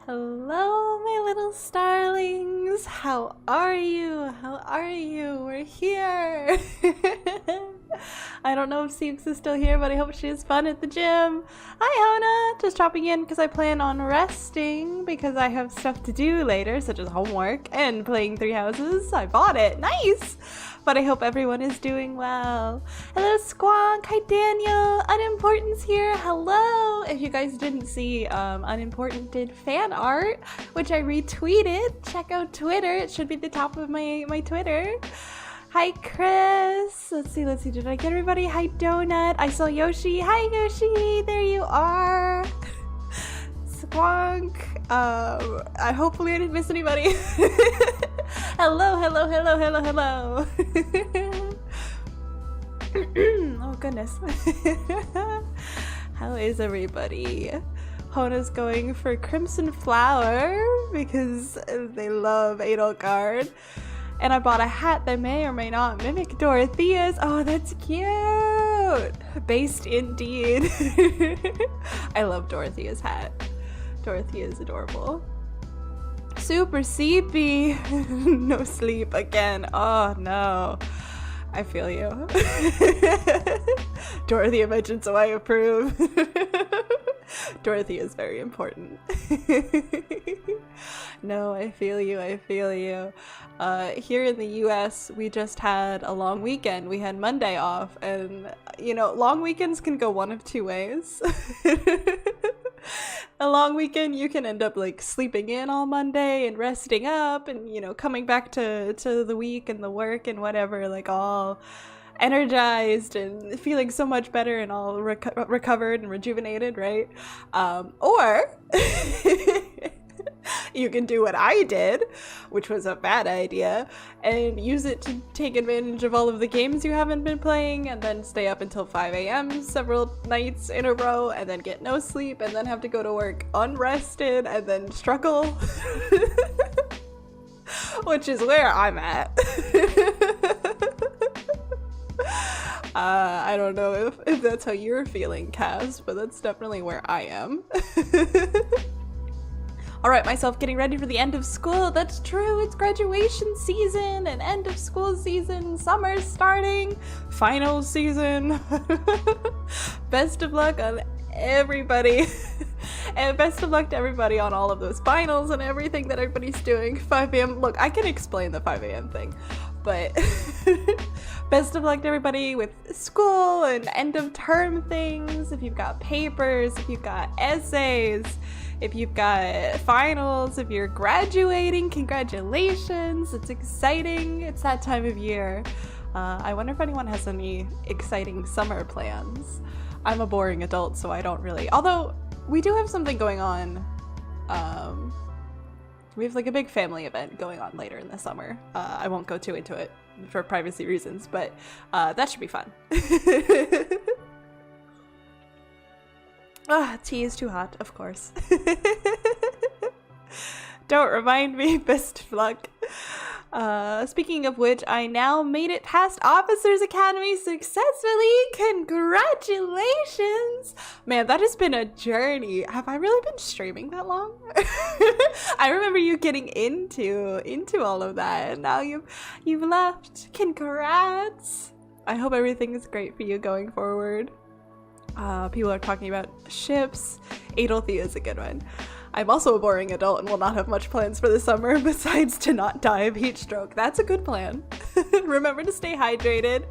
Hello, my little starlings. How are you? How are you? We're here. I don't know if Seeks is still here, but I hope she has fun at the gym. Hi, Hona. Just dropping in because I plan on resting because I have stuff to do later, such as homework and playing Three Houses. I bought it. Nice. But I hope everyone is doing well. Hello, Squonk. Hi, Daniel. Unimportant's here. Hello. If you guys didn't see, Unimportant did fan art, which I retweeted. Check out Twitter. It should be at the top of my Twitter. Hi, Chris. Let's see. Did I get everybody? Hi, Donut. I saw Yoshi. Hi, Yoshi. There you are. Squonk. Hopefully I didn't miss anybody. Hello. Oh, goodness. How is everybody? Hona's going for Crimson Flower because they love Edelgard. And I bought a hat that may or may not mimic Dorothea's. Oh, that's cute. Based indeed. I love Dorothea's hat. Dorothea is adorable. Super sleepy. No sleep again. Oh no. I feel you. Dorothea mentioned, so I approve. Dorothea is very important. No, I feel you. Here in the US, we just had a long weekend. We had Monday off, and you know, long weekends can go one of two ways. A long weekend, you can end up like sleeping in all Monday and resting up and, you know, coming back to the week and the work and whatever, like all energized and feeling so much better and all recovered and rejuvenated, right? Or you can do what I did, which was a bad idea, and use it to take advantage of all of the games you haven't been playing and then stay up until 5 a.m. several nights in a row and then get no sleep and then have to go to work unrested and then struggle. Which is where I'm at. I don't know if that's how you're feeling, Cass, but that's definitely where I am. Alright, myself getting ready for the end of school. That's true, it's graduation season and end of school season, summer's starting, final season. Best of luck on everybody. And best of luck to everybody on all of those finals and everything that everybody's doing. 5 a.m. Look, I can explain the 5 a.m. thing, but best of luck to everybody with school and end of term things. If you've got papers, if you've got essays, if you've got finals, if you're graduating, congratulations. It's exciting. It's that time of year. I wonder if anyone has any exciting summer plans. I'm a boring adult, so I don't really, although we do have something going on. We have like a big family event going on later in the summer. I won't go too into it for privacy reasons, but that should be fun. Tea is too hot, of course. Don't remind me, best of luck. Speaking of which, I now made it past Officers Academy successfully. Congratulations! Man, that has been a journey. Have I really been streaming that long? I remember you getting into all of that, and now you've left. Congrats! I hope everything is great for you going forward. People are talking about ships. Adelthea is a good one. I'm also a boring adult and will not have much plans for the summer besides to not die of heat stroke. That's a good plan. Remember to stay hydrated.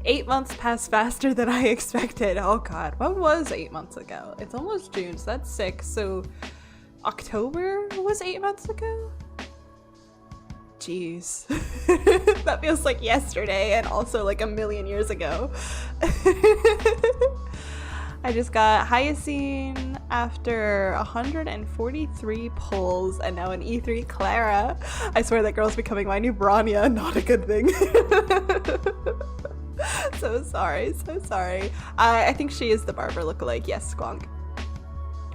8 months passed faster than I expected. Oh god, what was 8 months ago? It's almost June, so that's 6. So October was 8 months ago? Jeez. That feels like yesterday and also like a million years ago. I just got Hyacine after 143 pulls and now an E3 Clara. I swear that girl's becoming my new Branya, not a good thing. So sorry. I think she is the barber lookalike. Yes, Squonk.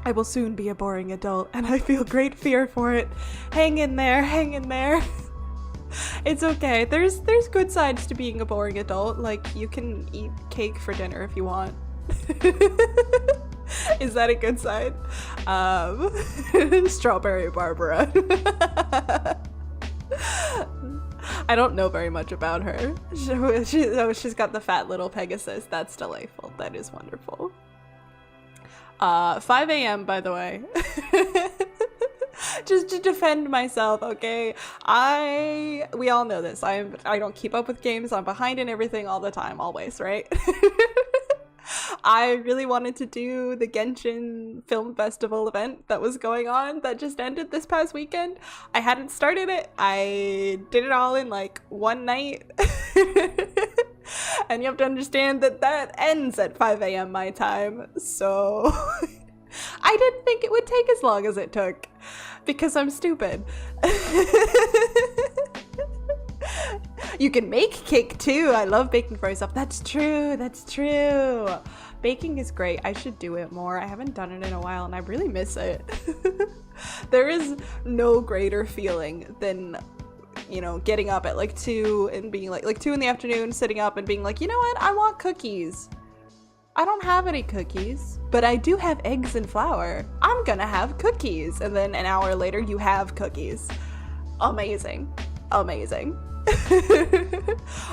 I will soon be a boring adult and I feel great fear for it. Hang in there. It's okay. There's good sides to being a boring adult. Like, you can eat cake for dinner if you want. Is that a good sign? Strawberry Barbara. I don't know very much about her. She's got the fat little Pegasus. That's delightful. That is wonderful. 5 a.m. by the way. Just to defend myself, okay? We all know this. I don't keep up with games. I'm behind in everything all the time, always, right? I really wanted to do the Genshin Film Festival event that was going on that just ended this past weekend. I hadn't started it. I did it all in like one night. And you have to understand that that ends at 5 a.m. my time. So I didn't think it would take as long as it took because I'm stupid. You can make cake too. I love baking for myself. That's true. That's true. Baking is great. I should do it more. I haven't done it in a while and I really miss it. There is no greater feeling than, you know, getting up at like 2 and being like 2 in the afternoon, sitting up and being like, you know what? I want cookies. I don't have any cookies, but I do have eggs and flour. I'm gonna have cookies. And then an hour later, you have cookies. Amazing. Amazing.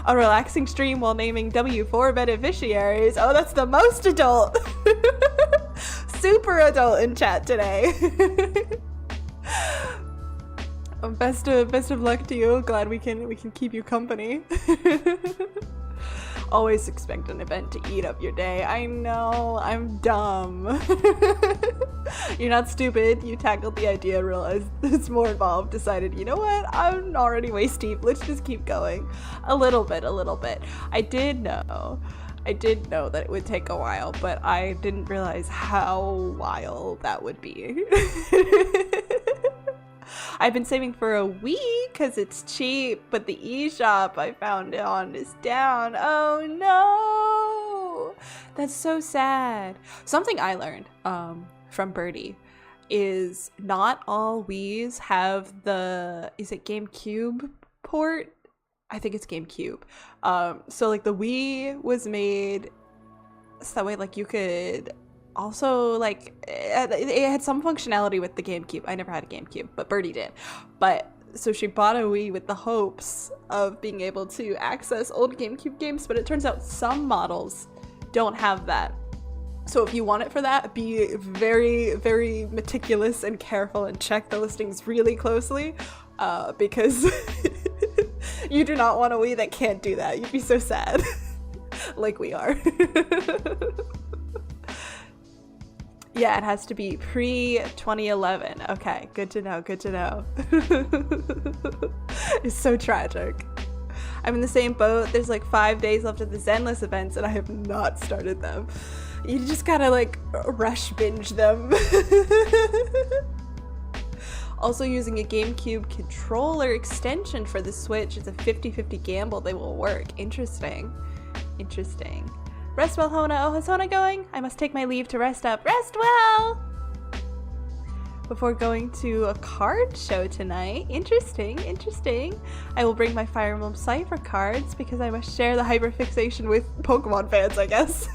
A relaxing stream while naming W4 beneficiaries. Oh, that's the most adult. Super adult in chat today. Best of luck to you. Glad we can keep you company. Always expect an event to eat up your day. I know, I'm dumb. You're not stupid. You tackled the idea, realized it's more involved, decided, you know what, I'm already waist deep. Let's just keep going. A little bit. I did know that it would take a while, but I didn't realize how wild that would be. I've been saving for a Wii because it's cheap, but the eShop I found it on is down. Oh no! That's so sad. Something I learned from Birdie is not all Wiis have the, is it GameCube port? I think it's GameCube. So like the Wii was made so that way like you could also like it had some functionality with the GameCube. I never had a GameCube, but Birdie did. But so she bought a Wii with the hopes of being able to access old GameCube games, but it turns out some models don't have that. So if you want it for that, be very, very meticulous and careful and check the listings really closely, because you do not want a Wii that can't do that. You'd be so sad. Like we are. Yeah, it has to be pre-2011. Okay, good to know, good to know. It's so tragic. I'm in the same boat. There's like 5 days left of the Zenless events and I have not started them. You just gotta like rush binge them. Also using a GameCube controller extension for the Switch. It's a 50-50 gamble they will work. Interesting. Interesting. Rest well, Hona. Oh, is Hona going? I must take my leave to rest up. Rest well! Before going to a card show tonight. Interesting, interesting. I will bring my Fire Emblem Cypher cards because I must share the hyperfixation with Pokemon fans, I guess.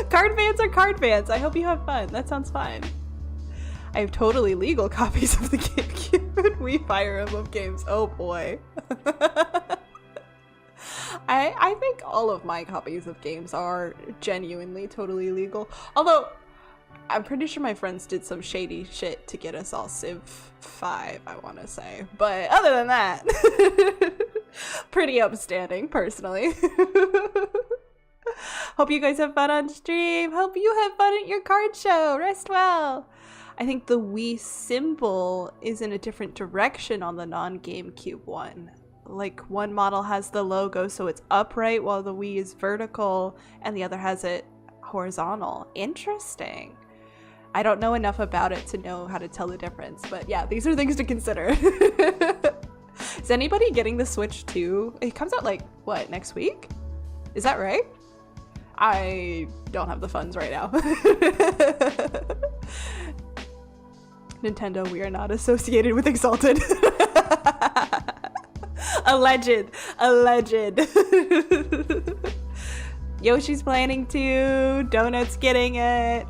Card fans are card fans. I hope you have fun. That sounds fine. I have totally legal copies of the GameCube and Wii Fire Emblem games. Oh boy. I think all of my copies of games are genuinely totally legal. Although, I'm pretty sure my friends did some shady shit to get us all Civ 5, I want to say. But other than that, pretty upstanding, personally. Hope you guys have fun on stream. Hope you have fun at your card show. Rest well. I think the Wii symbol is in a different direction on the non-GameCube one. Like one model has the logo so it's upright while the Wii is vertical and the other has it horizontal. Interesting. I don't know enough about it to know how to tell the difference, but yeah, these are things to consider. Is anybody getting the Switch 2? It comes out like, what, next week? Is that right? I don't have the funds right now. Nintendo, we are not associated with Exalted. Alleged. Yoshi's planning to. Donut's getting it.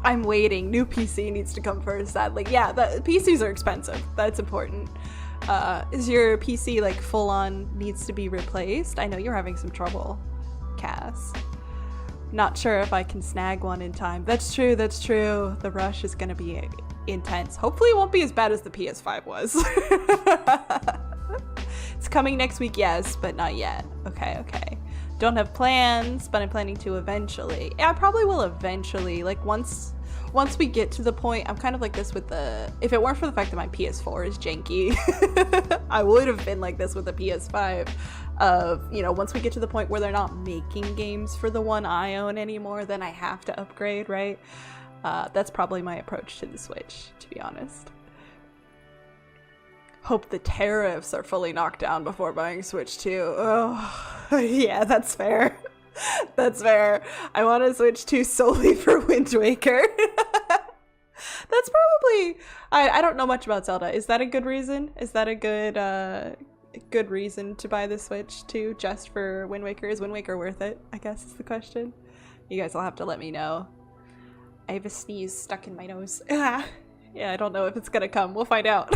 I'm waiting. New PC needs to come first, sadly. Yeah, the PCs are expensive. That's important. Is your PC like full on needs to be replaced? I know you're having some trouble, Cass. Not sure if I can snag one in time. That's true, that's true. The rush is gonna be intense. Hopefully it won't be as bad as the PS5 was. It's coming next week, yes, but not yet. Okay, okay. Don't have plans, but I'm planning to eventually. Yeah, I probably will eventually. Like once we get to the point, I'm kind of like this with the, if it weren't for the fact that my PS4 is janky, I would have been like this with the PS5 of, you know, once we get to the point where they're not making games for the one I own anymore, then I have to upgrade, right? That's probably my approach to the Switch, to be honest. Hope the tariffs are fully knocked down before buying Switch 2. Oh, yeah, that's fair. That's fair. I want to Switch 2 solely for Wind Waker. That's probably... I don't know much about Zelda. Is that a good reason? Is that a good reason to buy the Switch 2 just for Wind Waker? Is Wind Waker worth it? I guess is the question. You guys will have to let me know. I have a sneeze stuck in my nose. Yeah, I don't know if it's gonna come. We'll find out.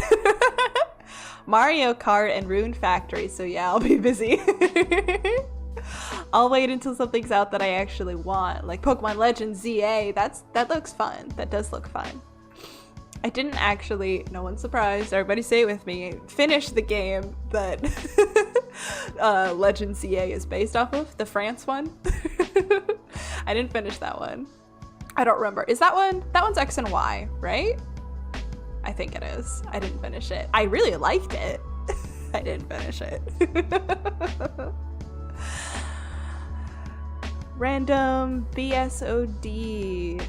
Mario Kart and Rune Factory, so yeah, I'll be busy. I'll wait until something's out that I actually want, like Pokemon Legends ZA. That looks fun. That does look fun. I didn't actually, no one's surprised, everybody say it with me, finish the game that Legends ZA is based off of, the France one. I didn't finish that one. I don't remember. Is that one? That one's X and Y, right? I think it is. I didn't finish it. I really liked it. I didn't finish it. Random BSOD.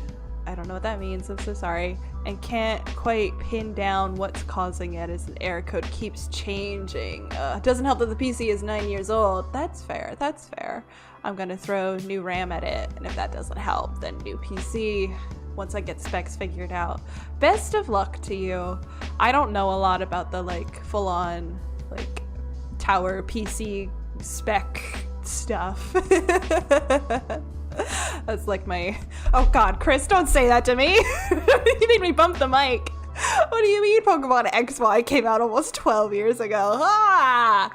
I don't know what that means. I'm so sorry. And can't quite pin down what's causing it as the error code keeps changing. Doesn't help that the PC is 9 years old. That's fair. That's fair. I'm gonna throw new RAM at it, and if that doesn't help, then new PC once I get specs figured out. Best of luck to you. I don't know a lot about the like full-on like tower PC spec stuff. That's like my, oh god, Chris, don't say that to me. You made me bump the mic. What do you mean Pokemon XY came out almost 12 years ago? Ah!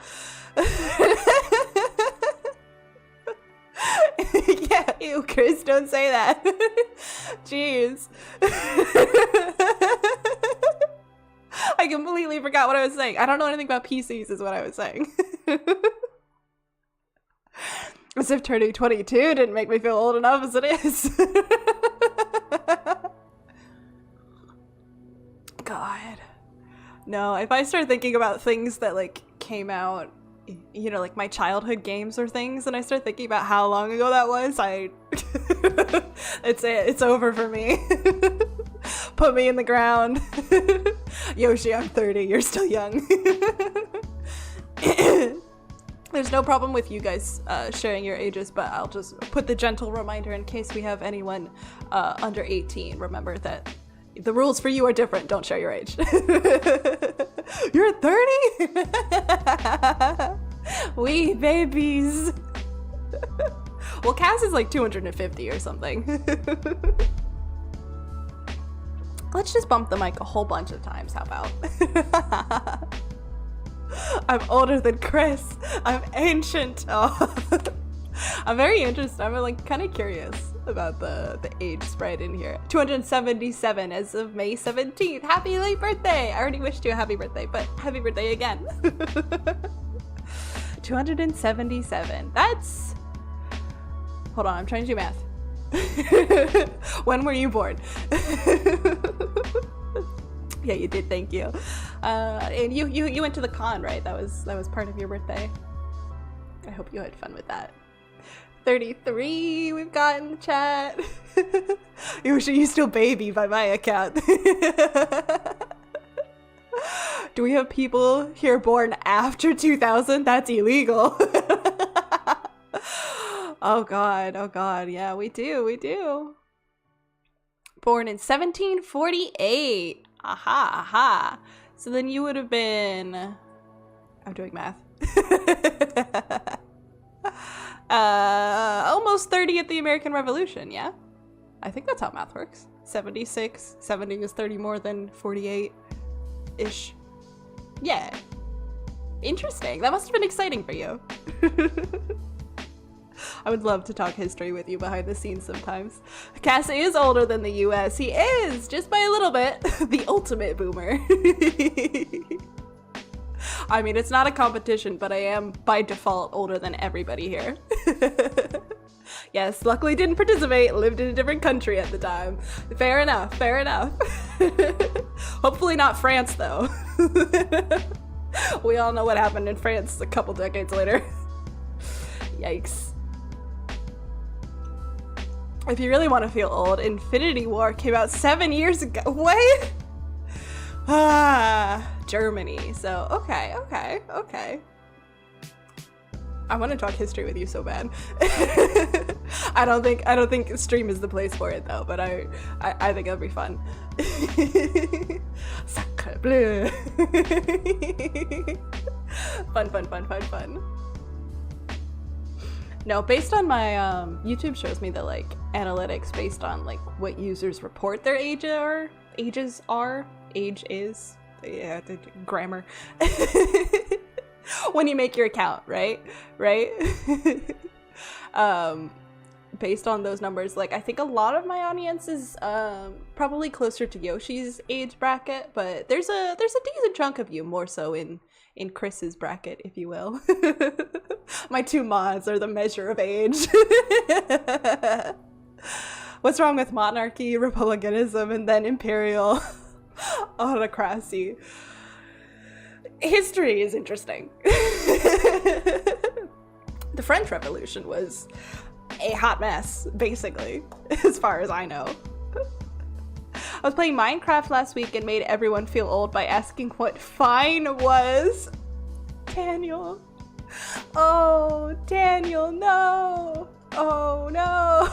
Yeah, ew, Chris, don't say that. Jeez. I completely forgot what I was saying. I don't know anything about PCs is what I was saying. As if turning 22 didn't make me feel old enough as it is. God. No, if I start thinking about things that like came out, you know, like my childhood games or things, and I start thinking about how long ago that was, it's over for me. Put me in the ground. Yoshi, I'm 30, you're still young. There's no problem with you guys sharing your ages, but I'll just put the gentle reminder in case we have anyone under 18. Remember that the rules for you are different. Don't share your age. You're 30? We babies. Well, Cass is like 250 or something. Let's just bump the mic a whole bunch of times. How about? I'm older than Chris. I'm ancient. Oh. I'm very interested. I'm like kind of curious about the age spread in here. 277 as of May 17th. Happy late birthday. I already wished you a happy birthday, but happy birthday again. 277. That's... Hold on, I'm trying to do math. When were you born? Yeah, you did, thank you. And you went to the con, right? That was part of your birthday. I hope you had fun with that. 33 we've got in the chat. You still baby by my account. Do we have people here born after 2000? That's illegal. Oh god, yeah, we do. Born in 1748. Aha. So then you would have been... I'm doing math. Almost 30 at the American Revolution, yeah? I think that's how math works. 76. 70 is 30 more than 48-ish. Yeah. Interesting. That must have been exciting for you. I would love to talk history with you behind the scenes sometimes. Cass is older than the US. He is, just by a little bit. The ultimate boomer. I mean, it's not a competition, but I am by default older than everybody here. Yes, luckily didn't participate, lived in a different country at the time. Fair enough, fair enough. Hopefully not France, though. We all know what happened in France a couple decades later. Yikes. If you really want to feel old, Infinity War came out 7 years ago. What? Ah, Germany. So, okay. I want to talk history with you so bad. I don't think stream is the place for it though, but I think it'll be fun. Sacre bleu. Fun. No, based on my YouTube shows me the like analytics based on like what users report their age is, yeah, the grammar. When you make your account, right? Based on those numbers, like I think a lot of my audience is probably closer to Yoshi's age bracket, but there's a decent chunk of you more so in Chris's bracket, if you will. My two mods are the measure of age. What's wrong with monarchy, republicanism, and then imperial autocracy? History is interesting. The French Revolution was a hot mess, basically, as far as I know. I was playing Minecraft last week and made everyone feel old by asking what fine was. Daniel. Oh, Daniel, no. Oh, no.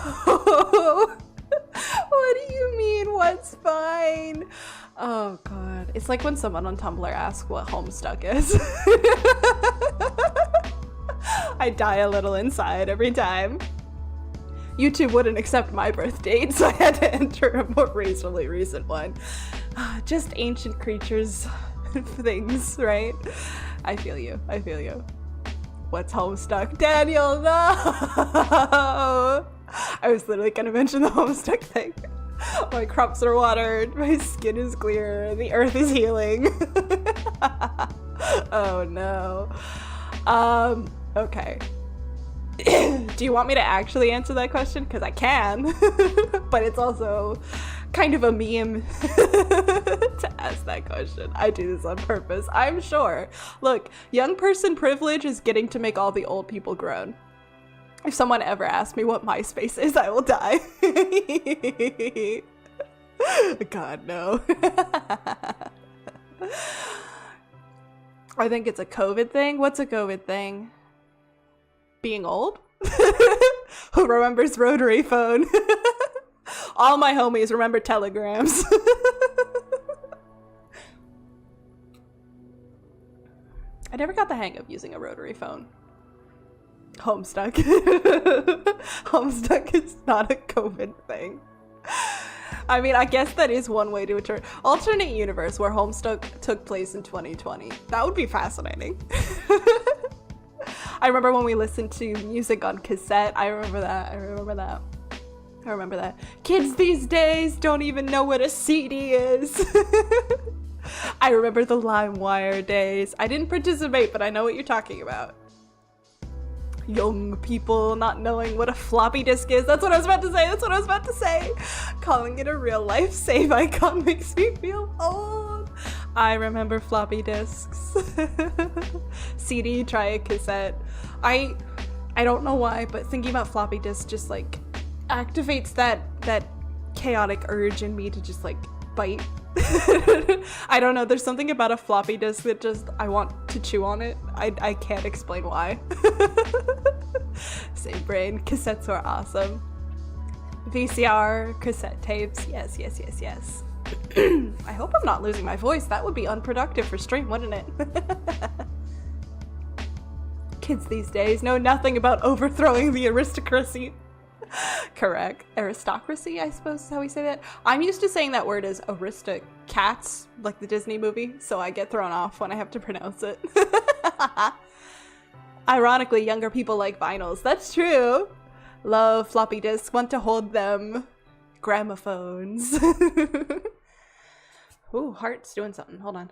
What do you mean, what's fine? Oh, God. It's like when someone on Tumblr asks what Homestuck is. I die a little inside every time. YouTube wouldn't accept my birth date, so I had to enter a more reasonably recent one. Just ancient creatures, things, right? I feel you. What's Homestuck? Daniel, no! I was literally gonna mention the Homestuck thing. My crops are watered, my skin is clear, the earth is healing. Oh no. Okay. Do you want me to actually answer that question? Because I can, but it's also kind of a meme to ask that question. I do this on purpose, I'm sure. Look, young person privilege is getting to make all the old people groan. If someone ever asks me what MySpace is, I will die. God, no. I think it's a COVID thing. What's a COVID thing? Being old? Who remembers rotary phone? All my homies remember telegrams. I never got the hang of using a rotary phone. Homestuck. Homestuck is not a COVID thing. I mean, I guess that is one way to return. Alternate universe where Homestuck took place in 2020. That would be fascinating. I remember when we listened to music on cassette. I remember that. Kids these days don't even know what a CD is. I remember the LimeWire days. I didn't participate, but I know what you're talking about. Young people not knowing what a floppy disk is. That's what I was about to say. Calling it a real life save icon makes me feel old. I remember floppy disks. CD, try a cassette. I don't know why, but thinking about floppy disks just like activates that chaotic urge in me to just like bite. I don't know, there's something about a floppy disk that just I want to chew on it. I can't explain why. Same brain. Cassettes were awesome. VCR, cassette tapes, yes. I hope I'm not losing my voice. That would be unproductive for stream, wouldn't it? Kids these days know nothing about overthrowing the aristocracy. Correct. Aristocracy, I suppose is how we say that. I'm used to saying that word as aristocats, like the Disney movie, so I get thrown off when I have to pronounce it. Ironically, younger people like vinyls. That's true. Love floppy disks, want to hold them. Gramophones. Ooh, heart's doing something. Hold on.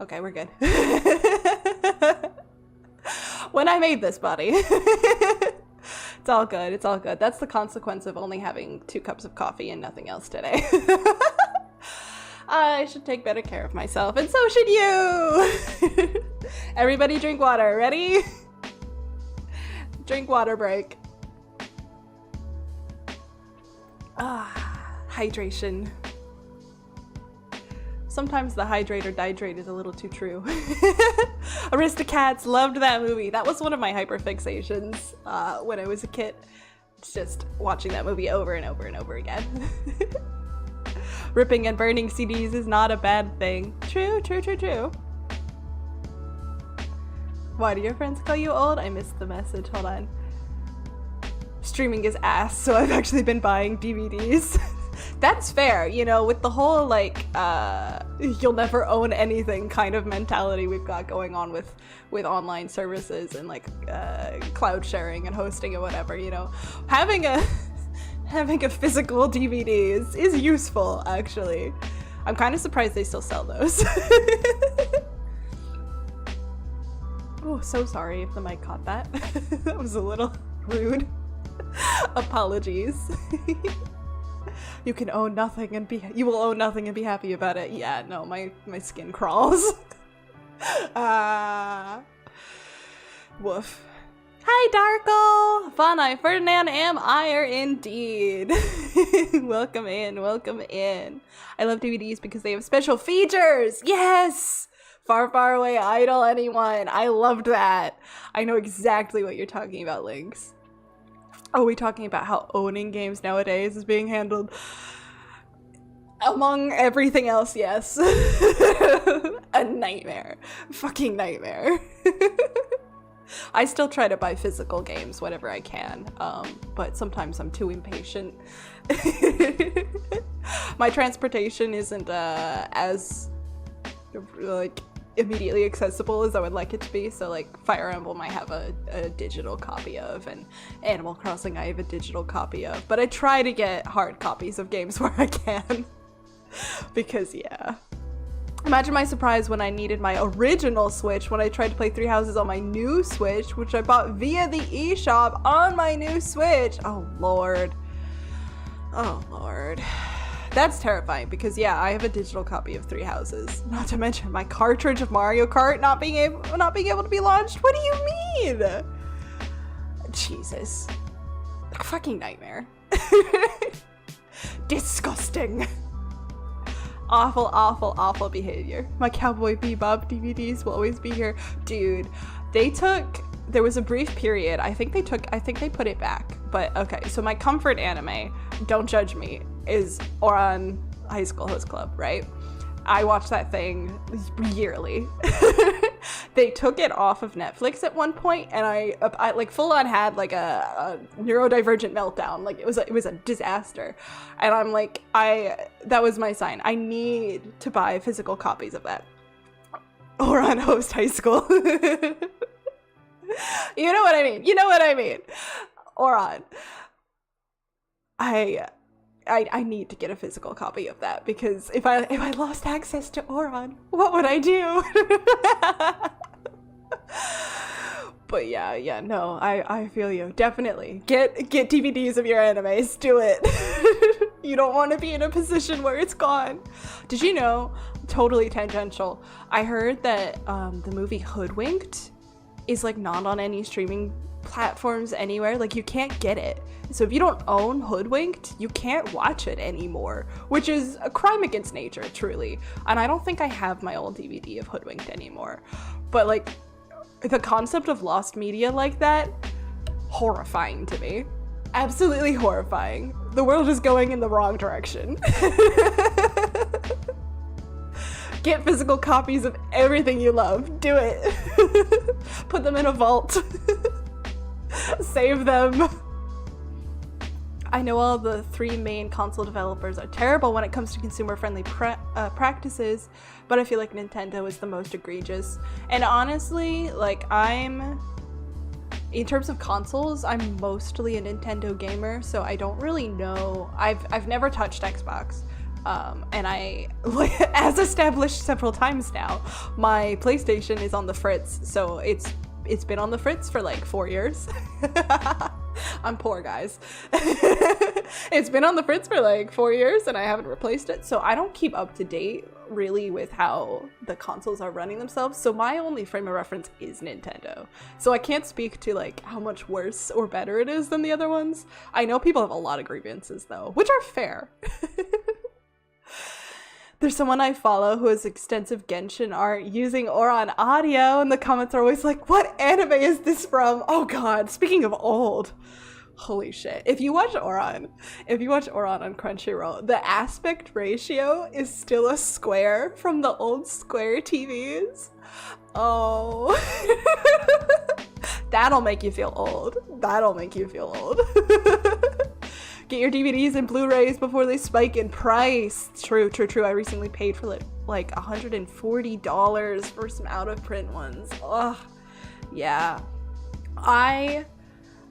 Okay, we're good. When I made this, buddy. It's all good. It's all good. That's the consequence of only having 2 cups of coffee and nothing else today. I should take better care of myself, and so should you. Everybody drink water. Ready? Drink water break. Hydration. Sometimes the hydrate or dihydrate is a little too true. Aristocats, loved that movie. That was one of my hyperfixations when I was a kid. It's just watching that movie over and over and over again. Ripping and burning CDs is not a bad thing. True, true, true, true. Why do your friends call you old? I missed the message. Hold on. Streaming is ass, so I've actually been buying DVDs. That's fair, you know, with the whole, like, you'll never own anything kind of mentality we've got going on with online services and, like, cloud sharing and hosting and whatever, you know. Having a physical DVD is useful, actually. I'm kind of surprised they still sell those. Oh, so sorry if the mic caught that. That was a little rude. Apologies. You can own nothing and you will own nothing and be happy about it. Yeah, no, my skin crawls. Woof. Hi, Darkle! Vanai, Ferdinand, am ire indeed. Welcome in, welcome in. I love DVDs because they have special features. Yes! Far, far away, idol anyone. I loved that. I know exactly what you're talking about, Lynx. Are we talking about how owning games nowadays is being handled? Among everything else, yes. A nightmare. Fucking nightmare. I still try to buy physical games whenever I can, but sometimes I'm too impatient. My transportation isn't as, like, immediately accessible as I would like it to be, so like Fire Emblem I have a digital copy of, and Animal Crossing I have a digital copy of, but I try to get hard copies of games where I can. Because yeah. Imagine my surprise when I needed my original Switch when I tried to play Three Houses on my new Switch, which I bought via the eShop on my new Switch. Oh lord. Oh lord. That's terrifying because yeah, I have a digital copy of Three Houses. Not to mention my cartridge of Mario Kart not being able to be launched. What do you mean? Jesus. A fucking nightmare. Disgusting. Awful, awful, awful behavior. My Cowboy Bebop DVDs will always be here. Dude, there was a brief period. I think they put it back. But okay, so my comfort anime, don't judge me, is Ouran High School Host Club, right? I watch that thing yearly. They took it off of Netflix at one point, and I like full on had like a neurodivergent meltdown. Like it was a disaster, and I'm like, that was my sign. I need to buy physical copies of that. Ouran Host High School. You know what I mean. You know what I mean. Ouran. I need to get a physical copy of that, because if I lost access to Ouran, what would I do? But yeah, no, I feel you. Definitely. Get DVDs of your animes. Do it. You don't want to be in a position where it's gone. Did you know, totally tangential, I heard that the movie Hoodwinked is like not on any streaming platforms anywhere. Like you can't get it. So if you don't own Hoodwinked, you can't watch it anymore, which is a crime against nature, truly. And I don't think I have my old DVD of Hoodwinked anymore. But like the concept of lost media like that, horrifying to me. Absolutely horrifying. The world is going in the wrong direction. Get physical copies of everything you love. Do it. Put them in a vault. Save them. I know all the 3 main console developers are terrible when it comes to consumer-friendly practices, but I feel like Nintendo is the most egregious. And honestly, like, in terms of consoles, I'm mostly a Nintendo gamer, so I don't really know. I've never touched Xbox. And I, as established several times now, my PlayStation is on the fritz, so it's been on the fritz for like 4 years. I'm poor, guys. It's been on the fritz for like 4 years and I haven't replaced it, so I don't keep up to date really with how the consoles are running themselves, so my only frame of reference is Nintendo. So I can't speak to like how much worse or better it is than the other ones. I know people have a lot of grievances though, which are fair. There's someone I follow who has extensive Genshin art using Oron audio, and the comments are always like, what anime is this from? Oh god, speaking of old. Holy shit. If you watch Oron on Crunchyroll, the aspect ratio is still a square from the old Square TVs. Oh. That'll make you feel old. That'll make you feel old. Get your DVDs and Blu-rays before they spike in price. True. I recently paid for like $140 for some out-of-print ones. Ugh. Yeah.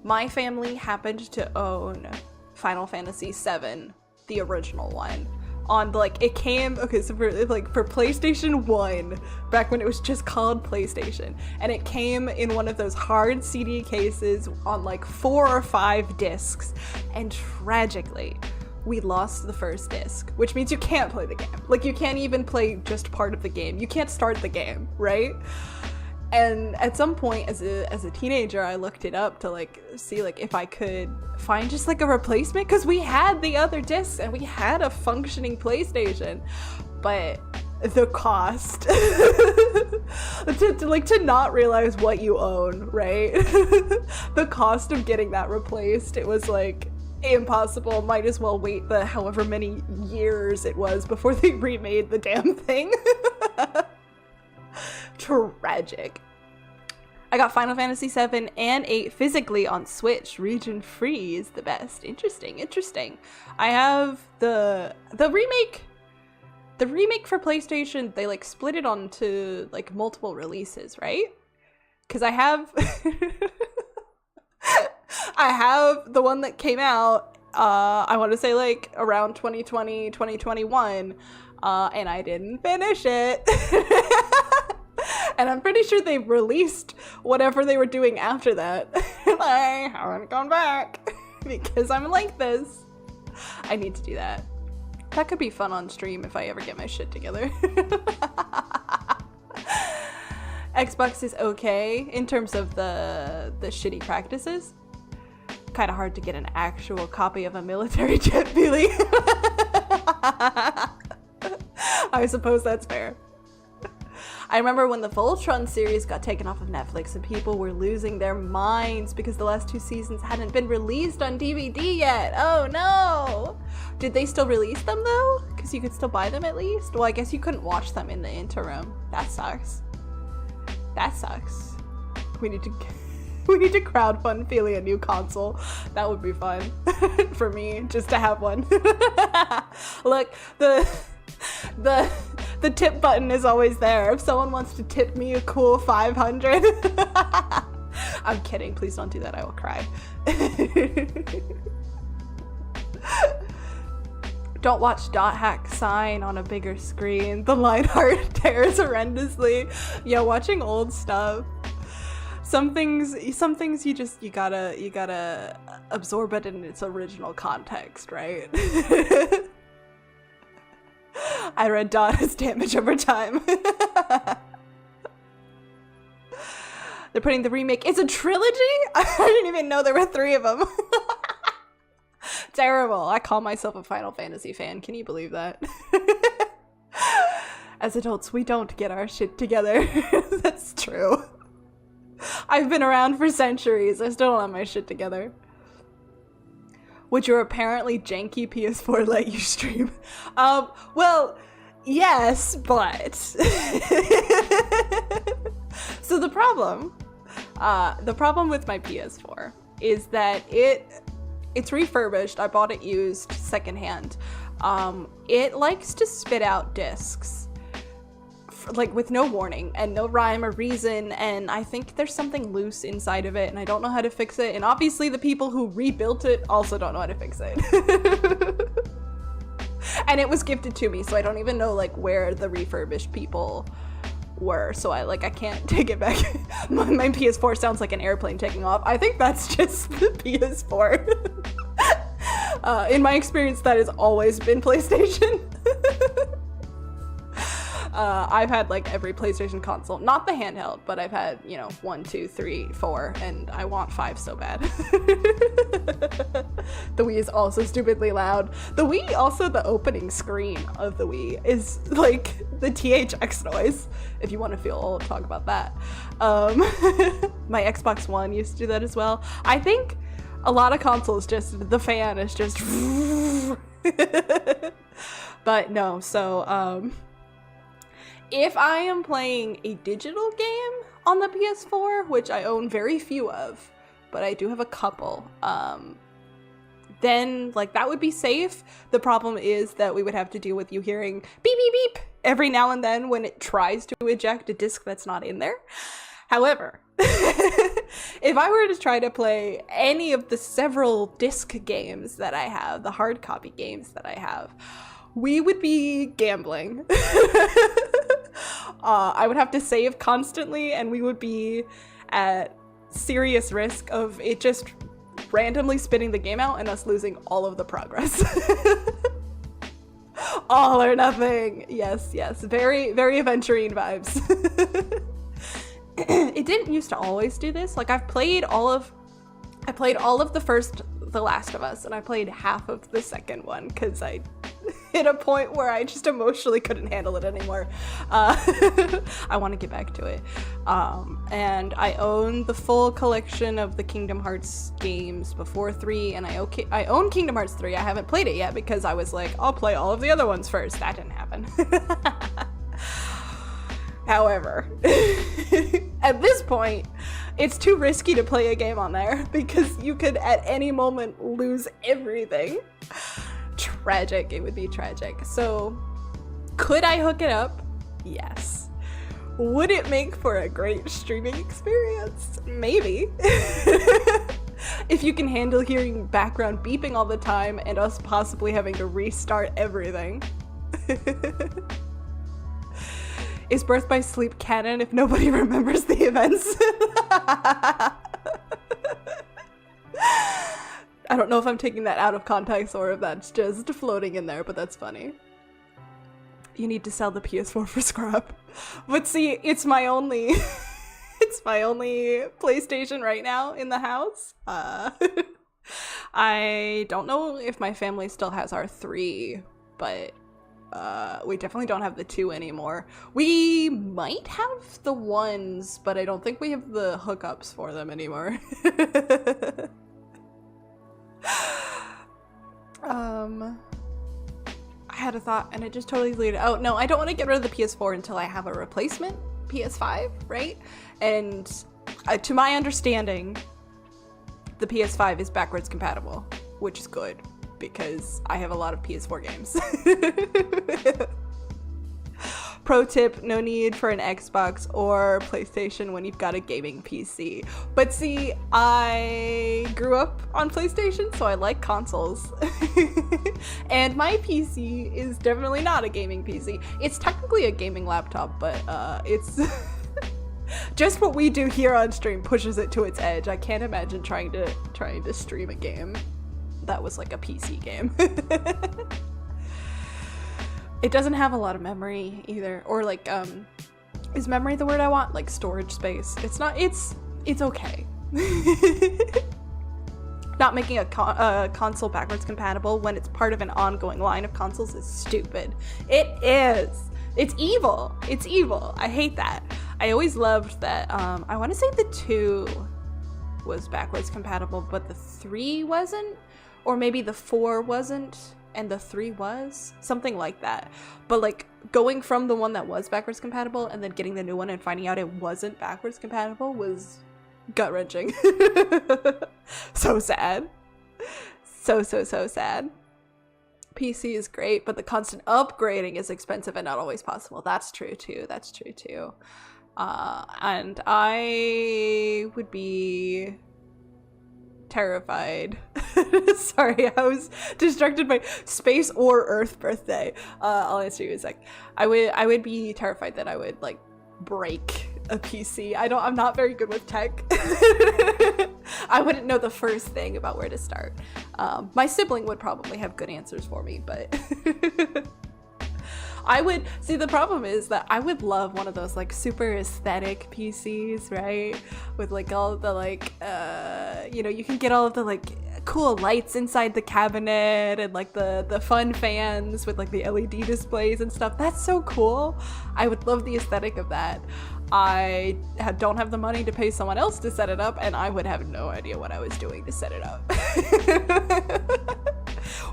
My family happened to own Final Fantasy VII, the original one. On like, it came, okay, so for PlayStation 1, back when it was just called PlayStation, and it came in one of those hard CD cases on like 4 or 5 discs, and tragically, we lost the first disc, which means you can't play the game. Like, you can't even play just part of the game. You can't start the game, right? And at some point as a teenager, I looked it up to like see like if I could find just like a replacement, because we had the other discs and we had a functioning PlayStation, but the cost to not realize what you own, right? The cost of getting that replaced, it was like impossible. Might as well wait the however many years it was before they remade the damn thing. Tragic. I got Final Fantasy 7 and 8 physically on Switch. Region free is the best. Interesting. I have the remake for PlayStation. They like split it onto like multiple releases, right? Because I have I have the one that came out I want to say like around 2020, 2021, and I didn't finish it. And I'm pretty sure they released whatever they were doing after that. I haven't gone back because I'm like this. I need to do that. That could be fun on stream if I ever get my shit together. Xbox is okay in terms of the shitty practices. Kind of hard to get an actual copy of a military jet feeling. I suppose that's fair. I remember when the Voltron series got taken off of Netflix and people were losing their minds because the last 2 seasons hadn't been released on DVD yet. Oh no! Did they still release them though? Because you could still buy them at least? Well, I guess you couldn't watch them in the interim. That sucks. We need to crowdfund Ophelia a new console. That would be fun for me, just to have one. Look, the tip button is always there. If someone wants to tip me a cool 500. I'm kidding. Please don't do that. I will cry. Don't watch Dot Hack Sign on a bigger screen. The line art tears horrendously. Yeah, watching old stuff. Some things you gotta absorb it in its original context, right? I read Dot as damage over time. They're putting the remake. It's a trilogy? I didn't even know there were 3 of them. Terrible. I call myself a Final Fantasy fan. Can you believe that? As adults, we don't get our shit together. That's true. I've been around for centuries. I still don't have my shit together. Would your apparently janky PS4 let you stream? Well, yes, but so the problem with my PS4 is that it's refurbished. I bought it used secondhand. It likes to spit out discs like with no warning and no rhyme or reason, and I think there's something loose inside of it and I don't know how to fix it, and obviously the people who rebuilt it also don't know how to fix it. And it was gifted to me, so I don't even know like where the refurbished people were, so I can't take it back. my PS4 sounds like an airplane taking off. I think that's just the PS4. In my experience, that has always been PlayStation. I've had like every PlayStation console, not the handheld, but I've had, 1, 2, 3, 4, and I want 5 so bad. The Wii is also stupidly loud. The Wii, also the opening screen of the Wii is like the THX noise. If you want to feel old, talk about that. My Xbox One used to do that as well. I think a lot of consoles, just the fan is just but no, so if I am playing a digital game on the PS4, which I own very few of, but I do have a couple, then like that would be safe. The problem is that we would have to deal with you hearing beep beep beep every now and then when it tries to eject a disc that's not in there. However, if I were to try to play any of the several disc games that I have, the hard copy games that I have, we would be gambling. I would have to save constantly, and we would be at serious risk of it just randomly spitting the game out and us losing all of the progress. All or nothing. Yes, very, very Aventurine vibes. It didn't used to always do this. Like I played all of the first The Last of Us, and I played half of the second one because I hit a point where I just emotionally couldn't handle it anymore. I want to get back to it. And I own the full collection of the Kingdom Hearts games before 3, and I own Kingdom Hearts 3. I haven't played it yet because I was like, I'll play all of the other ones first. That didn't happen. However, at this point, it's too risky to play a game on there because you could at any moment lose everything. Tragic. It would be tragic. So, could I hook it up? Yes. Would it make for a great streaming experience? Maybe. If you can handle hearing background beeping all the time and us possibly having to restart everything. Is Birth by Sleep canon if nobody remembers the events? I don't know if I'm taking that out of context or if that's just floating in there, but that's funny. You need to sell the PS4 for scrap. But see, it's my only PlayStation right now in the house. I don't know if my family still has our 3, but we definitely don't have the 2 anymore. We might have the 1s, but I don't think we have the hookups for them anymore. I had a thought and it just totally deleted. Oh no, I don't want to get rid of the PS4 until I have a replacement PS5, right? And to my understanding, the PS5 is backwards compatible, which is good because I have a lot of PS4 games. Pro tip, no need for an Xbox or PlayStation when you've got a gaming PC. But see, I grew up on PlayStation, so I like consoles. And my PC is definitely not a gaming PC. It's technically a gaming laptop, but it's just what we do here on stream pushes it to its edge. I can't imagine trying to stream a game that was like a PC game. It doesn't have a lot of memory either, or like, is memory the word I want? Like storage space. It's not, it's okay. Not making a console backwards compatible when it's part of an ongoing line of consoles is stupid. It is. It's evil. It's evil. I hate that. I always loved that, I want to say the 2 was backwards compatible, but the 3 wasn't, or maybe the 4 wasn't. And the 3 was? Something like that. But like going from the one that was backwards compatible and then getting the new one and finding out it wasn't backwards compatible was Gut-wrenching. So sad. So sad. PC is great, but the constant upgrading is expensive and not always possible. That's true too. And I would be terrified. Sorry, I was distracted by space or Earth birthday. I'll answer you in a sec. I would be terrified that I would like break a PC. I'm not very good with tech. I wouldn't know the first thing about where to start. My sibling would probably have good answers for me, but I would see, the problem is that I would love one of those like super aesthetic PCs, right? With like all of the like you know, you can get all of the like cool lights inside the cabinet and like the fun fans with like the LED displays and stuff. That's so cool. I would love the aesthetic of that. I don't have the money to pay someone else to set it up, and I would have no idea what I was doing to set it up.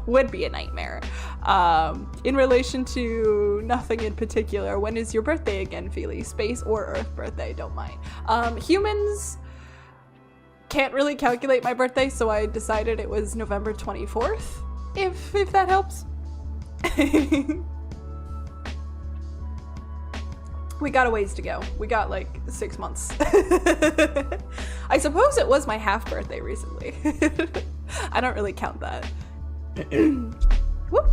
Would be a nightmare. In relation to nothing in particular, when is your birthday again, Feely? Space or Earth birthday, don't mind. Humans can't really calculate my birthday, so I decided it was November 24th, if that helps. We got a ways to go. We got like 6 months. I suppose it was my half birthday recently. I don't really count that. Whoop.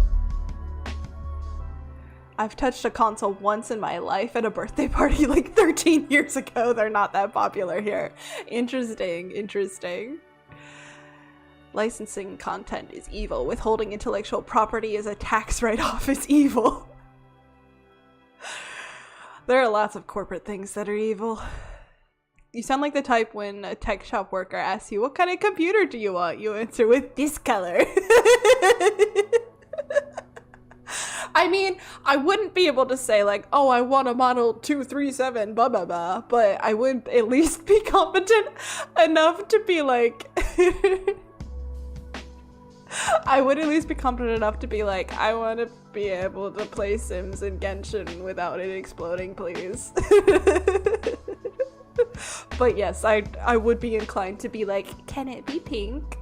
I've touched a console once in my life at a birthday party like 13 years ago. They're not that popular here. Interesting. Licensing content is evil. Withholding intellectual property as a tax write-off is evil. There are lots of corporate things that are evil. You sound like the type when a tech shop worker asks you, what kind of computer do you want? You answer with this color. I mean, I wouldn't be able to say like, oh, I want a model 237, blah, blah, blah. But I would at least be competent enough to be like... I would at least be competent enough to be like, I want to be able to play Sims and Genshin without it exploding, please. But yes, I would be inclined to be like, can it be pink?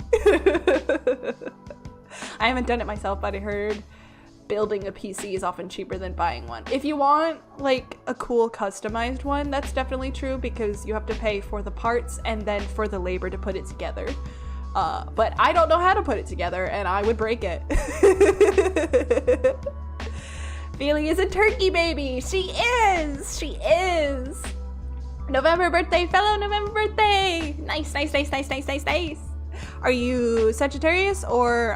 I haven't done it myself, but I heard building a PC is often cheaper than buying one. If you want like a cool customized one, that's definitely true, because you have to pay for the parts and then for the labor to put it together. But I don't know how to put it together, and I would break it. Feely is a turkey baby. She is. November birthday, fellow November birthday. Nice. Are you Sagittarius or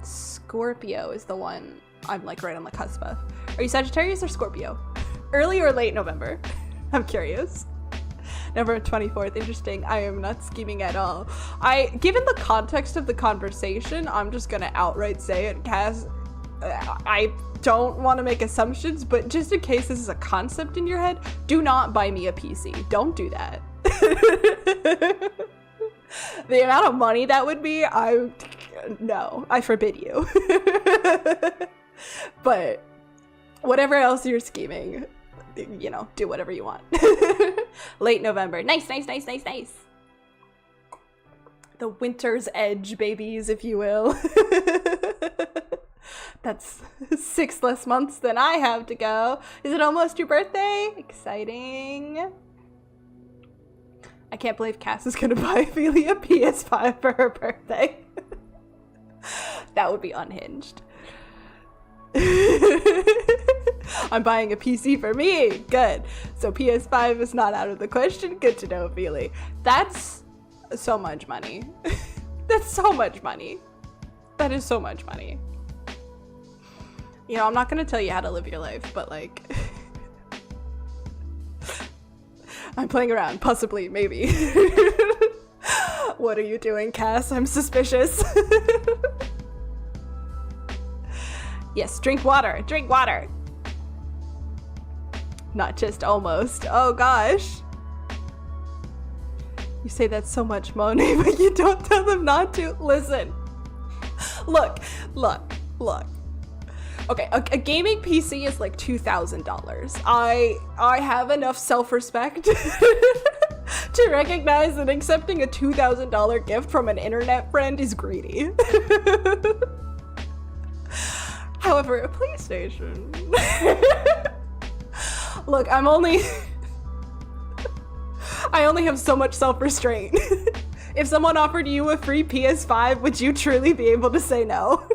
Scorpio is the one I'm like right on the cusp of. Are you Sagittarius or Scorpio? Early or late November? I'm curious. November 24th, interesting. I am not scheming at all. Given the context of the conversation, I'm just gonna outright say it, Cass. I don't want to make assumptions, but just in case this is a concept in your head, do not buy me a PC. Don't do that. The amount of money that would be, no, I forbid you. But whatever else you're scheming, you know, do whatever you want. Late November. Nice. The winter's edge, babies, if you will. That's 6 less months than I have to go. Is it almost your birthday? Exciting. I can't believe Cass is gonna buy Ophelia a PS5 for her birthday. That would be unhinged. I'm buying a PC for me. Good. So PS5 is not out of the question. Good to know, Ophelia. That's so much money. That's so much money. That is so much money. You know, I'm not gonna tell you how to live your life, but like... I'm playing around, possibly, maybe. What are you doing, Cass? I'm suspicious. Yes, drink water. Not just almost. Oh gosh. You say that's so much, Monet, but you don't tell them not to. Listen. Look. Okay, a gaming PC is like $2,000. I have enough self-respect To recognize that accepting a $2,000 gift from an internet friend is greedy. However, a PlayStation. Look, I only have so much self-restraint. If someone offered you a free PS5, would you truly be able to say no?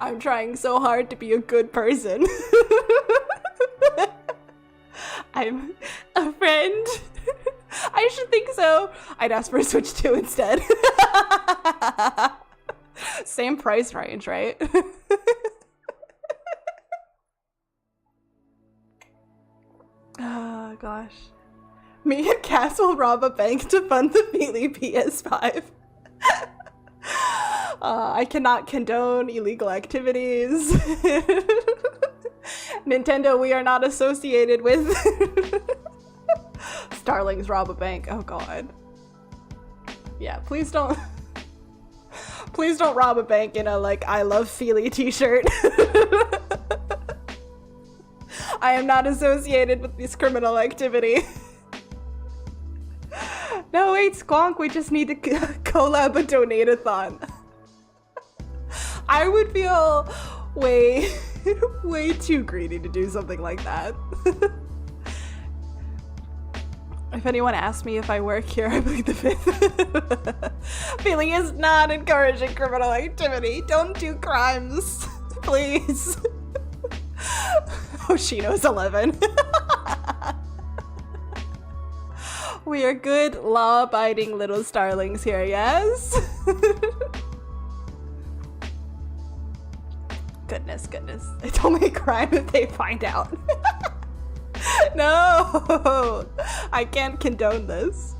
I'm trying so hard to be a good person. I'm a friend. I should think so. I'd ask for a Switch 2 instead. Same price range, right? Oh gosh. Me and Cass will rob a bank to fund the Feely PS5. I cannot condone illegal activities. Nintendo, we are not associated with. Starlings rob a bank. Oh god. Yeah, please don't. Please don't rob a bank in a like I love Feely t-shirt. I am not associated with this criminal activity. No, wait, Squonk, we just need to collab a donate-a-thon. I would feel way too greedy to do something like that. If anyone asks me if I work here, I plead the fifth. Feely is not encouraging criminal activity. Don't do crimes, please. Hoshino's 11. We are good, law-abiding little starlings here, yes? Goodness. It's only a crime if they find out. No! I can't condone this.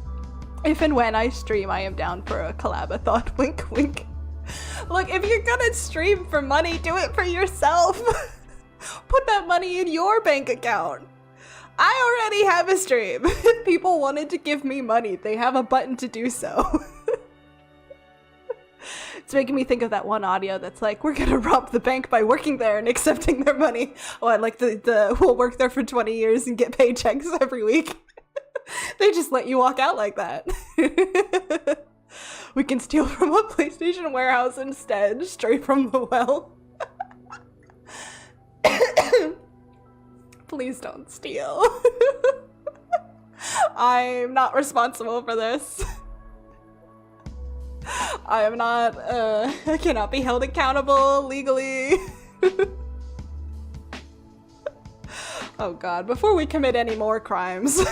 If and when I stream, I am down for a collab-a-thon. Wink, wink. Look, if you're gonna stream for money, do it for yourself. Put that money in your bank account. I already have a stream. If people wanted to give me money, they have a button to do so. It's making me think of that one audio that's like, we're gonna rob the bank by working there and accepting their money. Oh, and like we'll work there for 20 years and get paychecks every week. They just let you walk out like that. We can steal from a PlayStation warehouse instead, straight from the well. Please don't steal. I'm not responsible for this. I am not, I cannot be held accountable legally. Oh god, before we commit any more crimes,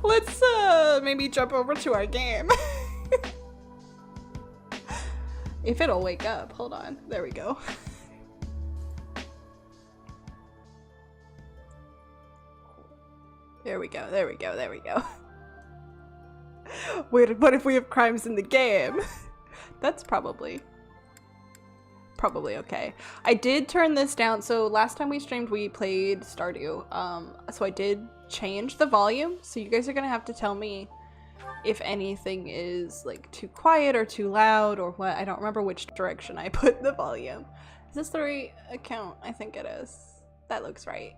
let's maybe jump over to our game. If it'll wake up, hold on, there we go. There we go. Wait, what if we have crimes in the game? That's probably okay. I did turn this down. So last time we streamed, we played Stardew. So I did change the volume. So you guys are gonna have to tell me if anything is like too quiet or too loud or what. I don't remember which direction I put the volume. Is this the right account? I think it is. That looks right.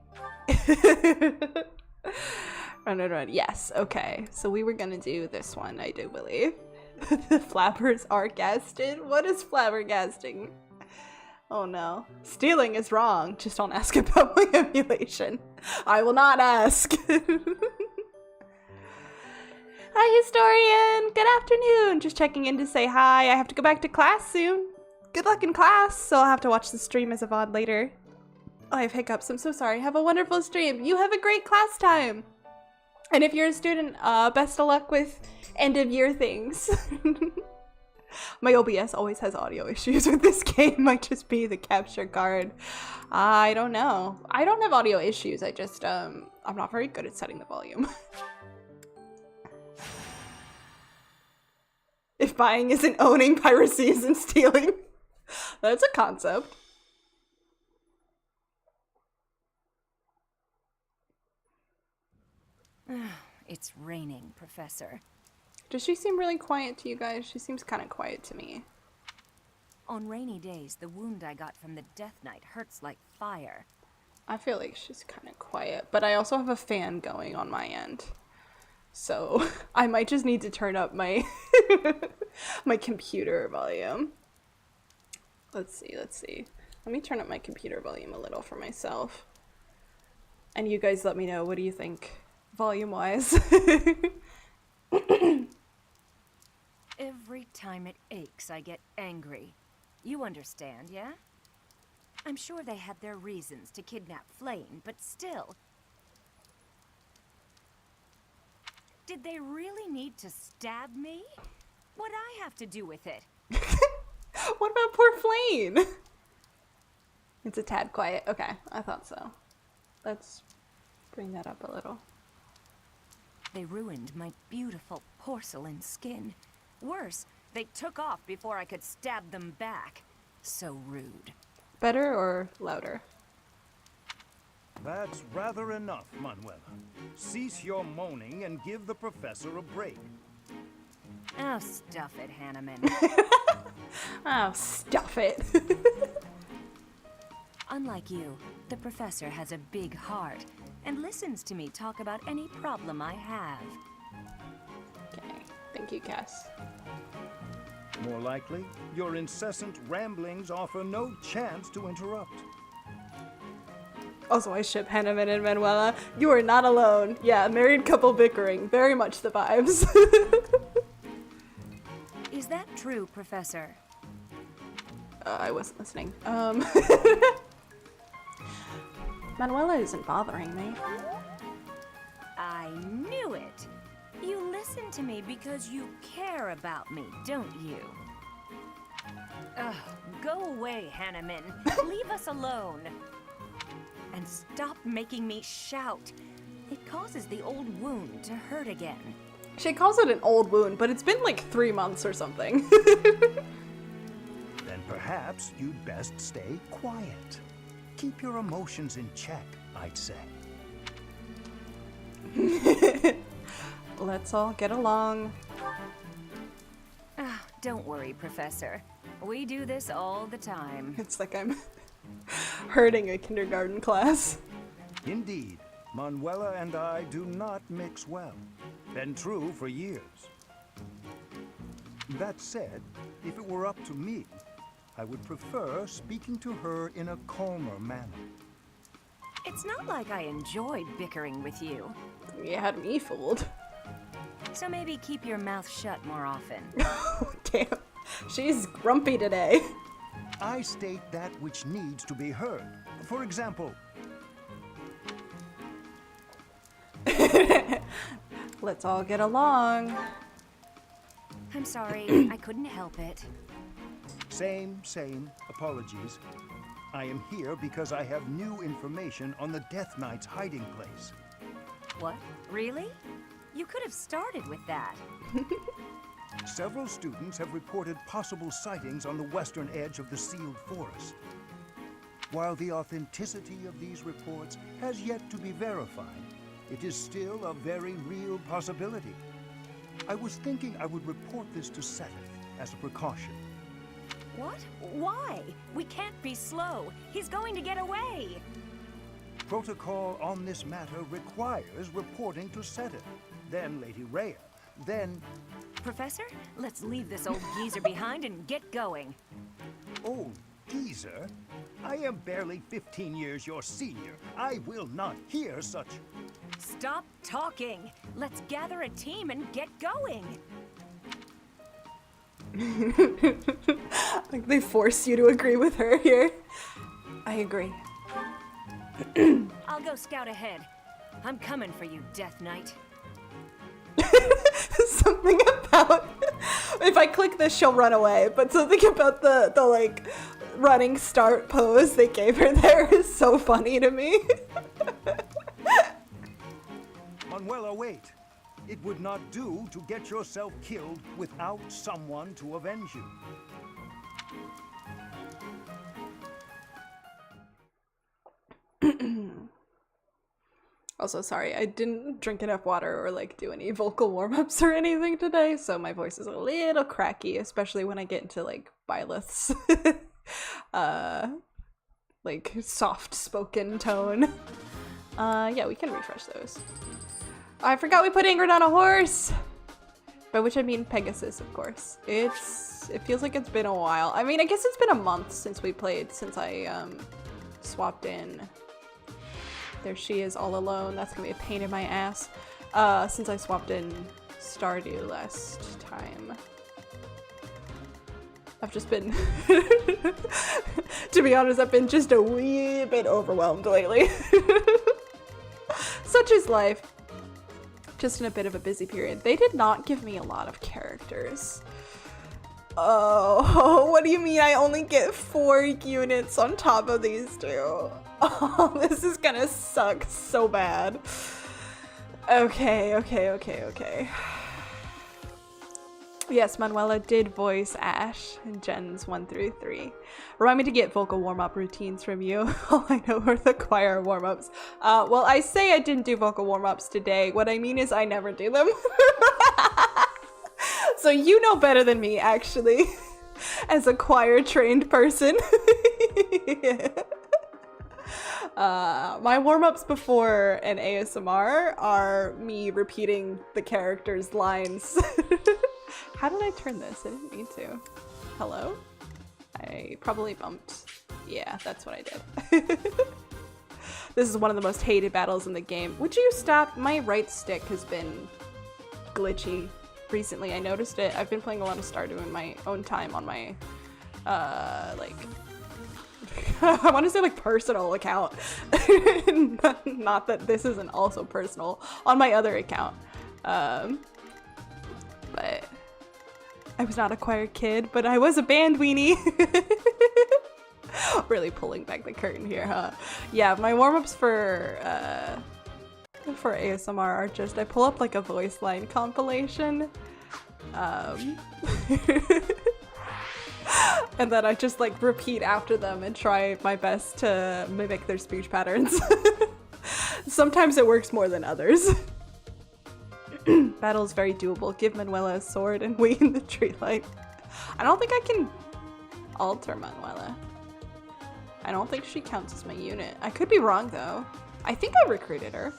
Run. Yes, okay. So we were gonna do this one, I do believe. The flappers are gasted? What is flabbergasting? Oh no. Stealing is wrong. Just don't ask about my emulation. I will not ask. Hi, Historian! Good afternoon! Just checking in to say hi. I have to go back to class soon. Good luck in class, so I'll have to watch the stream as a VOD later. Oh, I have hiccups. I'm so sorry. Have a wonderful stream. You have a great class time. And if you're a student, best of luck with end of year things. My OBS always has audio issues with this game. Might just be the capture card. I don't know. I don't have audio issues. I just, I'm not very good at setting the volume. If buying isn't owning, piracy isn't stealing. That's a concept. It's raining, Professor. Does she seem really quiet to you guys? She seems kind of quiet to me. On rainy days, the wound I got from the Death Knight hurts like fire. I feel like she's kind of quiet, but I also have a fan going on my end. So I might just need to turn up my my computer volume. Let's see. Let me turn up my computer volume a little for myself. And you guys let me know, what do you think volume-wise? Every time it aches, I get angry. You understand, yeah? I'm sure they had their reasons to kidnap Flame, but still. Did they really need to stab me? What'd I have to do with it? What about poor Flame? It's a tad quiet. Okay, I thought so. Let's bring that up a little. They ruined my beautiful porcelain skin. Worse, they took off before I could stab them back. So rude. Better or louder? That's rather enough, Manuela. Cease your moaning and give the professor a break. Oh, stuff it, Hanneman. Oh, stuff it. Unlike you, the professor has a big heart and listens to me talk about any problem I have. Okay, thank you, Cass. More likely, your incessant ramblings offer no chance to interrupt. Also, I ship Hanneman and Manuela. You are not alone. Yeah, married couple bickering. Very much the vibes. Is that true, Professor? I wasn't listening. Manuela isn't bothering me. I knew it. You listen to me because you care about me, don't you? Ugh, go away, Hanneman. Leave us alone. And stop making me shout. It causes the old wound to hurt again. She calls it an old wound, but it's been like 3 months or something. Then perhaps you'd best stay quiet. Keep your emotions in check, I'd say. Let's all get along. Don't worry, Professor. We do this all the time. It's like I'm hurting a kindergarten class. Indeed, Manuela and I do not mix well. Been true for years. That said, if it were up to me, I would prefer speaking to her in a calmer manner. It's not like I enjoyed bickering with you. You had me fooled. So maybe keep your mouth shut more often. Damn, she's grumpy today. I state that which needs to be heard. For example, Let's all get along. I'm sorry, I couldn't help it. same, apologies. I am here because I have new information on the Death Knight's hiding place. What? Really? You could have started with that. Several students have reported possible sightings on the western edge of the sealed forest. While the authenticity of these reports has yet to be verified, it is still a very real possibility. I was thinking I would report this to Seth as a precaution. What? Why? We can't be slow. He's going to get away. Protocol on this matter requires reporting to Seth, then Lady Rhea, then... Professor, let's leave this old geezer behind and get going. Old geezer? I am barely 15 years your senior. I will not hear such... Stop talking. Let's gather a team and get going. Like they force you to agree with her here. I agree. I'll go scout ahead. I'm coming for you, Death Knight. Something about if I click this she'll run away, but something about the like running start pose they gave her there is so funny to me. Manuela, wait. It would not do to get yourself killed without someone to avenge you. Also, sorry, I didn't drink enough water or like do any vocal warm-ups or anything today, so my voice is a little cracky, especially when I get into like byleths. like, soft-spoken tone. Yeah, we can refresh those. Oh, I forgot we put Ingrid on a horse! By which I mean Pegasus, of course. It feels like it's been a while. I mean, I guess it's been a month since we played, since I, swapped in. There she is all alone. That's gonna be a pain in my ass. Since I swapped in Stardew last time. I've just been, to be honest, I've been just a wee bit overwhelmed lately. Such is life. Just in a bit of a busy period. They did not give me a lot of characters. Oh, what do you mean I only get 4 units on top of these 2? Oh, this is gonna suck so bad. Okay. Yes, Manuela did voice Ash in Gens 1 through 3. Remind me to get vocal warm-up routines from you. All I know are the choir warm-ups. Well, I say I didn't do vocal warm-ups today. What I mean is I never do them. So you know better than me, actually, as a choir-trained person. My warm-ups before an ASMR are me repeating the character's lines. How did I turn this? I didn't mean to. Hello? I probably bumped. Yeah, that's what I did. This is one of the most hated battles in the game. Would you stop? My right stick has been glitchy recently. I noticed it. I've been playing a lot of Stardew in my own time on my, like, I want to say like personal account. Not that this isn't also personal. On my other account. But I was not a choir kid, but I was a band weenie. Really pulling back the curtain here, huh? Yeah, my warm-ups for ASMR are just I pull up like a voice line compilation. And then I just like repeat after them and try my best to mimic their speech patterns. Sometimes it works more than others. Battle is very doable. Give Manuela a sword and wait in the tree light. I don't think I can alter Manuela. I don't think she counts as my unit. I could be wrong though. I think I recruited her.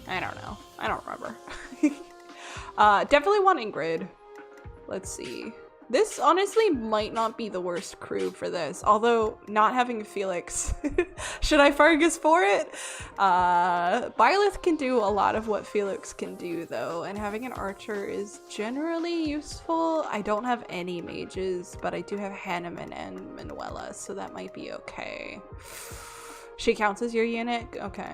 I don't know. I don't remember. Definitely want Ingrid. Let's see. This honestly might not be the worst crew for this, although not having Felix. Should I Fargus for it? Byleth can do a lot of what Felix can do though, and having an archer is generally useful. I don't have any mages, but I do have Hanneman and Manuela, so that might be okay. She counts as your unit? Okay.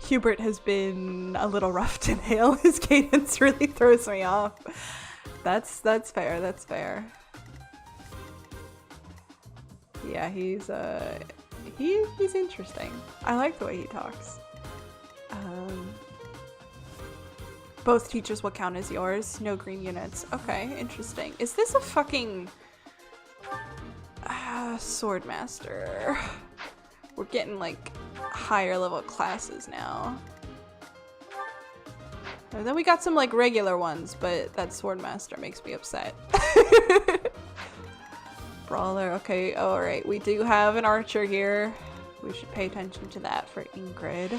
Hubert has been a little rough to nail. His cadence really throws me off. That's fair, that's fair. Yeah, he's interesting. I like the way he talks. Both teachers will count as yours. No green units. Okay, interesting. Is this a fucking swordmaster? We're getting like higher level classes now. And then we got some like regular ones, but that swordmaster makes me upset. Brawler, okay, alright. We do have an archer here. We should pay attention to that for Ingrid.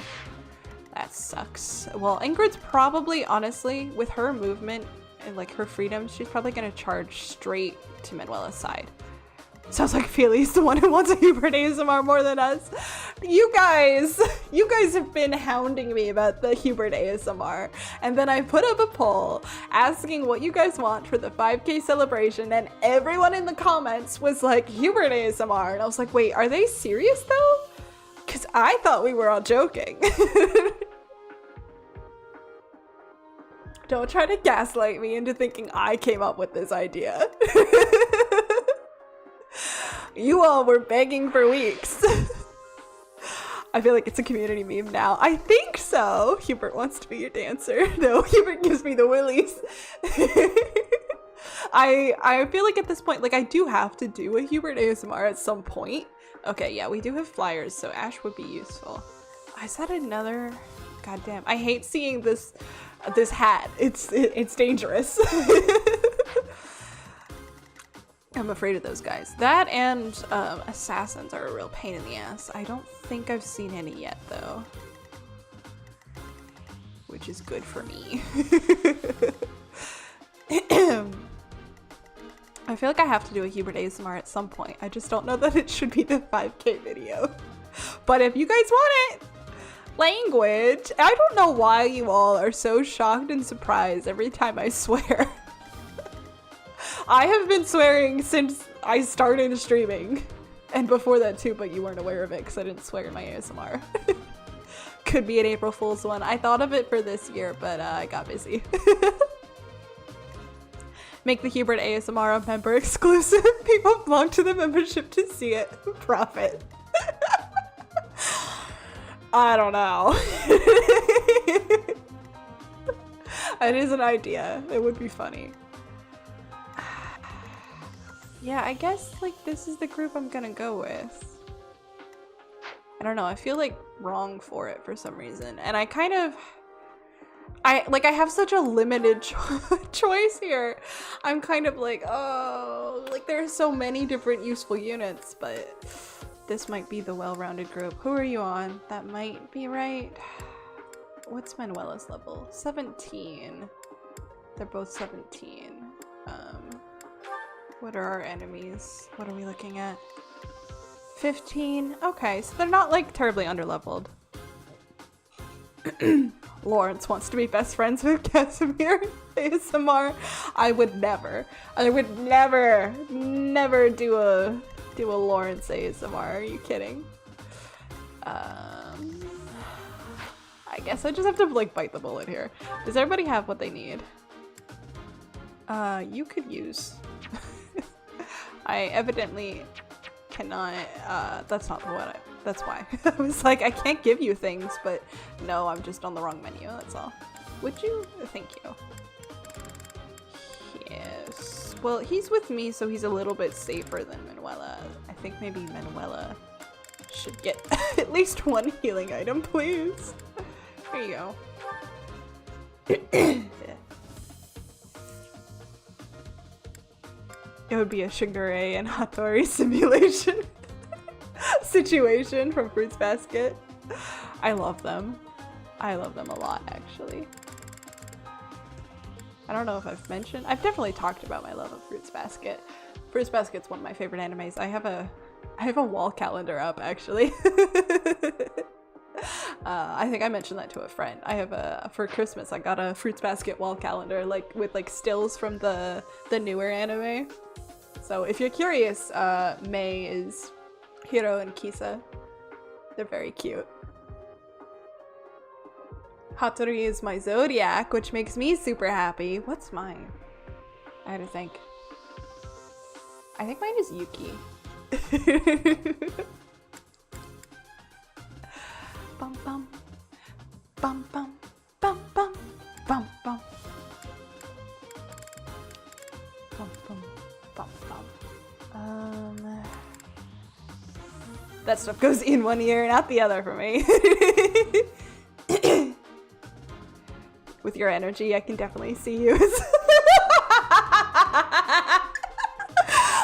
That sucks. Well, Ingrid's probably, honestly, with her movement and like her freedom, she's probably gonna charge straight to Manuela's side. Sounds like Feely's the one who wants a Hubert ASMR more than us. You guys have been hounding me about the Hubert ASMR. And then I put up a poll asking what you guys want for the 5K celebration, and everyone in the comments was like, Hubert ASMR. And I was like, wait, are they serious though? Because I thought we were all joking. Don't try to gaslight me into thinking I came up with this idea. You all were begging for weeks. I feel like it's a community meme now. I think so. Hubert wants to be your dancer. No, Hubert gives me the willies. I feel like at this point, like I do have to do a Hubert ASMR at some point. Okay, yeah, we do have flyers, so Ash would be useful. Is that another? Goddamn, I hate seeing this hat. It's dangerous. I'm afraid of those guys. That and assassins are a real pain in the ass. I don't think I've seen any yet, though. Which is good for me. I feel like I have to do a Hubert ASMR at some point. I just don't know that it should be the 5K video. But if you guys want it, language. I don't know why you all are so shocked and surprised every time I swear. I have been swearing since I started streaming. And before that too, but you weren't aware of it because I didn't swear in my ASMR. Could be an April Fool's one. I thought of it for this year, but I got busy. Make the Hubert ASMR a member exclusive. People belong to the membership to see it. Profit. I don't know. It is an idea. It would be funny. Yeah, I guess like this is the group I'm gonna go with. I don't know, I feel like wrong for it for some reason. And I kind of, I have such a limited choice here. I'm kind of like, oh, like there's so many different useful units, but this might be the well-rounded group. Who are you on? That might be right. What's Manuela's level? 17. They're both 17. What are our enemies? What are we looking at? 15. Okay, so they're not like terribly underleveled. Lawrence wants to be best friends with Casimir ASMR. I would never do a Lawrence ASMR. Are you kidding? I guess I just have to like bite the bullet here. Does everybody have what they need? You could use. I evidently cannot, that's not what that's why. I was like, I can't give you things, but no, I'm just on the wrong menu, that's all. Would you? Thank you. Yes. Well, he's with me, so he's a little bit safer than Manuela. I think maybe Manuela should get at least one healing item, please. Here you go. It would be a Shigure and Hattori simulation situation from Fruits Basket. I love them. I love them a lot, actually. I don't know if I've mentioned. I've definitely talked about my love of Fruits Basket. Fruits Basket's one of my favorite animes. I have a wall calendar up, actually. I think I mentioned that to a friend. I have for Christmas I got a Fruits Basket wall calendar, like with like stills from the newer anime. So if you're curious, May is Hiro and Kisa. They're very cute. Hattori is my zodiac, which makes me super happy. What's mine? I had to think. I think mine is Yuki. Bum bum. Bum bum. Bum bum. Bum bum. Bum bum. Bum bum. That stuff goes in one ear and out the other for me. With your energy, I can definitely see you.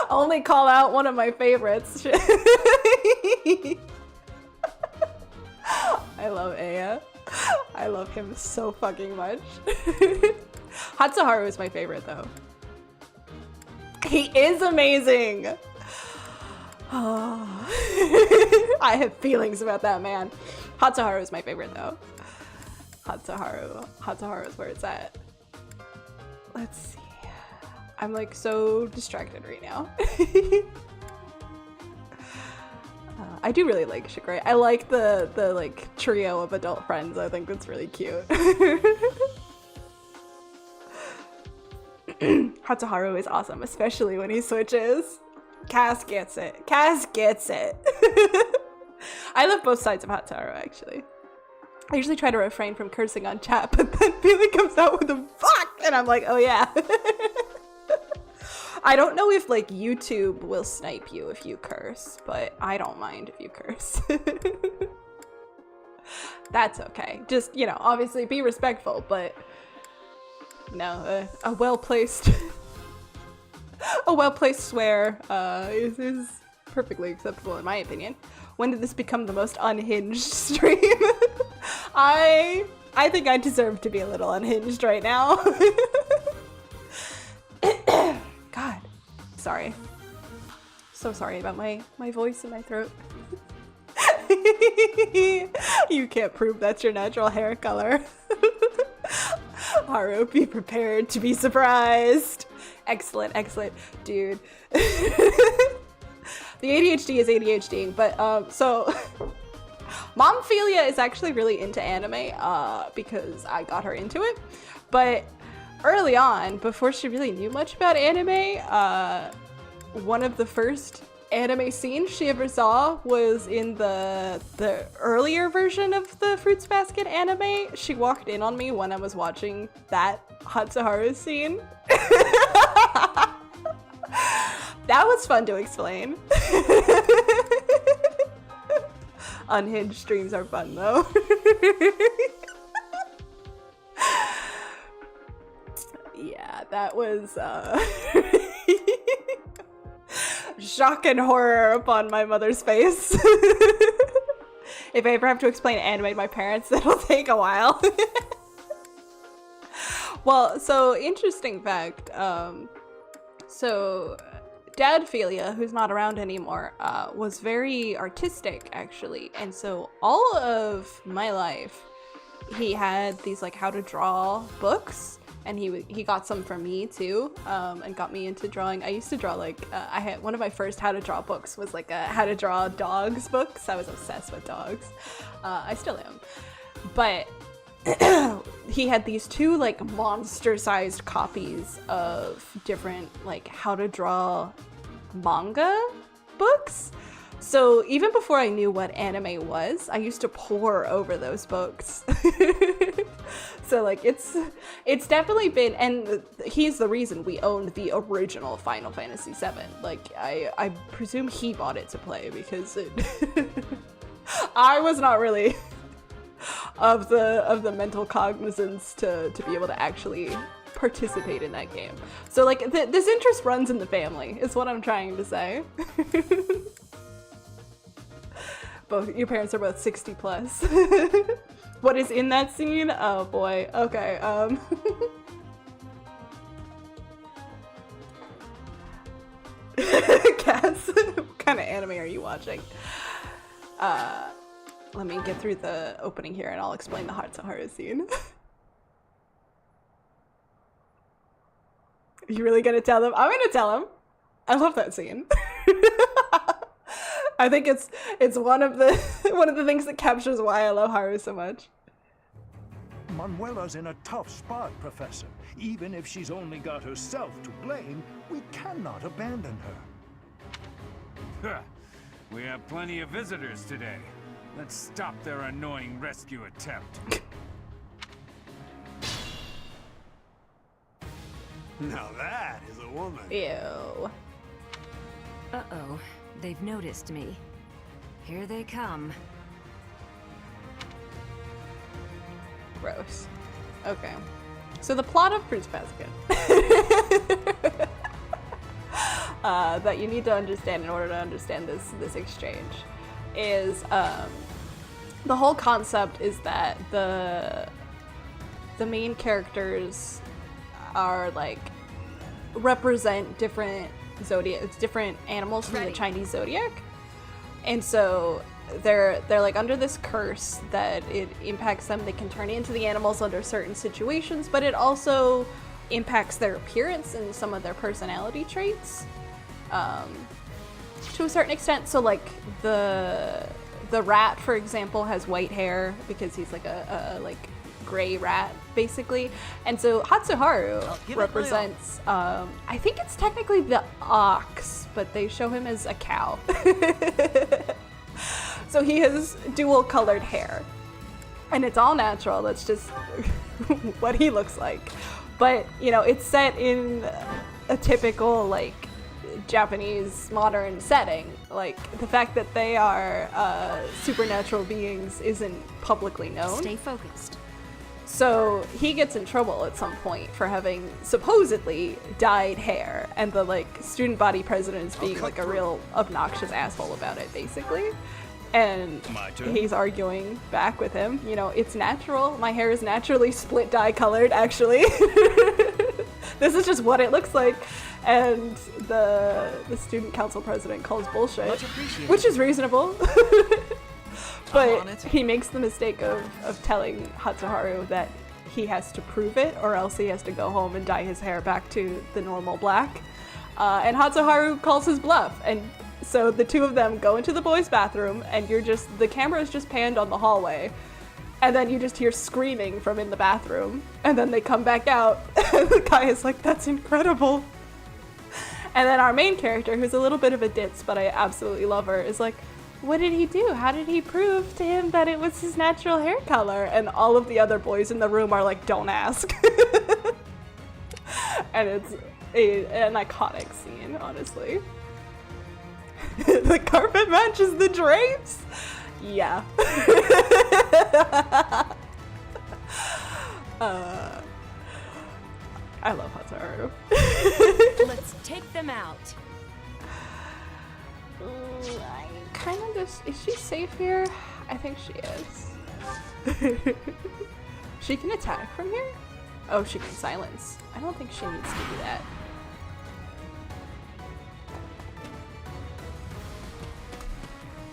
Only call out one of my favorites. I love Aya. I love him so fucking much. Hatsuharu is my favorite though. He is amazing. Oh. I have feelings about that man. Hatsuharu is my favorite though. Hatsuharu is where it's at. Let's see. I'm like so distracted right now. I do really like Shigure. I like the like trio of adult friends. I think that's really cute. Hatsuharu is awesome, especially when he switches. Cass gets it. Cass gets it. I love both sides of Hatsuharu actually. I usually try to refrain from cursing on chat, but then Billy comes out with a fuck, and I'm like, oh yeah. I don't know if like YouTube will snipe you if you curse, but I don't mind if you curse. That's okay. Just, you know, obviously be respectful, but no, a well-placed A well-placed swear is perfectly acceptable in my opinion. When did this become the most unhinged stream? I think I deserve to be a little unhinged right now. God, sorry. So sorry about my voice and my throat. You can't prove that's your natural hair color. Haru, be prepared to be surprised. Excellent, excellent. Dude. The ADHD is ADHD, but so Mom Ophelia is actually really into anime because I got her into it. But early on, before she really knew much about anime, one of the first anime scenes she ever saw was in the earlier version of the Fruits Basket anime. She walked in on me when I was watching that Hatsuharu scene. That was fun to explain. Unhinged streams are fun though. Yeah, that was shock and horror upon my mother's face. If I ever have to explain anime to my parents, that'll take a while. Well, so interesting fact. So Dad Ophelia, who's not around anymore, was very artistic actually, and so all of my life he had these like how to draw books, and he got some from me too, and got me into drawing. I used to draw like I had one of my first how to draw books was like a how to draw dogs books. I was obsessed with dogs. I still am, but he had these two like monster-sized copies of different like how to draw manga books. So even before I knew what anime was, I used to pore over those books. So like it's definitely been, and he's the reason we owned the original Final Fantasy VII. Like I presume he bought it to play because I was not really of the mental cognizance to be able to actually participate in that game. So like this interest runs in the family is what I'm trying to say. Both your parents are both 60 plus. What is in that scene? Oh boy. Okay. Cass, what kind of anime are you watching? Let me get through the opening here and I'll explain the Hatsuharu scene. You really gonna tell them? I'm gonna tell them. I love that scene. I think it's one of the things that captures why I love Haru so much. Manuela's in a tough spot, Professor. Even if she's only got herself to blame, we cannot abandon her. We have plenty of visitors today. Let's stop their annoying rescue attempt. Now that is a woman. Ew. Uh-oh, they've noticed me. Here they come. Gross. Okay. So the plot of Fruits Basket that you need to understand in order to understand this exchange is the whole concept is that the main characters are like represent different animals from the Chinese zodiac, and so they're like under this curse that it impacts them. They can turn into the animals under certain situations, but it also impacts their appearance and some of their personality traits to a certain extent. So like the rat, for example, has white hair because he's like a gray rat basically, and so Hatsuharu represents I think it's technically the ox, but they show him as a cow. So he has dual colored hair and it's all natural. That's just what he looks like, but you know, it's set in a typical like Japanese modern setting. Like the fact that they are supernatural beings isn't publicly known. Stay focused. So he gets in trouble at some point for having supposedly dyed hair, and the like student body president is being like a real obnoxious asshole about it, basically. And he's arguing back with him, you know, it's natural. My hair is naturally split dye colored, actually. This is just what it looks like. And the student council president calls bullshit, which is reasonable. But he makes the mistake of telling Hatsuharu that he has to prove it, or else he has to go home and dye his hair back to the normal black. And Hatsuharu calls his bluff, and so the two of them go into the boys' bathroom, and the camera is just panned on the hallway, and then you just hear screaming from in the bathroom, and then they come back out, and the guy is like, "That's incredible." And then our main character, who's a little bit of a ditz, but I absolutely love her, is like, "What did he do? How did he prove to him that it was his natural hair color?" And all of the other boys in the room are like, "Don't ask." And it's an iconic scene, honestly. The carpet matches the drapes? Yeah. I love Hatsuharu. Let's take them out. I kind of just... Is she safe here? I think she is. She can attack from here? Oh, she can silence. I don't think she needs to do that.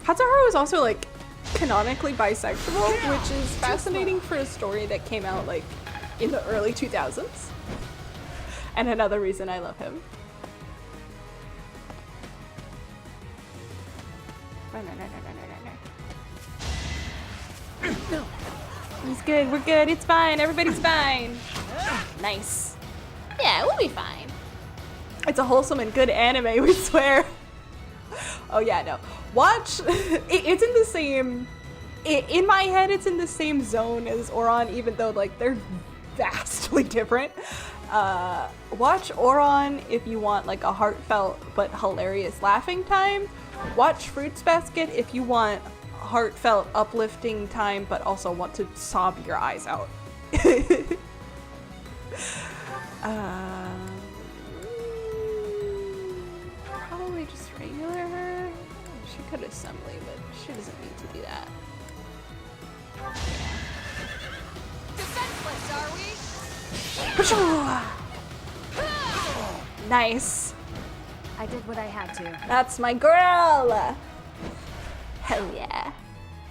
Hatsuharu is also, like, canonically bisexual, which is fascinating for a story that came out, like, in the early 2000s. And another reason I love him. No. He's good, we're good, it's fine, everybody's fine. Nice. Yeah, we'll be fine. It's a wholesome and good anime, we swear. Oh yeah, no. Watch, it's in the same, in my head it's in the same zone as Oron, even though like they're vastly different. Watch Oron if you want like a heartfelt but hilarious laughing time. Watch Fruits Basket if you want heartfelt uplifting time but also want to sob your eyes out. Probably just regular her. She could assembly, but she doesn't need to do that. Defenseless, are we? Nice. I did what I had to. That's my girl. Hell yeah.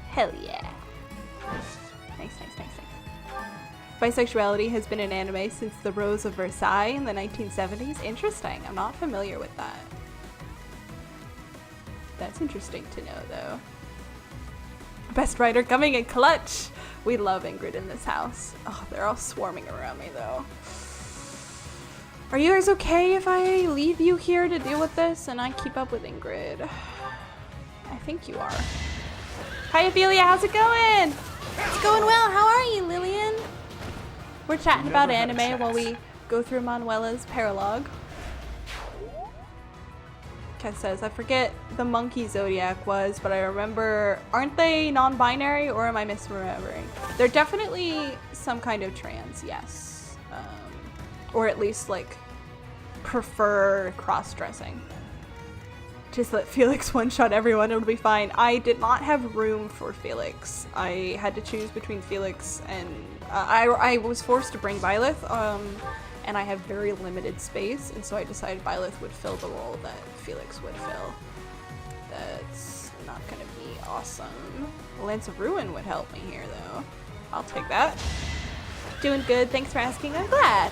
Hell yeah. Nice, nice, nice, nice. Bisexuality has been in anime since the Rose of Versailles in the 1970s. Interesting. I'm not familiar with that. That's interesting to know, though. Best writer coming in clutch. We love Ingrid in this house. Oh, they're all swarming around me, though. Are you guys okay if I leave you here to deal with this and I keep up with Ingrid? I think you are. Hi, Ophelia. How's it going? It's going well. How are you, Lillian? We're chatting about anime while we go through Manuela's paralogue. Kes says, I forget the monkey zodiac was, but I remember, aren't they non-binary or am I misremembering? They're definitely some kind of trans, yes. Or at least like prefer cross-dressing. Just let Felix one-shot everyone, it'll be fine. I did not have room for Felix. I had to choose between Felix and I was forced to bring Byleth, and I have very limited space, and so I decided Byleth would fill the role that Felix would fill. That's not gonna be awesome. Lance of Ruin would help me here, though. I'll take that. Doing good, thanks for asking, I'm glad.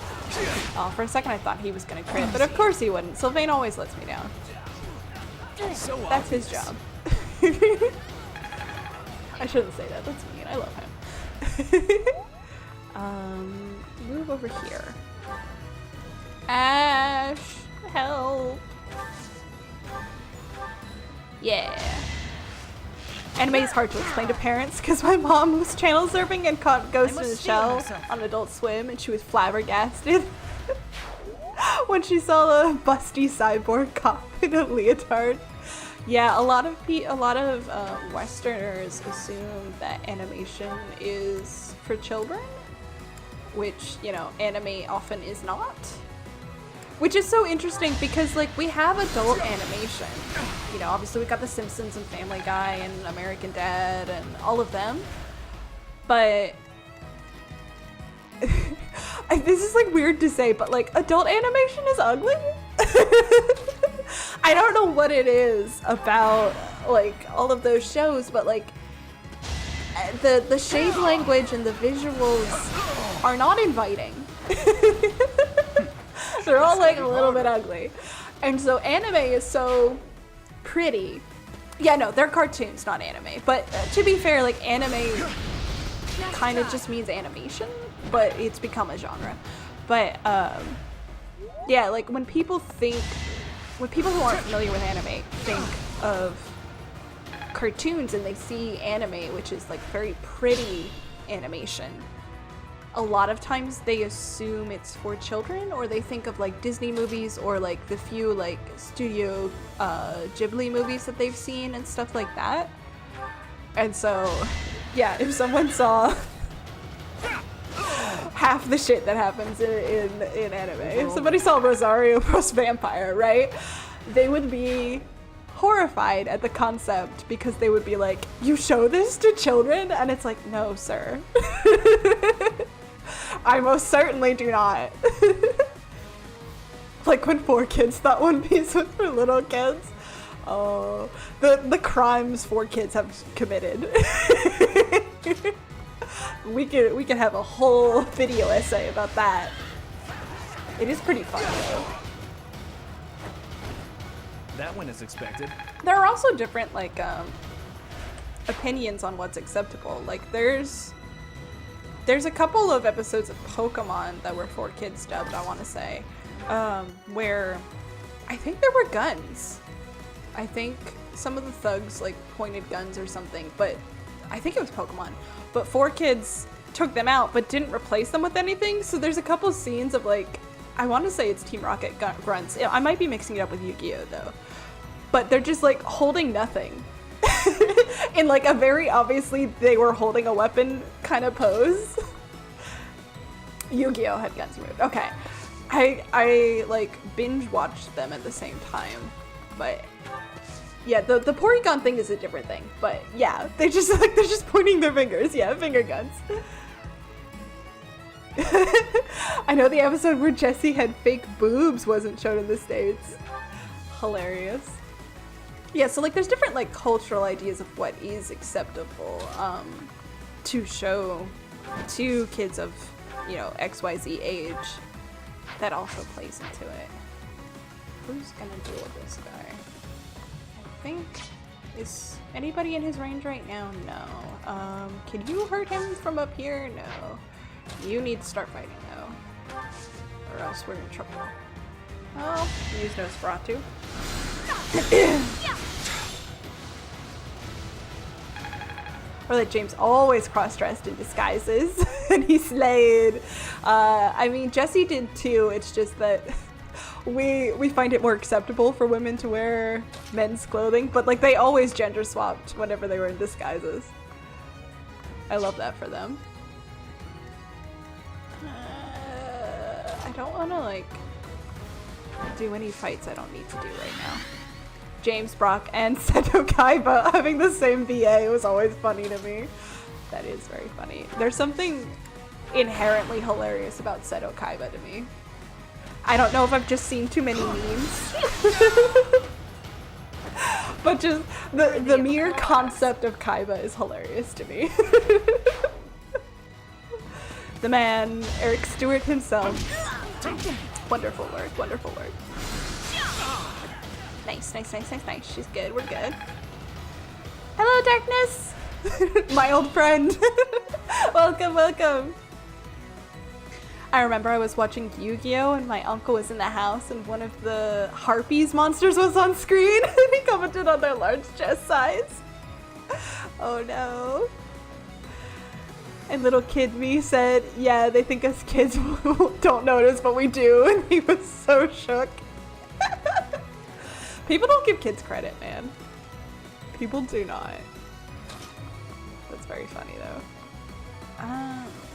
Oh, for a second I thought he was gonna crit, but of course he wouldn't. Sylvain always lets me down. That's his job. I shouldn't say that, that's mean, I love him. Move over here. Ash, help. Yeah. Anime is hard to explain to parents because my mom was channel surfing and caught Ghost in the Shell on Adult Swim, and she was flabbergasted when she saw a busty cyborg cop in a leotard. Yeah, a lot of Westerners assume that animation is for children, which, you know, anime often is not. Which is so interesting because, like, we have adult animation. You know, obviously we got The Simpsons and Family Guy and American Dad and all of them. But this is, like, weird to say, but, like, adult animation is ugly? I don't know what it is about, like, all of those shows, but, like, the shade language and the visuals are not inviting. They're all, like, a little bit ugly. And so anime is so pretty. Yeah, no, they're cartoons, not anime. But to be fair, like, anime kind of just means animation, but it's become a genre. But, yeah, like, when people who aren't familiar with anime think of cartoons and they see anime, which is, like, very pretty animation, a lot of times they assume it's for children, or they think of, like, Disney movies or, like, the few, like, Studio Ghibli movies that they've seen and stuff like that. And so, yeah, if someone saw half the shit that happens in anime, if somebody saw Rosario Plus Vampire, right, they would be horrified at the concept, because they would be like, you show this to children? And it's like, no, sir. I most certainly do not. Like when 4Kids thought One Piece was for little kids. Oh, the crimes 4Kids have committed. We could have a whole video essay about that. It is pretty fun though. That one is expected. There are also different, like, opinions on what's acceptable. Like, there's a couple of episodes of Pokemon that were 4Kids dubbed, I want to say, where I think there were guns. I think some of the thugs, like, pointed guns or something, but I think it was Pokemon. But 4Kids took them out, but didn't replace them with anything. So there's a couple scenes of, like, I want to say it's Team Rocket grunts. I might be mixing it up with Yu-Gi-Oh though. But they're just, like, holding nothing. In, like, a very obviously they were holding a weapon kind of pose. Yu-Gi-Oh had guns removed. Okay. I like binge watched them at the same time. But yeah, the Porygon thing is a different thing. But yeah, they're just pointing their fingers. Yeah, finger guns. I know the episode where Jessie had fake boobs wasn't shown in the States. Hilarious. Yeah, so, like, there's different, like, cultural ideas of what is acceptable to show to kids of, you know, XYZ age. That also plays into it. Who's gonna deal with this guy? I think, is anybody in his range right now? No. Can you hurt him from up here? No. You need to start fighting though, or else we're in trouble. Oh, use Nosferatu. Or that James always cross-dressed in disguises and he slayed. I mean, Jessie did too. It's just that we find it more acceptable for women to wear men's clothing, but, like, they always gender swapped whenever they were in disguises. I love that for them. I don't want to, like, do any fights I don't need to do right now. James, Brock, and Seto Kaiba having the same VA was always funny to me. That is very funny. There's something inherently hilarious about Seto Kaiba to me. I don't know if I've just seen too many memes. But just the mere concept of Kaiba is hilarious to me. The man, Eric Stewart himself. Wonderful work, wonderful work. Nice, nice, nice, nice, nice. She's good, we're good. Hello, Darkness! My old friend. Welcome, welcome. I remember I was watching Yu-Gi-Oh! And my uncle was in the house and one of the Harpies monsters was on screen and he commented on their large chest size. Oh no. And little kid me said, yeah, they think us kids don't notice, but we do. And he was so shook. People don't give kids credit, man. People do not. That's very funny, though.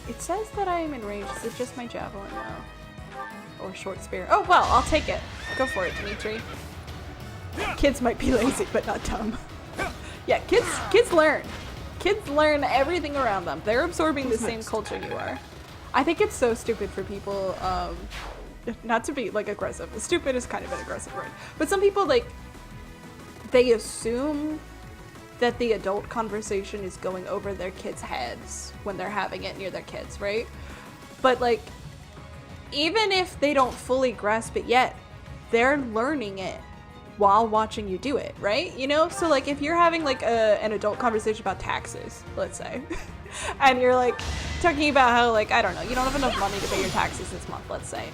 It says that I am in range. Is it just my javelin though? Or short spear? Oh well, I'll take it. Go for it, Dimitri. Kids might be lazy, but not dumb. Yeah, kids learn. Kids learn everything around them. They're absorbing the same culture you are. I think it's so stupid for people, not to be like aggressive. Stupid is kind of an aggressive word. But some people like, they assume that the adult conversation is going over their kids' heads when they're having it near their kids, right? But like, even if they don't fully grasp it yet, they're learning it while watching you do it, right? You know? So like, if you're having like an adult conversation about taxes, let's say, and you're like talking about how like, I don't know, you don't have enough money to pay your taxes this month, let's say.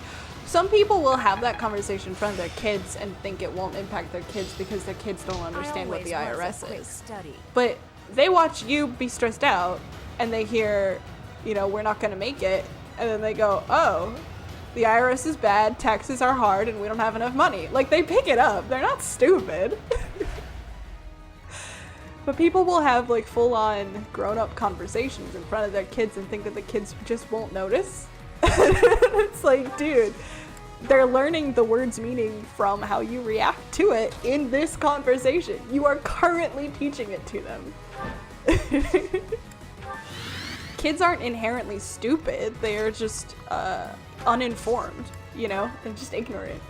Some people will have that conversation in front of their kids and think it won't impact their kids because their kids don't understand what the IRS is. But they watch you be stressed out and they hear, you know, we're not gonna make it, and then they go, oh, the IRS is bad, taxes are hard, and we don't have enough money. Like, they pick it up. They're not stupid. But people will have like full-on grown-up conversations in front of their kids and think that the kids just won't notice. It's like, dude, they're learning the word's meaning from how you react to it in this conversation. You are currently teaching it to them. Kids aren't inherently stupid. They are just uninformed, you know? They're just ignorant.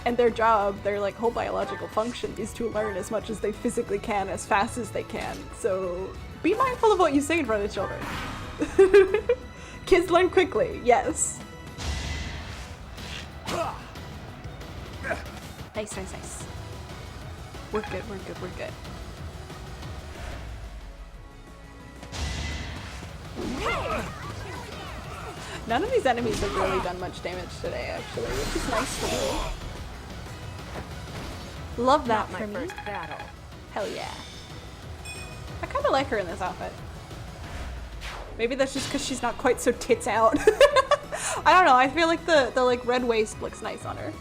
And their job, their like whole biological function is to learn as much as they physically can, as fast as they can. So be mindful of what you say in front of children. Kids learn quickly, yes. Nice, nice, nice. We're good, we're good, we're good. None of these enemies have really done much damage today, actually, which is nice for me. Love that for me. First battle. Hell yeah. I kind of like her in this outfit. Maybe that's just because she's not quite so tits out. I don't know, I feel like the like red waist looks nice on her.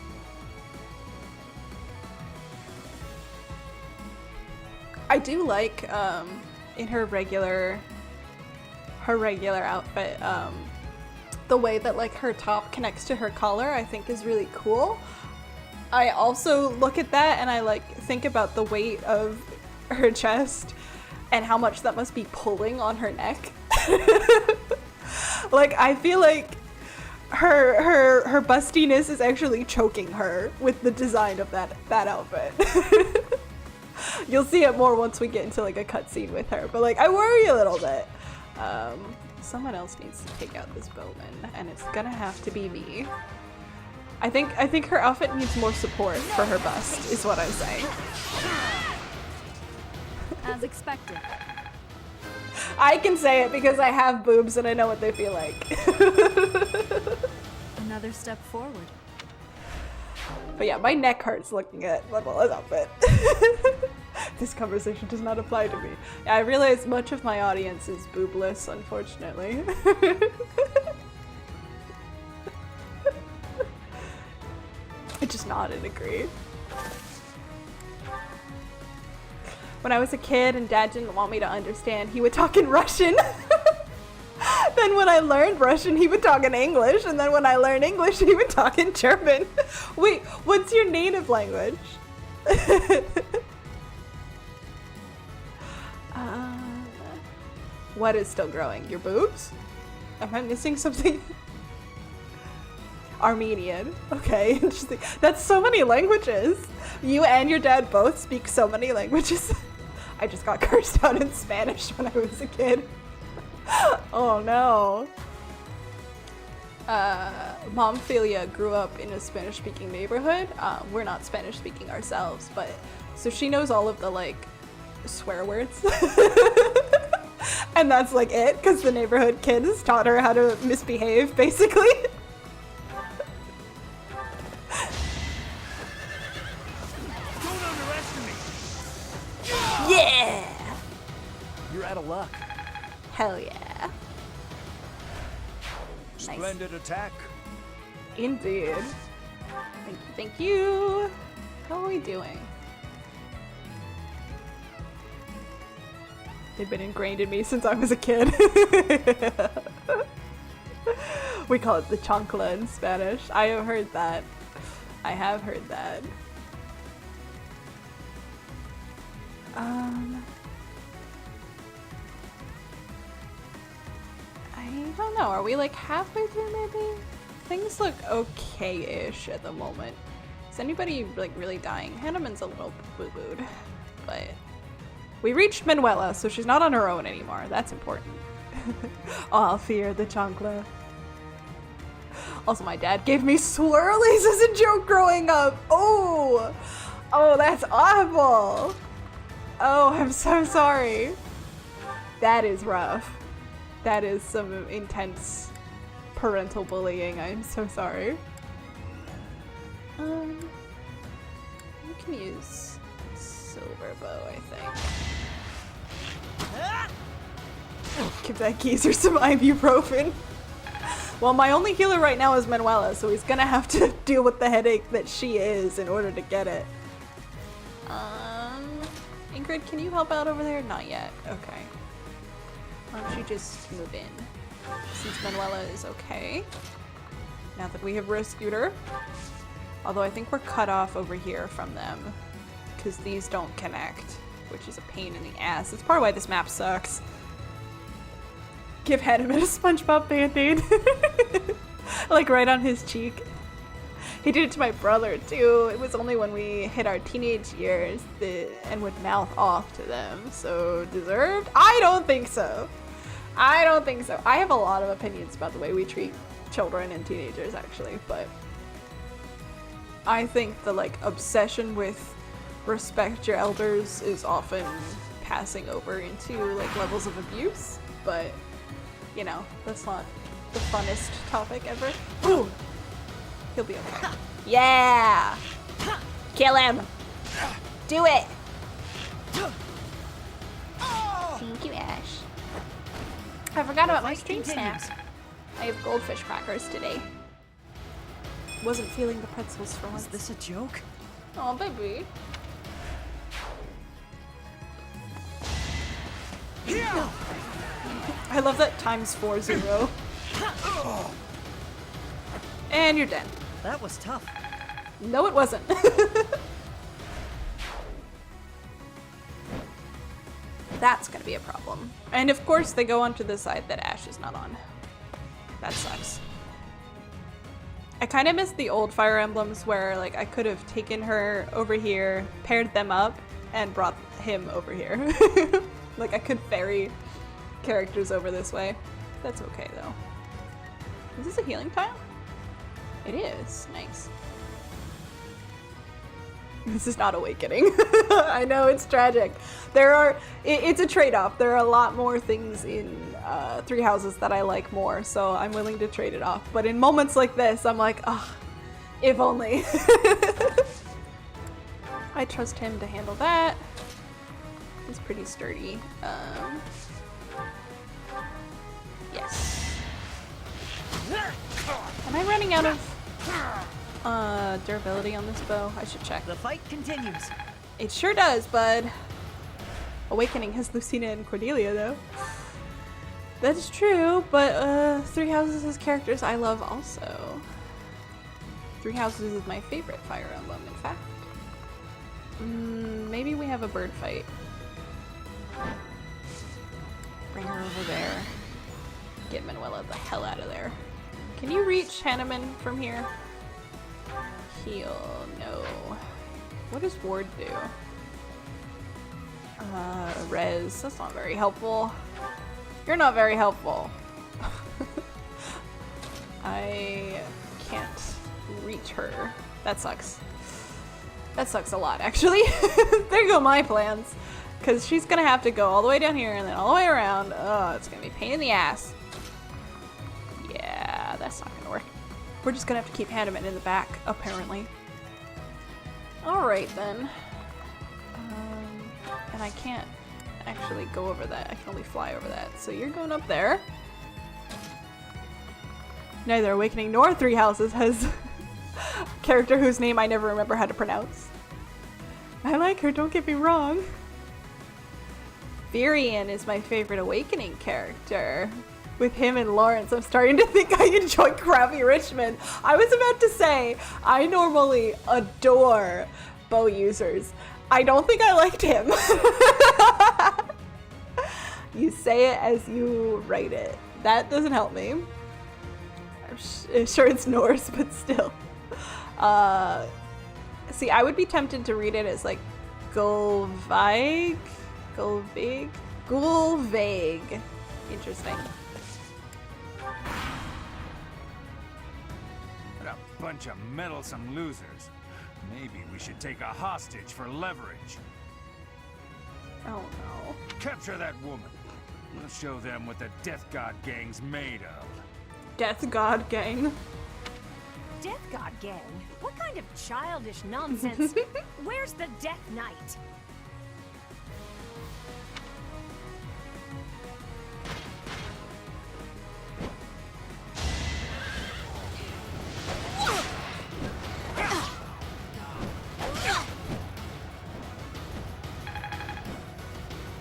I do like in her regular outfit, the way that like her top connects to her collar, I think is really cool. I also look at that and I like think about the weight of her chest and how much that must be pulling on her neck. Like, I feel like her bustiness is actually choking her with the design of that outfit. You'll see it more once we get into like a cutscene with her, but like I worry a little bit. Someone else needs to take out this bowman, and it's gonna have to be me. I think her outfit needs more support for her bust, is what I'm saying. As expected. I can say it because I have boobs and I know what they feel like. Another step forward. But yeah, my neck hurts looking at Levilla's outfit. This conversation does not apply to me. Yeah, I realize much of my audience is boobless, unfortunately. I just nod and agree. When I was a kid and Dad didn't want me to understand, he would talk in Russian. Then when I learned Russian, he would talk in English. And then when I learned English, he would talk in German. Wait, what's your native language? What is still growing? Your boobs? Am I missing something? Armenian. Okay, interesting. That's so many languages. You and your dad both speak so many languages. I just got cursed out in Spanish when I was a kid. Oh no. Mom Ophelia grew up in a Spanish-speaking neighborhood. We're not Spanish-speaking ourselves, but so she knows all of the like swear words. And that's like it, because the neighborhood kids taught her how to misbehave, basically. Don't underestimate. Yeah! You're out of luck. Hell yeah. Nice. Splendid attack. Indeed. Thank you, thank you. How are we doing? They've been ingrained in me since I was a kid. We call it the chancla in Spanish. I have heard that. I have heard that. I don't know. Are we like halfway through maybe? Things look okay-ish at the moment. Is anybody like really dying? Hanneman's a little boo-booed, but we reached Manuela, so she's not on her own anymore. That's important. I'll fear the chancla. Also, my dad gave me swirlies as a joke growing up. Oh, that's awful. Oh, I'm so sorry. That is rough. That is some intense parental bullying. I'm so sorry. You can use silver bow, I think. Give that geezer some ibuprofen. Well, my only healer right now is Manuela, so he's gonna have to deal with the headache that she is in order to get it. Ingrid, can you help out over there? Not yet. Okay. Why don't you just move in? Since Manuela is okay. Now that we have rescued her. Although I think we're cut off over here from them. Because these don't connect. Which is a pain in the ass. It's part of why this map sucks. Give Hanneman a SpongeBob band-aid. Like right on his cheek. He did it to my brother too. It was only when we hit our teenage years and would mouth off to them. So deserved? I don't think so. I don't think so. I have a lot of opinions about the way we treat children and teenagers actually, but I think the like obsession with respect your elders is often passing over into like levels of abuse, but you know, that's not the funnest topic ever. Ooh! He'll be okay. Yeah! Kill him! Do it! Thank you, Ash. I forgot about my stream snacks. I have goldfish crackers today. Wasn't feeling the pretzels for once. Is this a joke? Oh, baby. I love that times 40. And you're dead. That was tough. No, it wasn't. That's gonna be a problem. And of course they go onto the side that Ash is not on. That sucks. I kind of miss the old Fire Emblems where like I could have taken her over here, paired them up, and brought him over here. Like I could ferry characters over this way. That's okay though. Is this a healing tile? It is. Nice. This is not awakening. I know, it's tragic. It's a trade-off. There are a lot more things in Three Houses that I like more, so I'm willing to trade it off. But in moments like this, I'm like, ah, if only. I trust him to handle that. He's pretty sturdy. Yes. Am I running out of durability on this bow? I should check. The fight continues. It sure does, bud. Awakening has Lucina and Cordelia, though. That's true, but Three Houses has characters I love also. Three Houses is my favorite Fire Emblem, in fact. Maybe we have a bird fight. Bring her over there. Get Manuela the hell out of there. Can you reach Hanneman from here? Heal, no. What does Ward do? Res, that's not very helpful. You're not very helpful. I can't reach her. That sucks. That sucks a lot, actually. There go my plans. Because she's gonna have to go all the way down here and then all the way around. Oh, it's gonna be a pain in the ass. Yeah, that's not gonna work. We're just gonna have to keep Hanneman in the back, apparently. Alright then. And I can't actually go over that. I can only fly over that. So you're going up there. Neither Awakening nor Three Houses has a character whose name I never remember how to pronounce. I like her, don't get me wrong. Virian is my favorite Awakening character. With him and Lawrence, I'm starting to think I enjoy Crappy Richmond. I was about to say, I normally adore bow users. I don't think I liked him. You say it as you write it. That doesn't help me. I'm sure it's Norse, but still. See, I would be tempted to read it as like Gulvig? Gulvig. Interesting. What a bunch of meddlesome losers. Maybe we should take a hostage for leverage. Oh no. Capture that woman. We'll show them what the Death God Gang's made of. Death God Gang. Death God Gang? What kind of childish nonsense? Where's the Death Knight?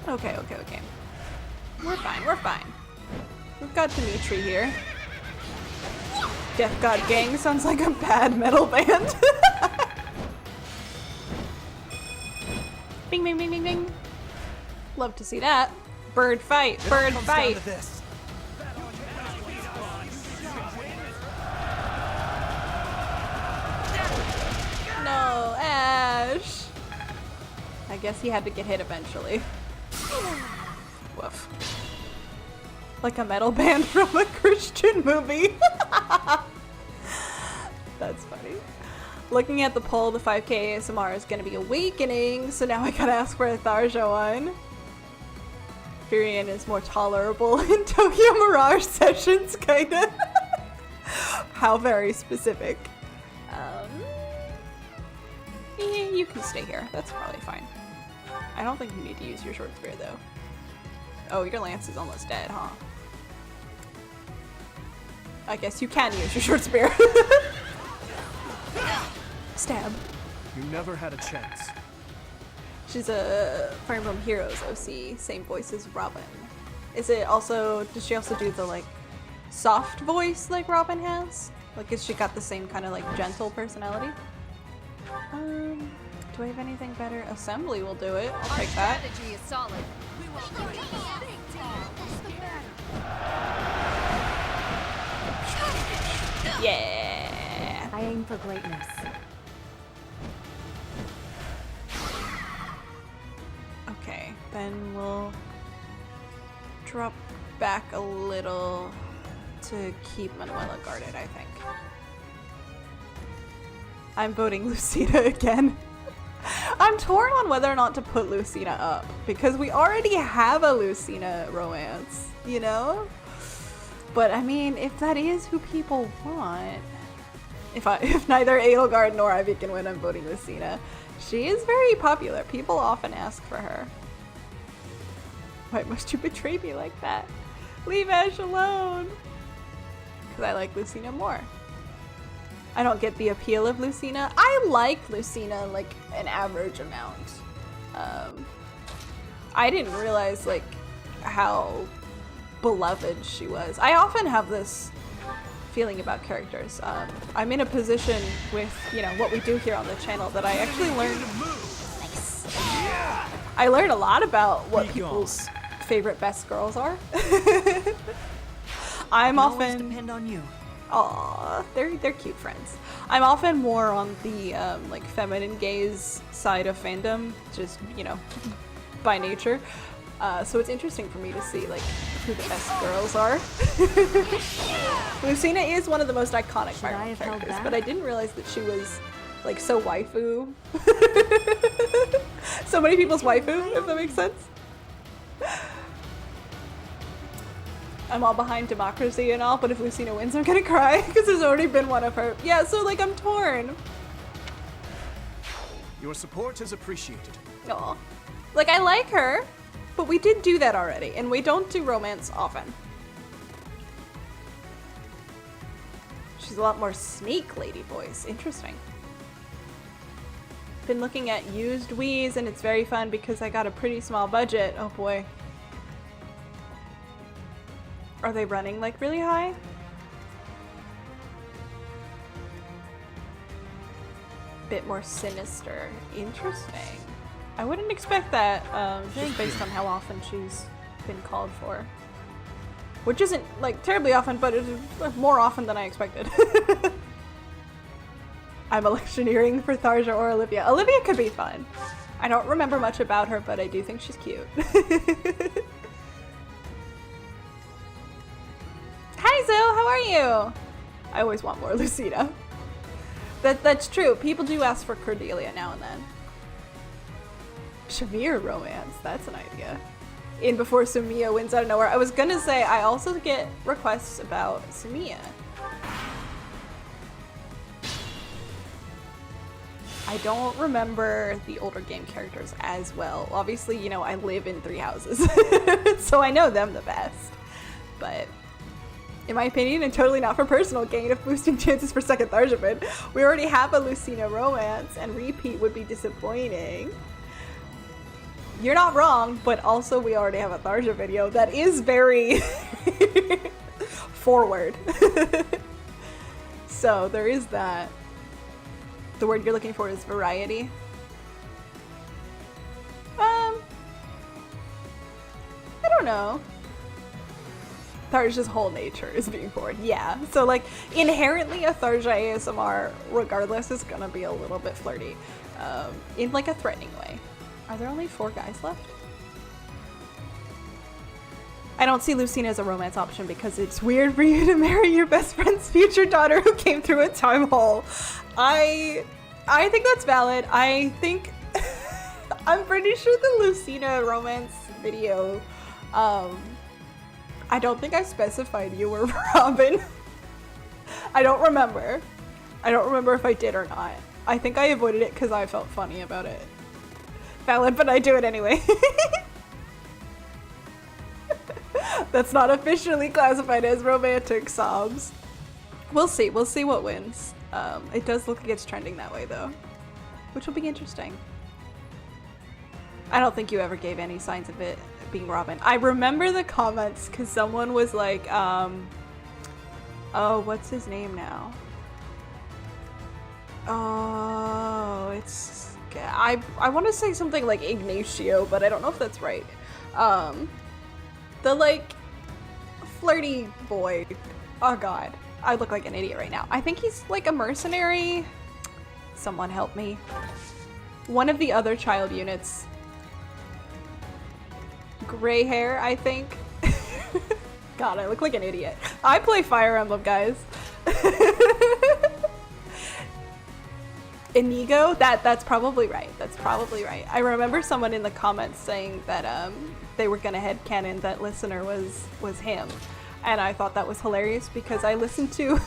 Okay. We're fine. We've got Dimitri here. Death God Gang sounds like a bad metal band. Bing, bing, bing, bing, bing. Love to see that. Bird fight, bird fight. No, Ash. I guess he had to get hit eventually. Woof. Like a metal band from a Christian movie. That's funny. Looking at the poll, the 5K ASMR is going to be Awakening, so now I gotta ask for a Tharja one. Furion is more tolerable in Tokyo Mirage sessions, kinda. How very specific. Yeah, you can stay here. That's probably fine. I don't think you need to use your short spear, though. Oh, your lance is almost dead, huh? I guess you can use your short spear. Stab. You never had a chance. She's a Fire Emblem Heroes OC, same voice as Robin. Is it also, does she also do the like soft voice like Robin has? Like, has she got the same kind of like gentle personality? Do I have anything better? Assembly will do it. I'll take that. Strategy is solid. Yeah. I aim for greatness. Okay, then we'll drop back a little to keep Manuela guarded, I think. I'm voting Lucina again. I'm torn on whether or not to put Lucina up, because we already have a Lucina romance, you know? But I mean, if that is who people want, if neither Edelgard nor Ivy can win, I'm voting Lucina. She is very popular. People often ask for her. Why must you betray me like that? Leave Ash alone! Because I like Lucina more. I don't get the appeal of Lucina. I like Lucina like an average amount. I didn't realize like how beloved she was. I often have this feeling about characters. I'm in a position with, you know, what we do here on the channel that I actually learned. Nice. I learned a lot about what people's favorite best girls are. I'm often depend on you. Aw, they're cute friends. I'm often more on the like feminine gaze side of fandom, just, you know, by nature. So it's interesting for me to see like who the best girls are. Lucina is one of the most iconic Fire Emblem characters, but I didn't realize that she was like so waifu. So many people's waifu, if that makes sense. I'm all behind democracy and all, but if Lucina wins, I'm gonna cry because there's already been one of her. Yeah, so like I'm torn. Your support is appreciated. Aw. Like I like her, but we did do that already, and we don't do romance often. She's a lot more snake lady voice. Interesting. been looking at used Wiis, and it's very fun because I got a pretty small budget. Oh boy. Are they running like really high? Bit more sinister. Interesting. I wouldn't expect that, just based on how often she's been called for. Which isn't, like, terribly often, but it's more often than I expected. I'm electioneering for Tharja or Olivia. Olivia could be fun. I don't remember much about her, but I do think she's cute. Hi Zoe, how are you? I always want more Lucina. That's true. People do ask for Cordelia now and then. Shamir romance, that's an idea. In before Sumiya wins out of nowhere. I was gonna say, I also get requests about Sumiya. I don't remember the older game characters as well. Obviously, you know, I live in Three Houses, so I know them the best. But in my opinion, and totally not for personal gain of boosting chances for second Tharja, we already have a Lucina romance, and repeat would be disappointing. You're not wrong, but also we already have a Tharja video that is very forward. So there is that. The word you're looking for is variety. I don't know. Tharja's whole nature is being bored. Yeah, so like inherently a Tharja ASMR regardless is gonna be a little bit flirty, in like a threatening way. Are there only 4 guys left? I don't see Lucina as a romance option because it's weird for you to marry your best friend's future daughter who came through a time hole. I think that's valid. I think I'm pretty sure the Lucina romance video, I don't think I specified you were Robin. I don't remember. I don't remember if I did or not. I think I avoided it because I felt funny about it. Valid, but I do it anyway. That's not officially classified as romantic sobs. We'll see what wins. It does look like it's trending that way though, which will be interesting. I don't think you ever gave any signs of it being Robin. I remember the comments because someone was like, oh, what's his name now? Oh, it's, I want to say something like Ignacio, but I don't know if that's right. The like flirty boy. Oh god, I look like an idiot right now. I think he's like a mercenary. Someone help me. One of the other child units. Gray hair, I think. God, I look like an idiot. I play Fire Emblem, guys. Inigo? That's probably right. That's probably right. I remember someone in the comments saying that they were gonna headcanon that listener was him. And I thought that was hilarious because I listened to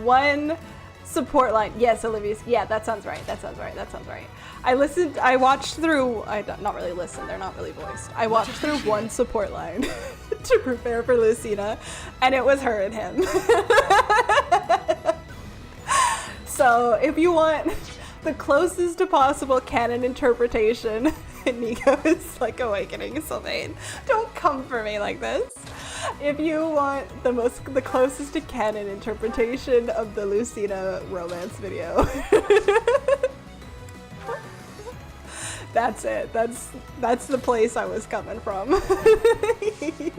one support line. Yes, Olivia's. Yeah, that sounds right. That sounds right. That sounds right. I watched through, not really listened, they're not really voiced. I watched through one support line to prepare for Lucina, and it was her and him. So if you want the closest to possible canon interpretation, Nico is like awakening Sylvain. Don't come for me like this. If you want the closest to canon interpretation of the Lucina romance video, that's it. That's the place I was coming from. Okay.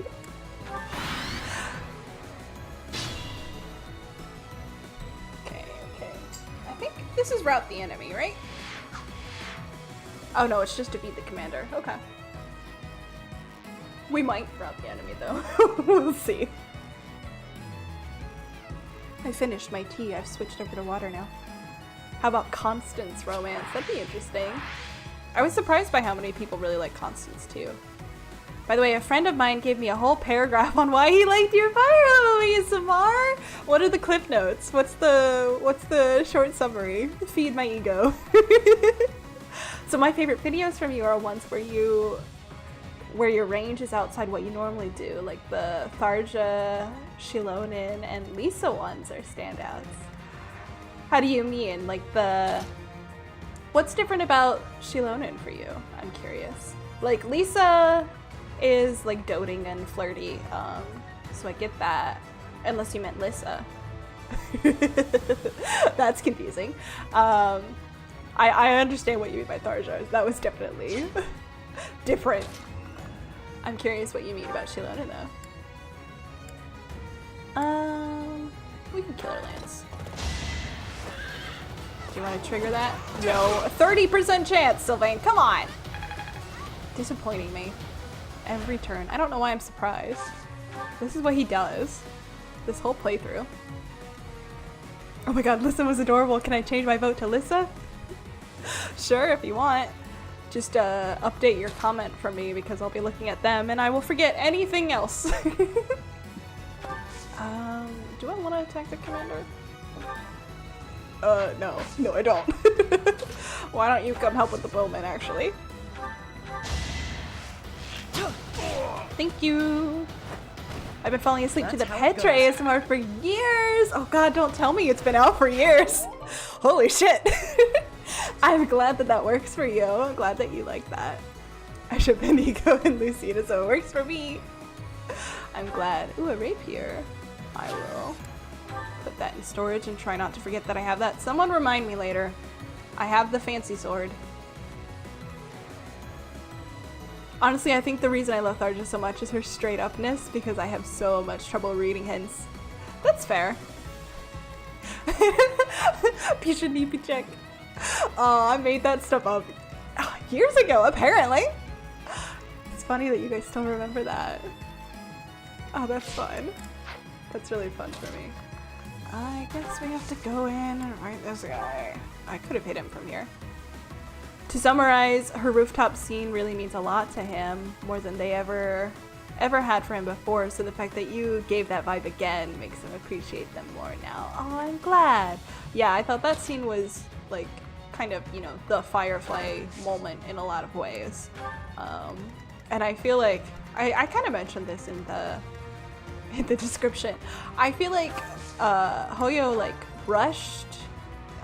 I think this is route the enemy, right? Oh no, it's just defeat the commander. Okay. We might route the enemy though. We'll see. I finished my tea. I've switched over to water now. How about Constance romance? That'd be interesting. I was surprised by how many people really like Constance too. By the way, a friend of mine gave me a whole paragraph on why he liked your Fire Emblem ASMR. What are the cliff notes? What's the short summary? Feed my ego. So my favorite videos from you are ones where your range is outside what you normally do, like the Tharja, Shilonin, and Lisa ones are standouts. How do you mean? Like the What's different about Shilonen for you? I'm curious. Like, Lisa is like doting and flirty, so I get that. Unless you meant Lissa. That's confusing. I understand what you mean by Tharja. That was definitely different. I'm curious what you mean about Shilonen though. We can kill her Lance. Do you want to trigger that? No. A 30% chance, Sylvain. Come on. Disappointing me. Every turn. I don't know why I'm surprised. This is what he does. This whole playthrough. Oh my god, Lissa was adorable. Can I change my vote to Lissa? Sure, if you want. Just update your comment for me because I'll be looking at them and I will forget anything else. Do I want to attack the commander? No. No, I don't. Why don't you come help with the bowman, actually? Thank you. I've been falling asleep to the Petra ASMR for years. Oh god, don't tell me it's been out for years. Holy shit. I'm glad that that works for you. I'm glad that you like that. I should have Nico and Lucina, so it works for me. I'm glad. Ooh, a rapier. I will put that in storage and try not to forget that I have that. Someone remind me later. I have the fancy sword. Honestly, I think the reason I love Tharja so much is her straight upness because I have so much trouble reading hints. That's fair. Pisha Nipi check. Oh, I made that stuff up years ago, apparently. It's funny that you guys still remember that. Oh, that's fun. That's really fun for me. I guess we have to go in and fight this guy. I could have hit him from here. To summarize, her rooftop scene really means a lot to him, more than they ever had for him before, so the fact that you gave that vibe again makes him appreciate them more now. Oh, I'm glad. Yeah, I thought that scene was like kind of, you know, the Firefly moment in a lot of ways. And I feel like I kind of mentioned this in the description. I feel like Hoyo like rushed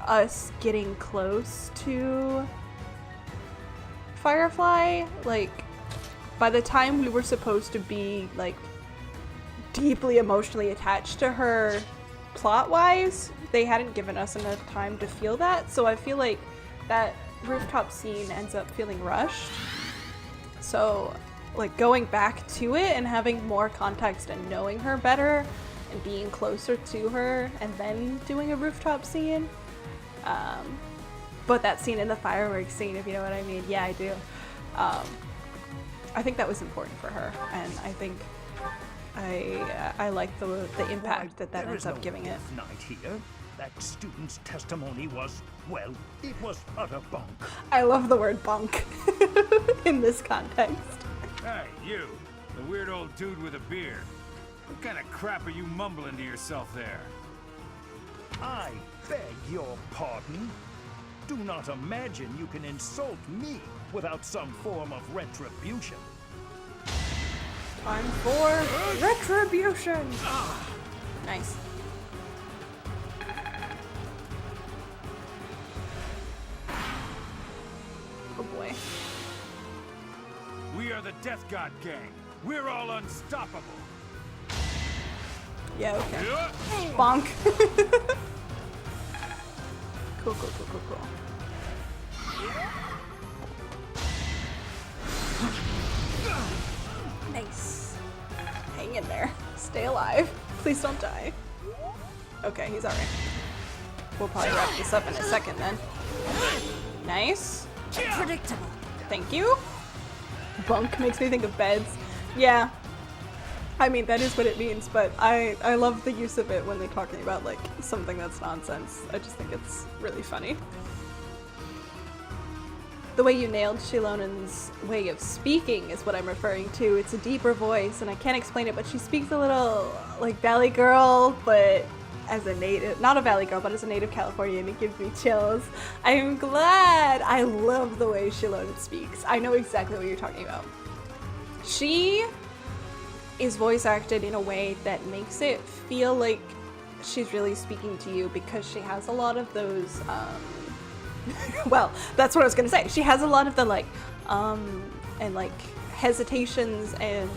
us getting close to Firefly. Like, by the time we were supposed to be like deeply emotionally attached to her plot-wise, they hadn't given us enough time to feel that, so I feel like that rooftop scene ends up feeling rushed. So like going back to it and having more context and knowing her better and being closer to her and then doing a rooftop scene. But that scene in the fireworks scene, if you know what I mean. Yeah, I do. I think that was important for her, and I think I like the impact that ends up giving it. Night here. That student's testimony was, well, it was utter bunk. I love the word bunk in this context. Hey, you, the weird old dude with a beard. What kind of crap are you mumbling to yourself there? I beg your pardon. Do not imagine you can insult me without some form of retribution. Time for retribution! Nice. Oh boy. We are the Death God Gang. We're all unstoppable. Yeah, okay. Bonk. Cool. Nice. Hang in there. Stay alive. Please don't die. Okay, he's alright. We'll probably wrap this up in a second then. Nice. Predictable. Thank you. Bunk makes me think of beds. Yeah. I mean, that is what it means, but I love the use of it when they're talking about, like, something that's nonsense. I just think it's really funny. The way you nailed Shilonen's way of speaking is what I'm referring to. It's a deeper voice, and I can't explain it, but she speaks a little like Valley Girl, but as a native, not a Valley Girl, but as a native Californian, it gives me chills. I'm glad. I love the way Shilonen speaks. I know exactly what you're talking about. She is voice acted in a way that makes it feel like she's really speaking to you because she has a lot of those Well, that's what I was gonna say. She has a lot of the like, and like hesitations and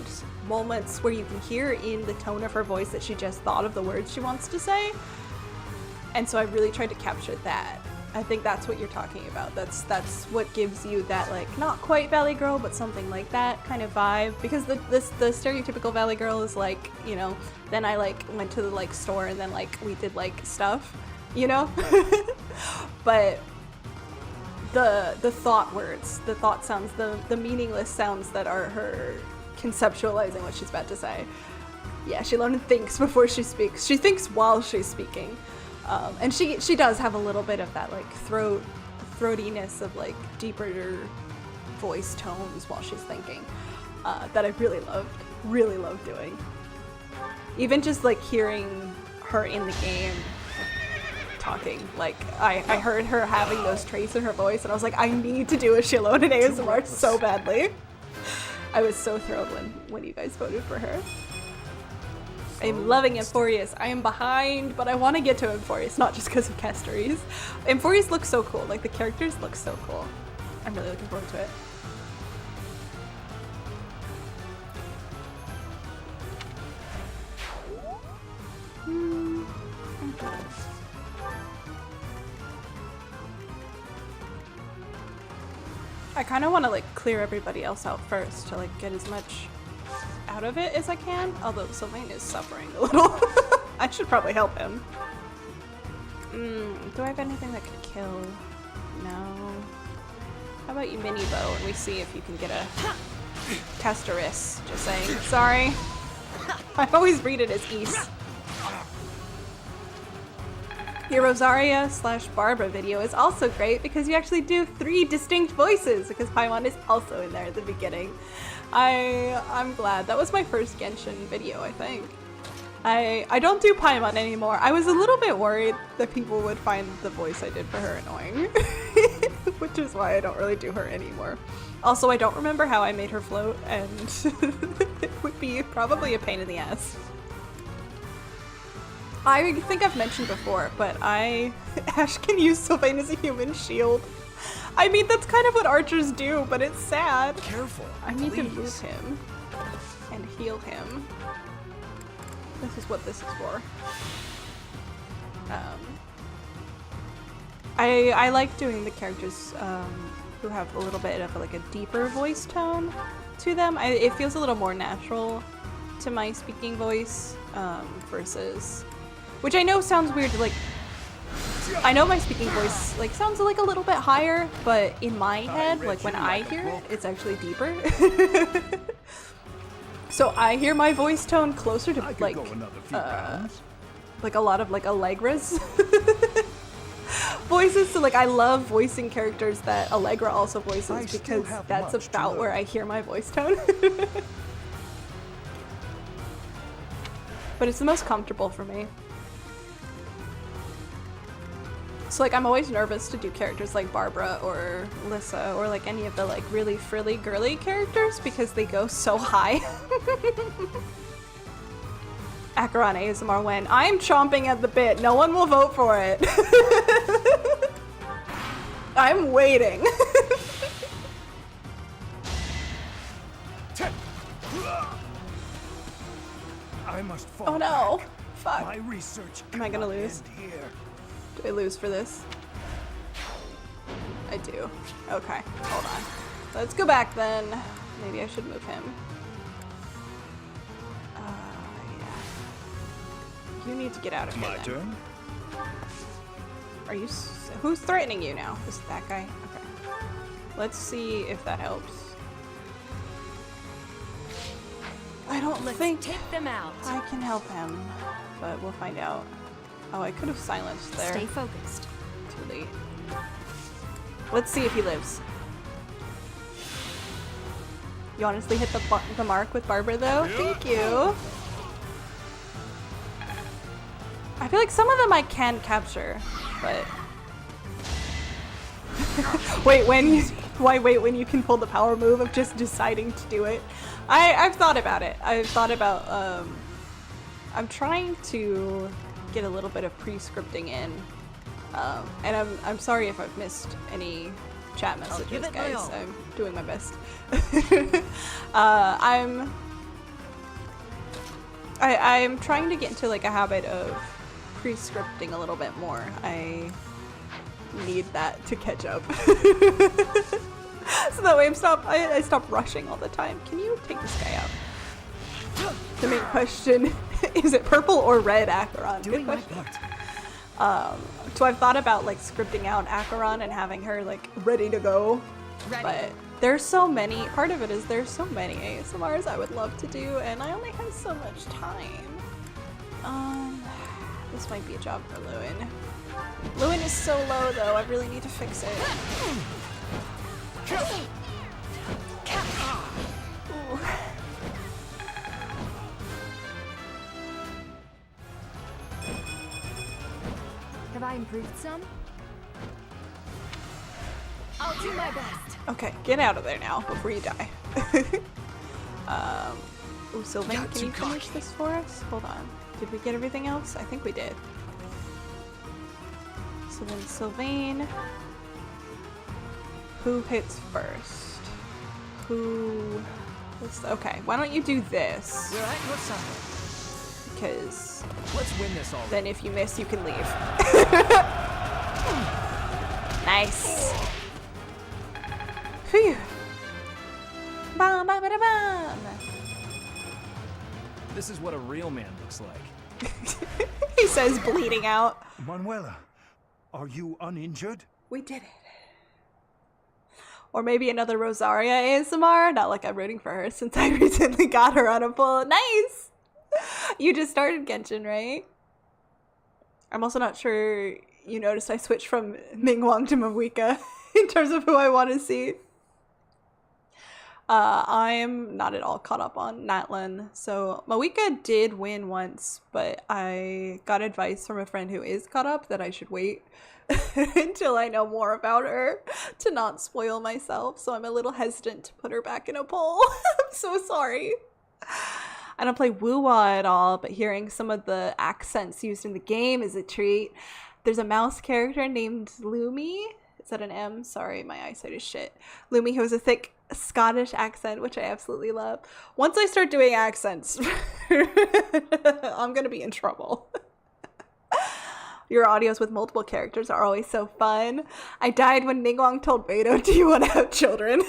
moments where you can hear in the tone of her voice that she just thought of the words she wants to say. And so I really tried to capture that. I think that's what you're talking about. That's what gives you that like not quite Valley Girl, but something like that kind of vibe. Because the stereotypical Valley Girl is like, you know, then I like went to the like store and then like we did like stuff, you know. But the thought words, the thought sounds, the meaningless sounds that are her conceptualizing what she's about to say. Yeah, she learns and thinks before she speaks. She thinks while she's speaking. And she does have a little bit of that like throatiness of like deeper voice tones while she's thinking that I really loved doing. Even just like hearing her in the game talking, like I heard her having those traits in her voice and I was like, I need to do a Shilone in ASMR so badly. I was so thrilled when you guys voted for her. I'm loving Emphorius. I am behind, but I want to get to Emphorius, not just because of Castories. Emphorius looks so cool. Like, the characters look so cool. I'm really looking forward to it. I kind of want to, like, clear everybody else out first to, like, get as much out of it as I can, although Sylvain is suffering a little. I should probably help him. Do I have anything that could kill? No. How about you mini bow and we see if you can get a Castoris. Just saying. Sorry. I always read it as East. Your Rosaria / Barbara video is also great because you actually do 3 distinct voices because Paimon is also in there at the beginning. I'm glad. That was my first Genshin video, I think. I don't do Paimon anymore. I was a little bit worried that people would find the voice I did for her annoying. Which is why I don't really do her anymore. Also, I don't remember how I made her float, and it would be probably a pain in the ass. I think I've mentioned before, but Ash can use Sylvain as a human shield. I mean, that's kind of what archers do, but it's sad. Careful. I need to move him and heal him. This is what this is for. I like doing the characters who have a little bit of like a deeper voice tone to them. It feels a little more natural to my speaking voice versus, which I know sounds weird. Like, I know my speaking voice like sounds like a little bit higher, but in my head, like when I hear it, it's actually deeper. So I hear my voice tone closer to like a lot of like Allegra's voices. So like I love voicing characters that Allegra also voices because that's about where I hear my voice tone. But it's the most comfortable for me. So like I'm always nervous to do characters like Barbara or Lissa or like any of the like really frilly girly characters because they go so high. Acheron ASMR when I'm chomping at the bit. No one will vote for it. I'm waiting. I must fall. Oh no. back. Fuck. My research Am I gonna cannot lose? end here. Do I lose for this? I do. Okay, hold on. Let's go back then. Maybe I should move him. Yeah. You need to get out of here. My then. turn. Are you? Who's threatening you now? Is it that guy? Okay. Let's see if that helps. I don't think Take them out. I can help him, but we'll find out. Oh, I could have silenced there. Stay focused. Too late. Let's see if he lives. You honestly hit the mark with Barbara though? Thank you! I feel like some of them I can capture, but... why wait when you can pull the power move of just deciding to do it? I've thought about it. I've thought about, I'm trying to get a little bit of pre-scripting in And I'm sorry if I've missed any chat messages, give it my guys. all. I'm doing my best. I'm trying to get into like a habit of pre-scripting a little bit more. I need that to catch up. So that way I stop rushing all the time. Can you take this guy out? The main question, is it purple or red Acheron? Doing Good my question. part. So I've thought about like scripting out Acheron and having her like ready to go. Ready. But there's so many, part of it is there's so many ASMRs I would love to do and I only have so much time. This might be a job for Lewin. Lewin is so low though, I really need to fix it. Ooh. Have I improved some? I'll do my best. Okay, get out of there now before you die. Ooh, Sylvain, Got can too you finish cocky. this for us? Hold on. Did we get everything else? I think we did. So then Sylvain. Who hits first? Okay, why don't you do this? We're at your side. Because Let's win this already. then if you miss, you can leave. Nice. Phew. Bam, bam, bam, bam. This is what a real man looks like. He says bleeding out. Manuela, are you uninjured? We did it. Or maybe another Rosaria ASMR. Not like I'm rooting for her since I recently got her on a pull. Nice! You just started Genshin, right? I'm also not sure you noticed I switched from Mingwang to Mawika in terms of who I want to see. I'm not at all caught up on Natlin. So Mawika did win once, but I got advice from a friend who is caught up that I should wait until I know more about her to not spoil myself. So I'm a little hesitant to put her back in a poll. I'm so sorry. I don't play Wuwa at all, but hearing some of the accents used in the game is a treat. There's a mouse character named Lumi. Is that an M? Sorry, my eyesight is shit. Lumi, who has a thick Scottish accent, which I absolutely love. Once I start doing accents, I'm gonna be in trouble. Your audios with multiple characters are always so fun. I died when Ningguang told Beidou, do you want to have children?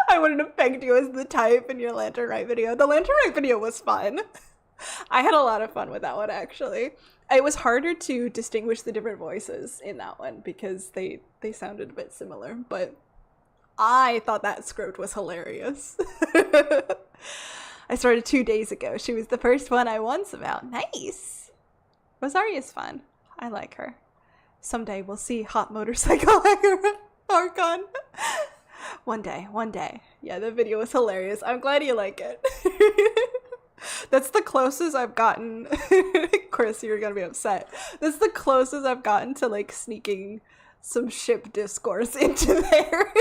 I wouldn't have pegged you as the type in your Lantern Rite video. The Lantern Rite video was fun. I had a lot of fun with that one, actually. It was harder to distinguish the different voices in that one because they sounded a bit similar, but I thought that script was hilarious. I started 2 days ago. She was the first one I won about. Nice. Rosaria's fun. I like her. Someday we'll see hot motorcycle Archon. One day. Yeah, the video was hilarious. I'm glad you like it. That's the closest I've gotten. Chris, you're gonna be upset. That's the closest I've gotten to like sneaking some ship discourse into there.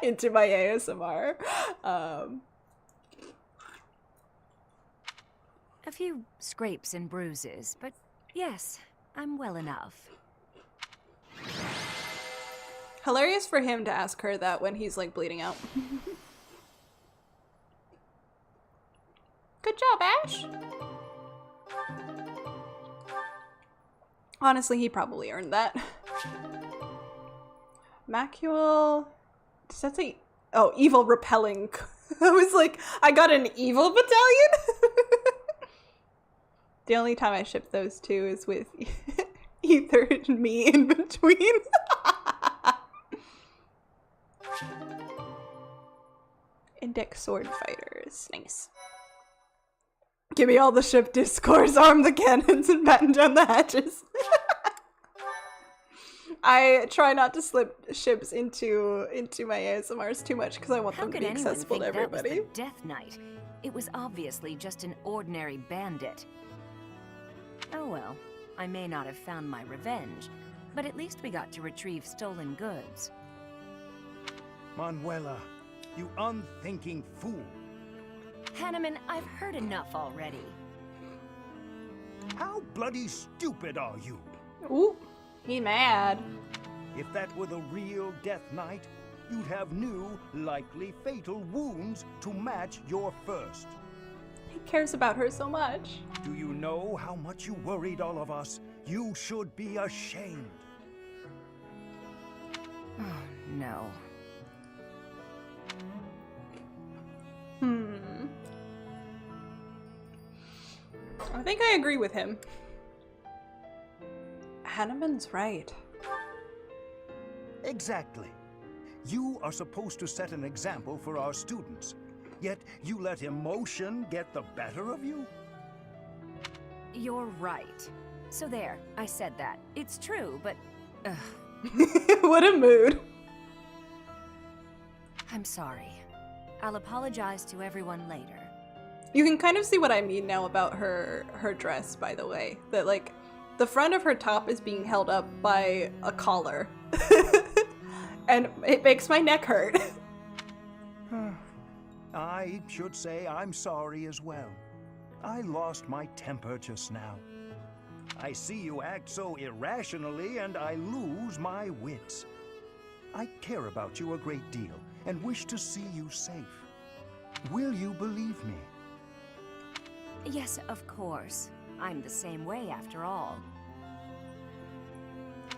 Into my ASMR. A few scrapes and bruises, but yes, I'm well enough. Hilarious for him to ask her that when he's like bleeding out. Good job, Ash. Honestly, he probably earned that. Macule. Does that say? Oh, evil repelling. I was like, I got an evil battalion? The only time I ship those two is with Ether and me in between. Index sword fighters. Nice. Give me all the ship discourse, arm the cannons, and batten down the hatches. I try not to slip ships into my ASMRs too much because I want them to be accessible to everybody. That was the Death Knight? It was obviously just an ordinary bandit. Oh well, I may not have found my revenge, but at least we got to retrieve stolen goods. Manuela, you unthinking fool. Hanneman, I've heard enough already. How bloody stupid are you? Ooh, he mad. If that were the real Death Knight, you'd have new, likely fatal wounds to match your first. He cares about her so much. Do you know how much you worried all of us? You should be ashamed. Oh, no. I think I agree with him. Hanneman's right. Exactly. You are supposed to set an example for our students, yet you let emotion get the better of you? You're right. So there, I said that. It's true, but... What a mood. I'm sorry. I'll apologize to everyone later. You can kind of see what I mean now about her dress, by the way. That, like, the front of her top is being held up by a collar. And it makes my neck hurt. I should say I'm sorry as well. I lost my temper just now. I see you act so irrationally and I lose my wits. I care about you a great deal and wish to see you safe. Will you believe me? Yes, of course. I'm the same way after all.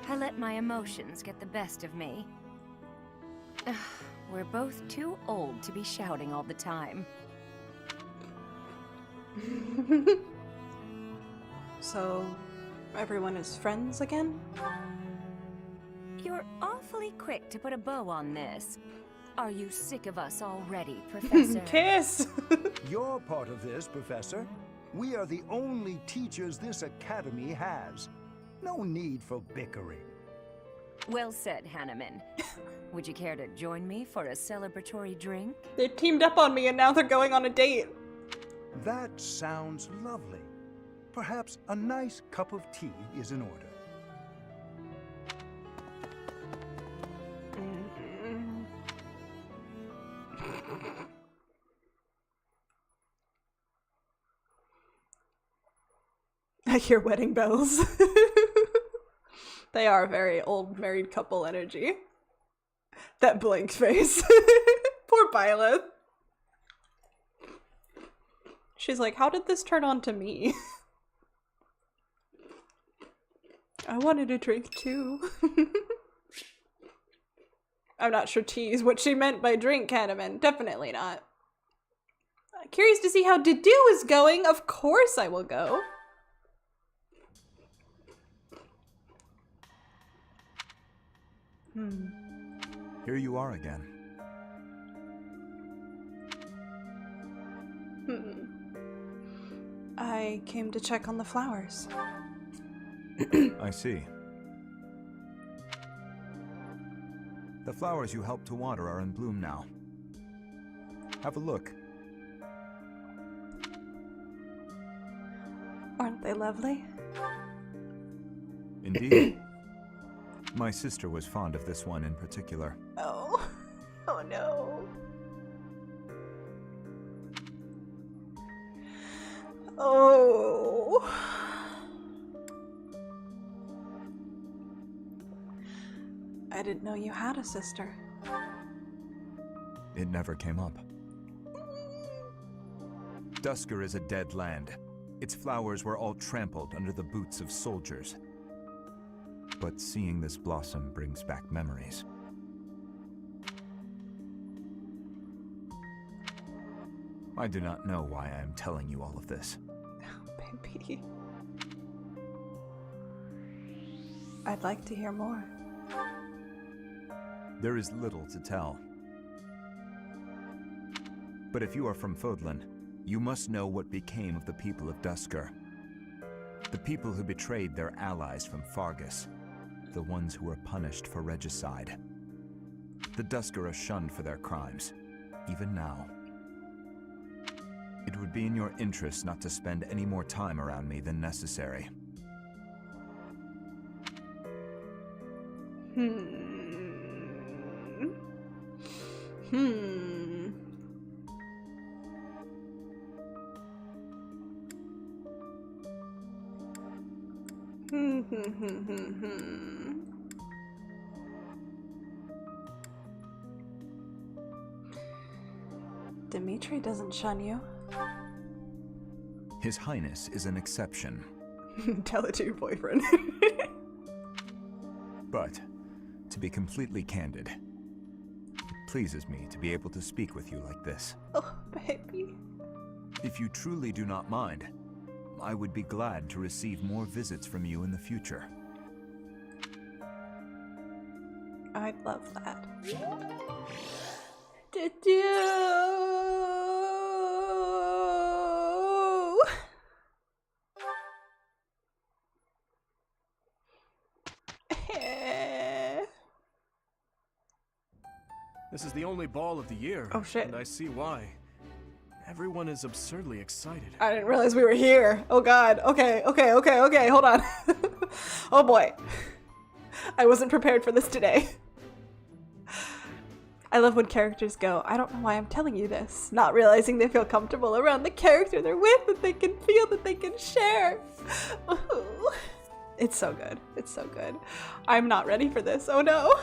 I let my emotions get the best of me. We're both too old to be shouting all the time. So, everyone is friends again? You're awfully quick to put a bow on this. Are you sick of us already, Professor? Kiss! You're part of this, Professor. We are the only teachers this academy has. No need for bickering. Well said, Hanneman. Would you care to join me for a celebratory drink? They teamed up on me and now they're going on a date. That sounds lovely. Perhaps a nice cup of tea is in order. I hear wedding bells. They are very old married couple energy. That blank face. Poor Violet. She's like, how did this turn on to me? I wanted a drink too. I'm not sure tea is what she meant by drink, Hanneman. Definitely not. Curious to see how Dedu is going. Of course I will go. Here you are again. I came to check on the flowers. I see. The flowers you helped to water are in bloom now. Have a look. Aren't they lovely? Indeed. My sister was fond of this one in particular. Oh. Oh no. Oh. I didn't know you had a sister. It never came up. Dusker is a dead land. Its flowers were all trampled under the boots of soldiers. But seeing this blossom brings back memories. I do not know why I am telling you all of this. Oh, baby. I'd like to hear more. There is little to tell. But if you are from Fodlan, you must know what became of the people of Dusker. The people who betrayed their allies from Fargus. The ones who were punished for regicide. The Dusker are shunned for their crimes, even now. It would be in your interest not to spend any more time around me than necessary. Dimitri doesn't shun you. His Highness is an exception. Tell it to your boyfriend. But, to be completely candid, it pleases me to be able to speak with you like this. Oh, baby. If you truly do not mind, I would be glad to receive more visits from you in the future. I'd love that. This is the only ball of the year. Oh, shit. And I see why. Everyone is absurdly excited. I didn't realize we were here. Oh god. Okay, hold on. Oh boy. I wasn't prepared for this today. I love when characters go, I don't know why I'm telling you this, not realizing they feel comfortable around the character they're with, that they can feel, that they can share. Ooh. It's so good. It's so good. I'm not ready for this. Oh no.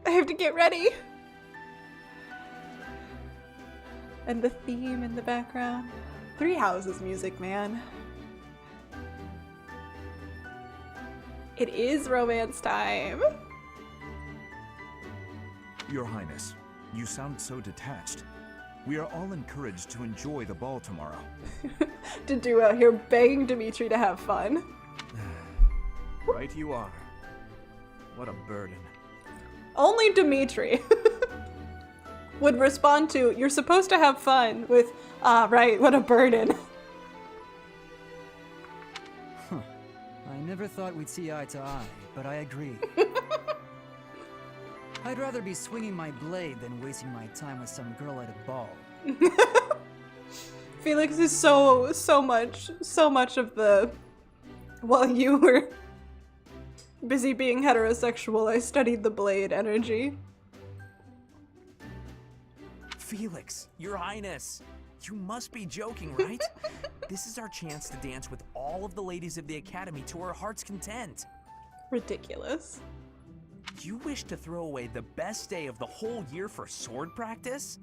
I have to get ready. And the theme in the background. Three Houses music, man. It is romance time. Your Highness, you sound so detached. We are all encouraged to enjoy the ball tomorrow. Did you out here begging Dimitri to have fun? Right you are. What a burden. Only Dimitri would respond to, you're supposed to have fun, with, right, what a burden. I never thought we'd see eye to eye, but I agree. I'd rather be swinging my blade than wasting my time with some girl at a ball. Felix is so much of the, while you were busy being heterosexual, I studied the blade energy. Felix, Your Highness, you must be joking, right? This is our chance to dance with all of the ladies of the Academy to our heart's content. Ridiculous. You wish to throw away the best day of the whole year for sword practice?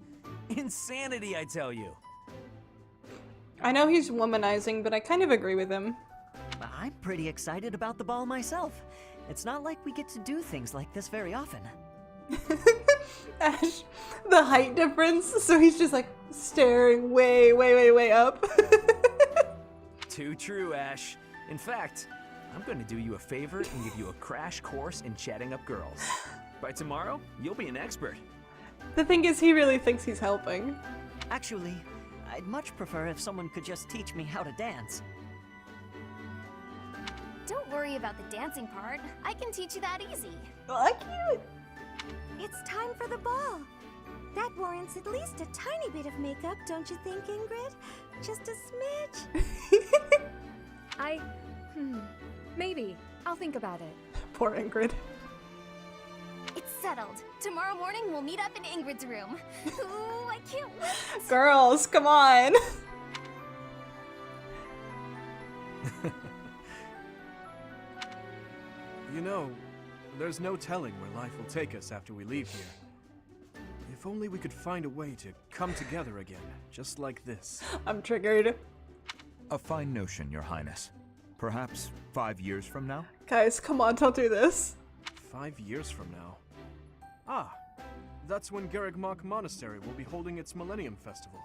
Insanity, I tell you. I know he's womanizing, but I kind of agree with him. I'm pretty excited about the ball myself. It's not like we get to do things like this very often. Ash, the height difference, so he's just like staring way up. Too true, Ash. In fact, I'm going to do you a favor and give you a crash course in chatting up girls. By tomorrow, you'll be an expert. The thing is, he really thinks he's helping. Actually, I'd much prefer if someone could just teach me how to dance. Don't worry about the dancing part. I can teach you that easy. Oh, cute. It's time for the ball. That warrants at least a tiny bit of makeup, don't you think, Ingrid? Just a smidge. Maybe. I'll think about it. Poor Ingrid. It's settled. Tomorrow morning we'll meet up in Ingrid's room. Ooh, I can't wait. Girls, come on. You know, there's no telling where life will take us after we leave here. If only we could find a way to come together again, just like this. I'm triggered. A fine notion, Your Highness. Perhaps 5 years from now? Guys, come on, don't do this. 5 years from now? Ah, that's when Garrigmach Monastery will be holding its Millennium Festival.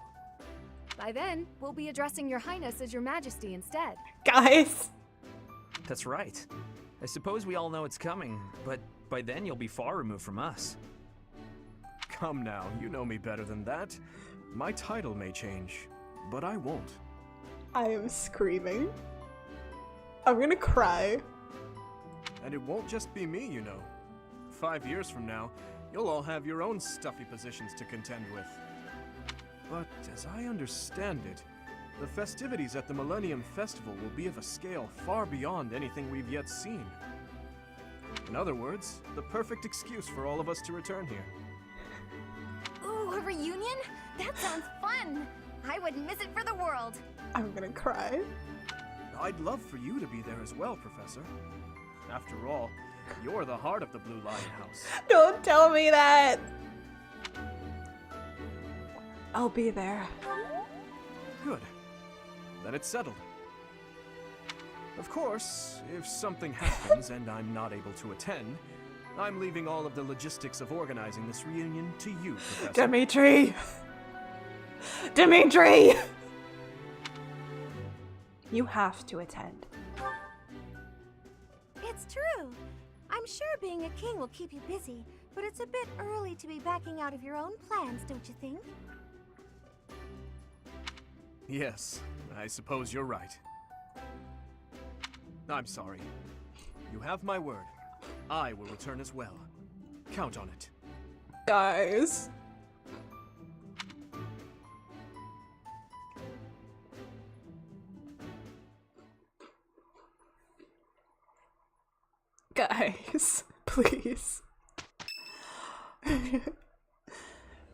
By then, we'll be addressing Your Highness as Your Majesty instead. Guys! That's right. I suppose we all know it's coming, but by then you'll be far removed from us. Come now, you know me better than that. My title may change, but I won't. I am screaming. I'm gonna cry. And it won't just be me, you know. 5 years from now, you'll all have your own stuffy positions to contend with. But as I understand it, the festivities at the Millennium Festival will be of a scale far beyond anything we've yet seen. In other words, the perfect excuse for all of us to return here. Ooh, a reunion? That sounds fun. I wouldn't miss it for the world. I'm gonna cry. I'd love for you to be there as well, Professor. After all, you're the heart of the Blue Lion House. Don't tell me that! I'll be there. Good. Then it's settled. Of course, if something happens and I'm not able to attend, I'm leaving all of the logistics of organizing this reunion to you, Professor. Dimitri! Dimitri! You have to attend. It's true. I'm sure being a king will keep you busy, but it's a bit early to be backing out of your own plans, don't you think? Yes, I suppose you're right. I'm sorry. You have my word. I will return as well. Count on it. Guys. Guys, please.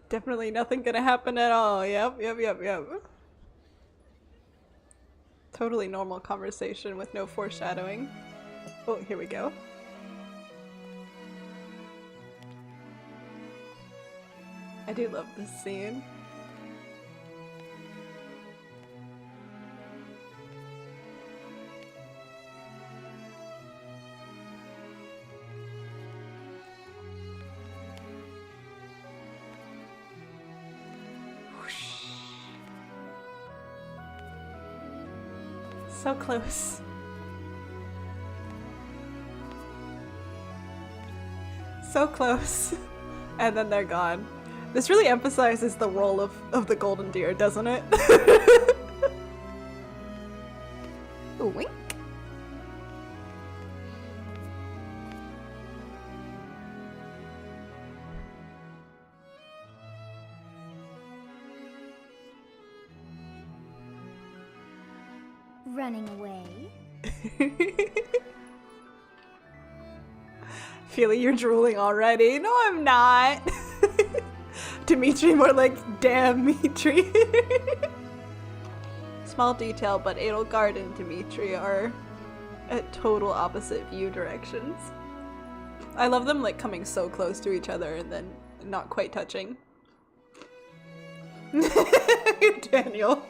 Definitely nothing gonna happen at all. Yep. Totally normal conversation with no foreshadowing. Oh, here we go. I do love this scene. So close. So close. And then they're gone. This really emphasizes the role of the golden deer, doesn't it? Wink. Running away? Feely, you're drooling already. No, I'm not. Dimitri, more like damn Dimitri. Small detail, but Edelgard and Dimitri are at total opposite view directions. I love them like coming so close to each other and then not quite touching. Daniel.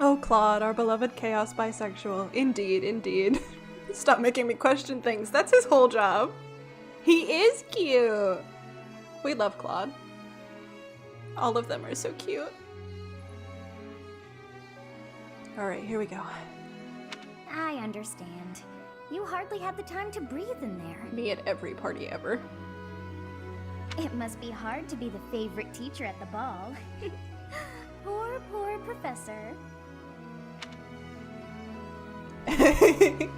Oh, Claude, our beloved chaos bisexual. Indeed, indeed. Stop making me question things. That's his whole job. He is cute. We love Claude. All of them are so cute. Alright, here we go. I understand. You hardly had the time to breathe in there. Me at every party ever. It must be hard to be the favorite teacher at the ball. Poor professor. It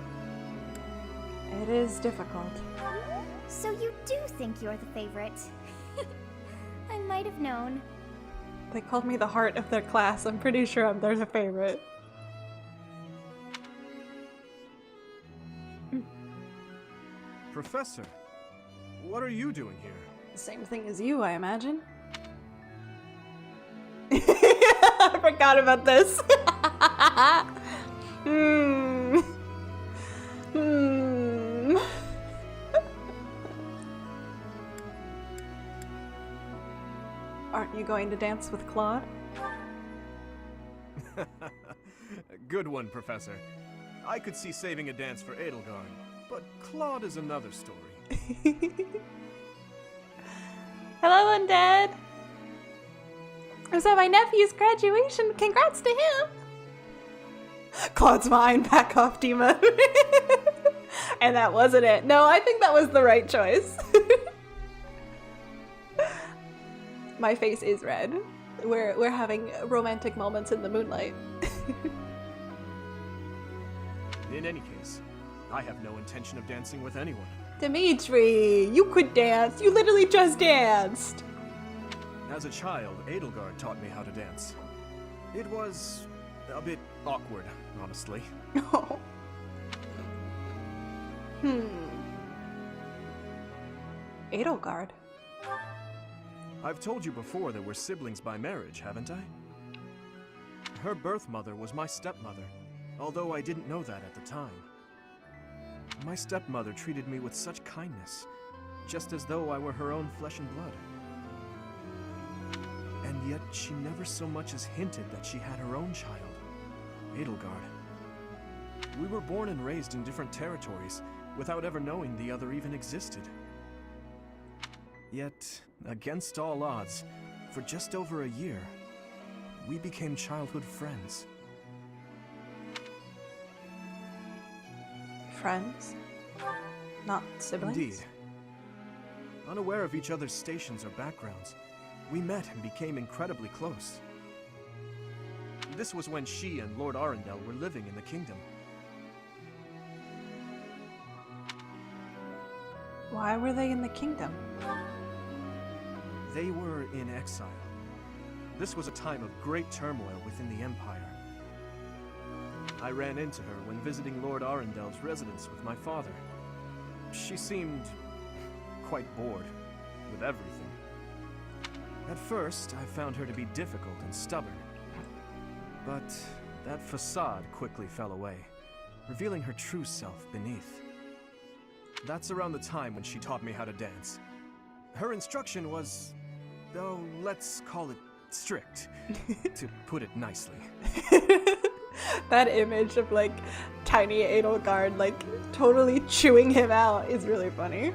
is difficult. So you do think you're the favorite? I might have known. They called me the heart of their class. I'm pretty sure I'm their favorite. Professor, what are you doing here? Same thing as you, I imagine. I forgot about this. Aren't you going to dance with Claude? Good one, Professor. I could see saving a dance for Edelgard, but Claude is another story. Hello, Undead! I was at my nephew's graduation. Congrats to him! Claude's mine. Back off, Dima. And that wasn't it. No, I think that was the right choice. My face is red. We're having romantic moments in the moonlight. In any case, I have no intention of dancing with anyone. Dimitri, you could dance. You literally just danced. As a child, Edelgard taught me how to dance. It was a bit awkward, honestly. Oh. Edelgard. I've told you before that we're siblings by marriage, haven't I? Her birth mother was my stepmother, although I didn't know that at the time. My stepmother treated me with such kindness, just as though I were her own flesh and blood. And yet she never so much as hinted that she had her own child, Edelgard. We were born and raised in different territories, without ever knowing the other even existed. Yet, against all odds, for just over a year, we became childhood friends. Friends? Not siblings? Indeed. Unaware of each other's stations or backgrounds, we met and became incredibly close. This was when she and Lord Arundel were living in the kingdom. Why were they in the kingdom? They were in exile. This was a time of great turmoil within the Empire. I ran into her when visiting Lord Arundel's residence with my father. She seemed quite bored with everything. At first, I found her to be difficult and stubborn. But that facade quickly fell away, revealing her true self beneath. That's around the time when she taught me how to dance. Her instruction was, oh, let's call it strict, to put it nicely. That image of like tiny Edelgard like totally chewing him out is really funny.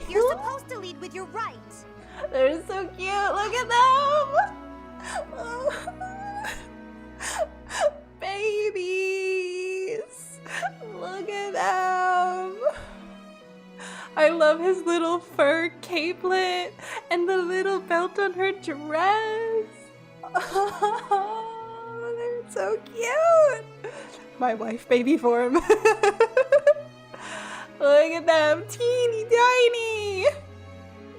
You're supposed to lead with your right. They're so cute. Look at them. Babies. Look at them. I love his little fur capelet and the little belt on her dress. Oh, they're so cute. My wife baby form. Look at them, teeny tiny.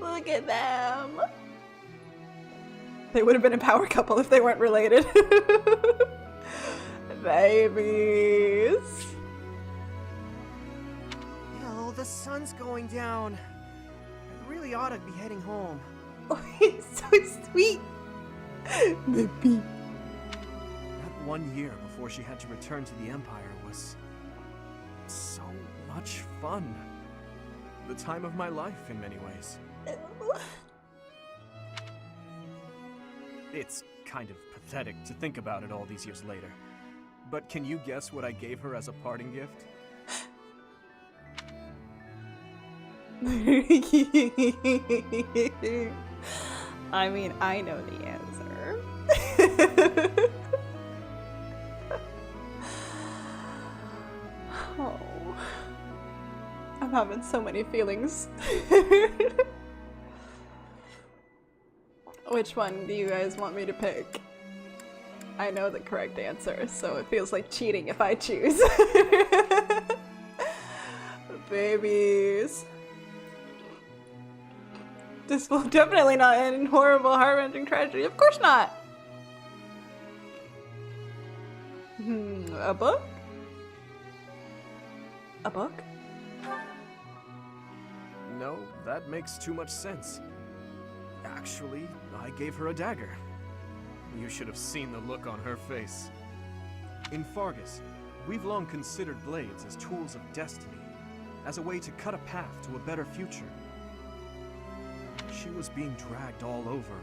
Look at them. They would have been a power couple if they weren't related. Babies. Oh, the sun's going down. I really ought to be heading home. Oh, he's so sweet. Baby. That 1 year before she had to return to the Empire was so much fun. The time of my life in many ways. It's kind of pathetic to think about it all these years later. But can you guess what I gave her as a parting gift? I mean, I know the answer. Oh. I'm having so many feelings. Which one do you guys want me to pick? I know the correct answer, so it feels like cheating if I choose. Babies. This will definitely not end in horrible, heart-wrenching tragedy. Of course not! A book? A book? No, that makes too much sense. Actually, I gave her a dagger. You should have seen the look on her face. In Fargus, we've long considered blades as tools of destiny, as a way to cut a path to a better future. She was being dragged all over,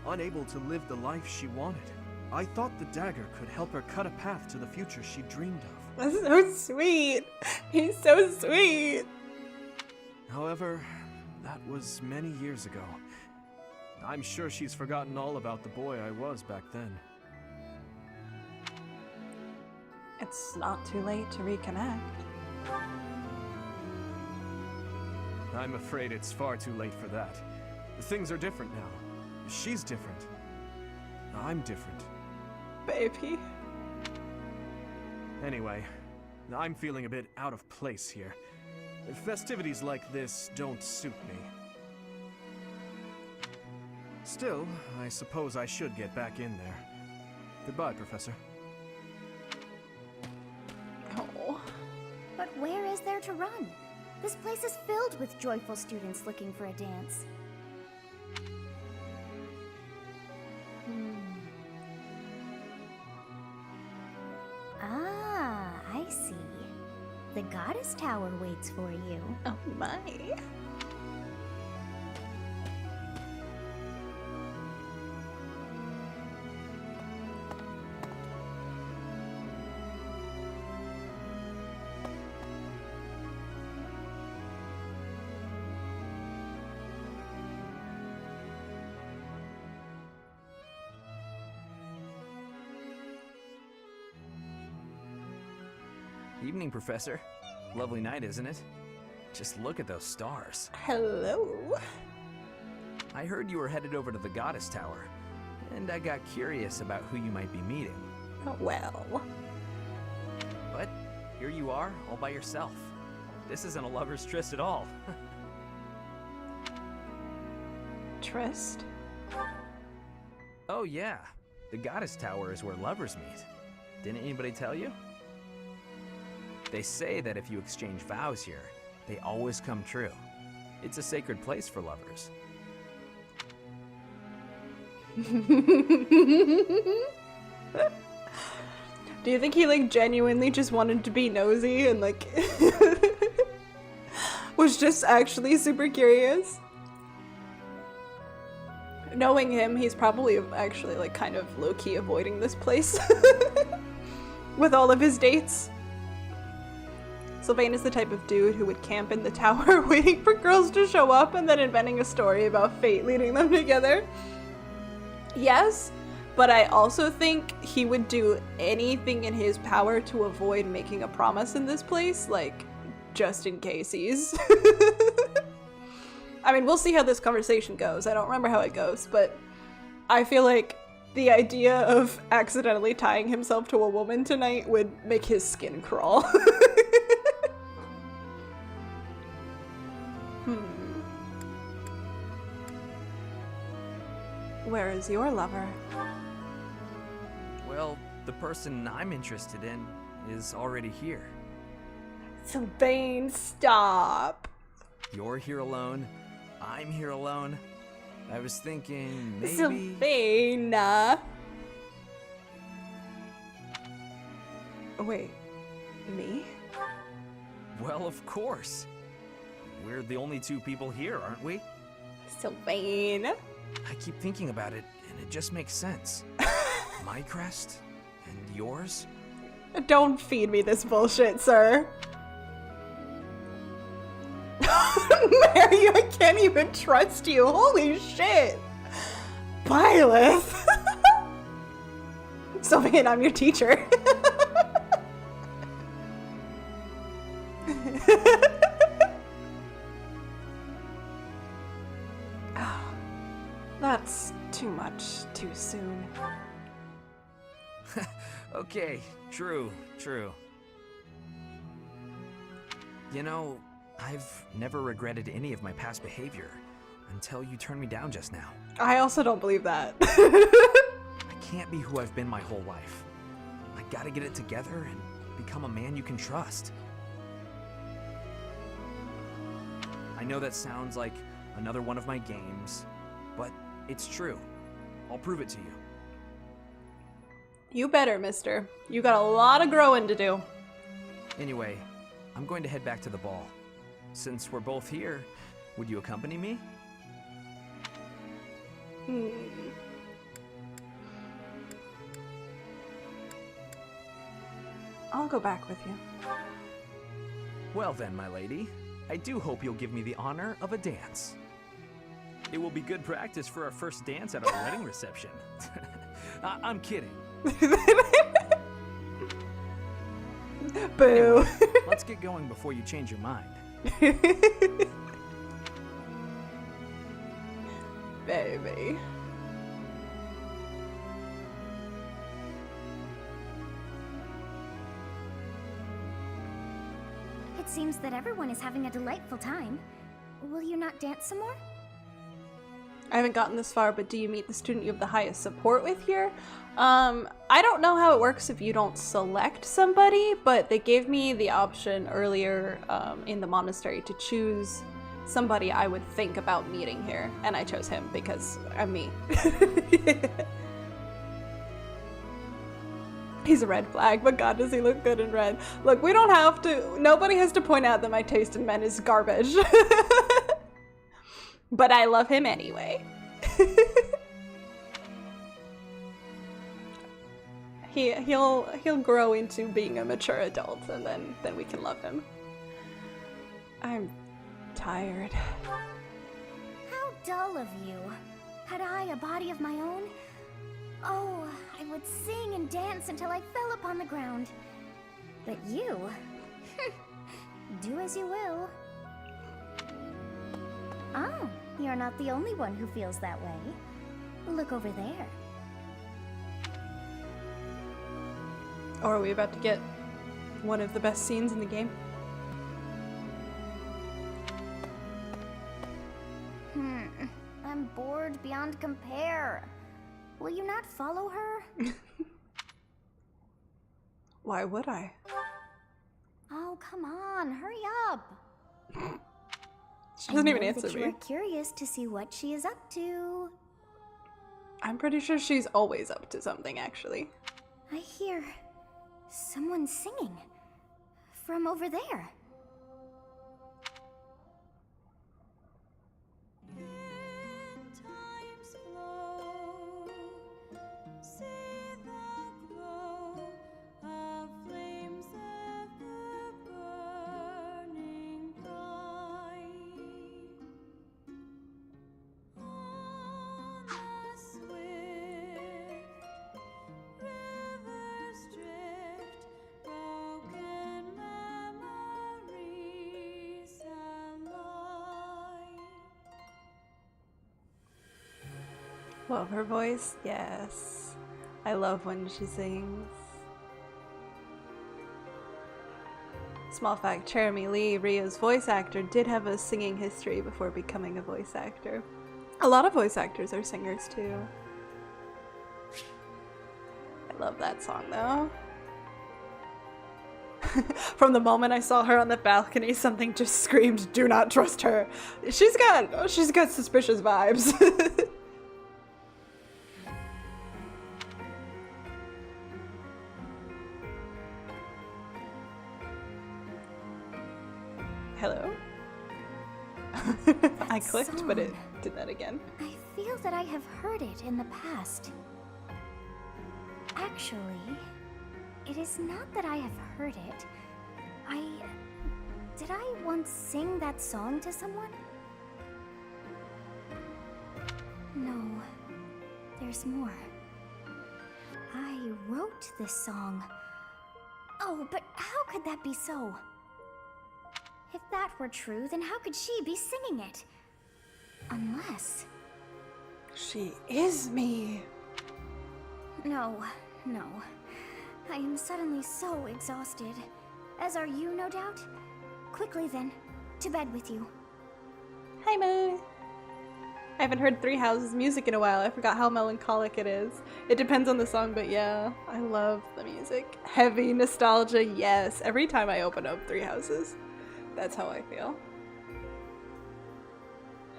unable to live the life she wanted. I thought the dagger could help her cut a path to the future she dreamed of. That's so sweet. He's so sweet. However, that was many years ago. I'm sure she's forgotten all about the boy I was back then. It's not too late to reconnect. I'm afraid it's far too late for that. Things are different now. She's different. I'm different. Baby. Anyway, I'm feeling a bit out of place here. Festivities like this don't suit me. Still, I suppose I should get back in there. Goodbye, Professor. Oh. But where is there to run? This place is filled with joyful students looking for a dance. tower waits for you. Oh my. Evening, Professor. Lovely night, isn't it? Just look at those stars. Hello. I heard you were headed over to the Goddess Tower, and I got curious about who you might be meeting. Oh, well. But here you are, all by yourself. This isn't a lover's tryst at all. Tryst? Oh yeah, the Goddess Tower is where lovers meet. Didn't anybody tell you? They say that if you exchange vows here, they always come true. It's a sacred place for lovers. Do you think he like genuinely just wanted to be nosy and like was just actually super curious? Knowing him, he's probably actually like kind of low-key avoiding this place with all of his dates. Sylvain is the type of dude who would camp in the tower waiting for girls to show up and then inventing a story about fate leading them together. Yes, but I also think he would do anything in his power to avoid making a promise in this place, like, just in case he's... I mean, we'll see how this conversation goes. I don't remember how it goes, but I feel like the idea of accidentally tying himself to a woman tonight would make his skin crawl. Where is your lover? Well, the person I'm interested in is already here. Sylvain, stop. You're here alone. I'm here alone. I was thinking maybe... Sylvain! Wait, me? Well, of course. We're the only two people here, aren't we? Sylvain. I keep thinking about it, and it just makes sense. My crest and yours? Don't feed me this bullshit, sir. Mary, I can't even trust you. Holy shit. Byleth. Sylvain, I'm your teacher. That's too much too soon. Okay, true. You know, I've never regretted any of my past behavior until you turned me down just now. I also don't believe that. I can't be who I've been my whole life. I gotta get it together and become a man you can trust. I know that sounds like another one of my games, but it's true. I'll prove it to you. You better, mister. You got a lot of growing to do. Anyway, I'm going to head back to the ball. Since we're both here, would you accompany me? I'll go back with you. Well then, my lady, I do hope you'll give me the honor of a dance. It will be good practice for our first dance at our wedding reception. I'm kidding. Boo. Anyway, let's get going before you change your mind. Baby. It seems that everyone is having a delightful time. Will you not dance some more? I haven't gotten this far, but do you meet the student you have the highest support with here? I don't know how it works if you don't select somebody, but they gave me the option earlier in the monastery to choose somebody I would think about meeting here, and I chose him because I'm me. He's a red flag, but God, does he look good in red. Look, we don't have to, nobody has to point out that my taste in men is garbage. But I love him anyway. He'll grow into being a mature adult, and then we can love him. I'm tired. How dull of you. Had I a body of my own? Oh, I would sing and dance until I fell upon the ground. But you, do as you will. Oh, you're not the only one who feels that way. Look over there. Or are we about to get one of the best scenes in the game? I'm bored beyond compare. Will you not follow her? Why would I? Oh, come on, hurry up. She doesn't even I know answer that me. you are curious to see what she is up to. I'm pretty sure she's always up to something, actually. I hear someone singing from over there. Love her voice, yes. I love when she sings. Small fact, Jeremy Lee, Rio's voice actor, did have a singing history before becoming a voice actor. A lot of voice actors are singers too. I love that song though. From the moment I saw her on the balcony, something just screamed, "Do not trust her." She's got suspicious vibes. Hello? I clicked, song. but it did that again. I feel that I have heard it in the past. Actually, it is not that I have heard it. Did I once sing that song to someone? No, there's more. I wrote this song. Oh, but how could that be so? If that were true, then how could she be singing it? Unless... She is me. No. I am suddenly so exhausted. As are you, no doubt? Quickly then, to bed with you. Hi, Moo. I haven't heard Three Houses music in a while. I forgot how melancholic it is. It depends on the song, but yeah, I love the music. Heavy nostalgia, yes. Every time I open up Three Houses. That's how I feel.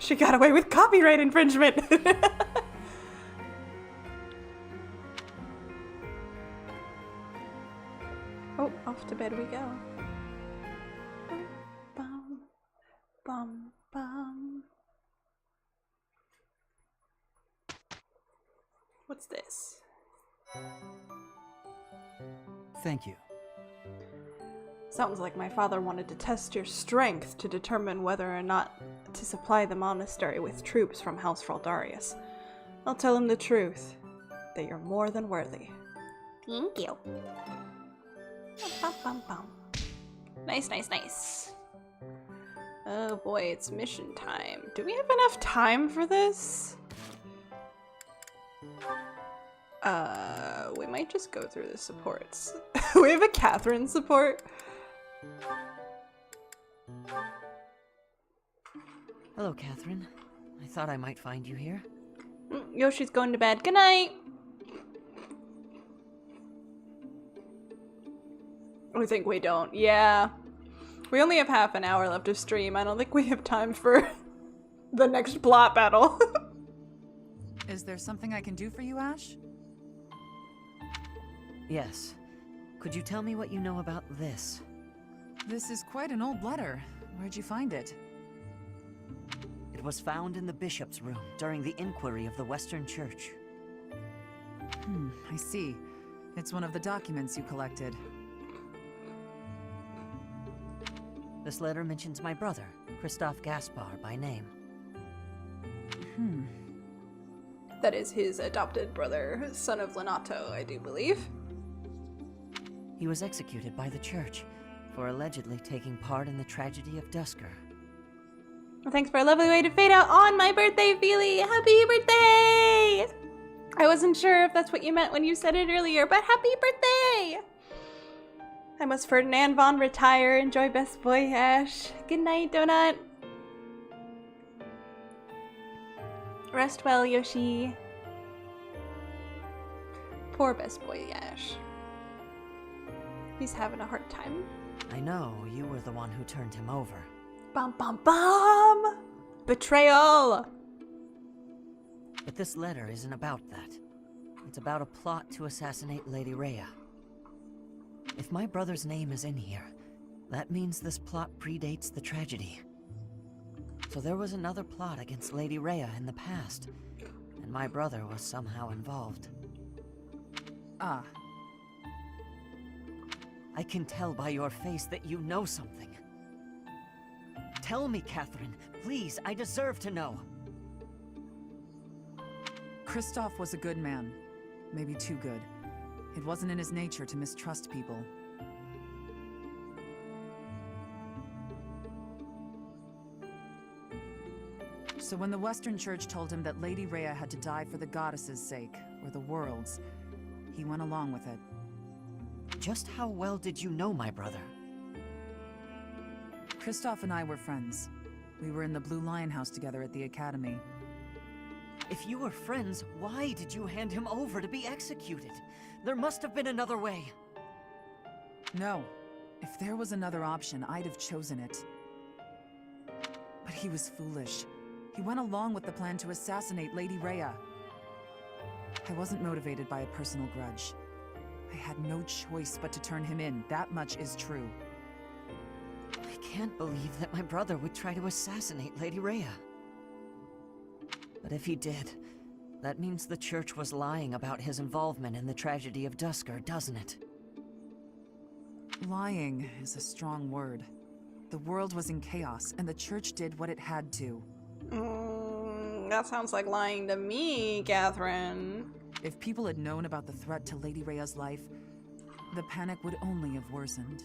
She got away with copyright infringement! Oh, off to bed we go. Bum, bum, bum. What's this? Thank you. Sounds like my father wanted to test your strength to determine whether or not to supply the monastery with troops from House Fraldarius. I'll tell him the truth, that you're more than worthy. Thank you. Bum, bum, bum. Nice. Oh boy, it's mission time. Do we have enough time for this? We might just go through the supports. We have a Catherine support. Hello, Catherine. I thought I might find you here. Yoshi's going to bed. Good night. I think we don't. Yeah. We only have half an hour left of stream. I don't think we have time for the next plot battle. Is there something I can do for you, Ash? Yes. Could you tell me what you know about this? This is quite an old letter. Where'd you find it? It was found in the bishop's room during the inquiry of the Western Church. I see. It's one of the documents you collected. This letter mentions my brother, Christoph Gaspar, by name. That is his adopted brother, son of Lenato, I do believe. He was executed by the church for allegedly taking part in the tragedy of Duscur. Well, thanks for a lovely way to fade out on my birthday, Feely. Happy birthday! I wasn't sure if that's what you meant when you said it earlier, but happy birthday! I must Ferdinand von retire. Enjoy best boy Ash. Good night, Donut. Rest well, Yoshi. Poor best boy Ash. He's having a hard time. I know, you were the one who turned him over. Bum bum bum! Betrayal! But this letter isn't about that. It's about a plot to assassinate Lady Rhea. If my brother's name is in here, that means this plot predates the tragedy. So there was another plot against Lady Rhea in the past, and my brother was somehow involved. Ah. I can tell by your face that you know something. Tell me, Catherine. Please, I deserve to know. Christoph was a good man. Maybe too good. It wasn't in his nature to mistrust people. So when the Western Church told him that Lady Rhea had to die for the goddess's sake, or the world's, he went along with it. Just how well did you know my brother? Christoph and I were friends. We were in the Blue Lion House together at the academy. If you were friends, why did you hand him over to be executed? There must have been another way. No. If there was another option, I'd have chosen it. But he was foolish. He went along with the plan to assassinate Lady Rhea. I wasn't motivated by a personal grudge. I had no choice but to turn him in. That much is true. I can't believe that my brother would try to assassinate Lady Rhea. But if he did, that means the church was lying about his involvement in the tragedy of Duscur, doesn't it? Lying is a strong word. The world was in chaos, and the church did what it had to. That sounds like lying to me, Catherine. If people had known about the threat to Lady Rhea's life, the panic would only have worsened.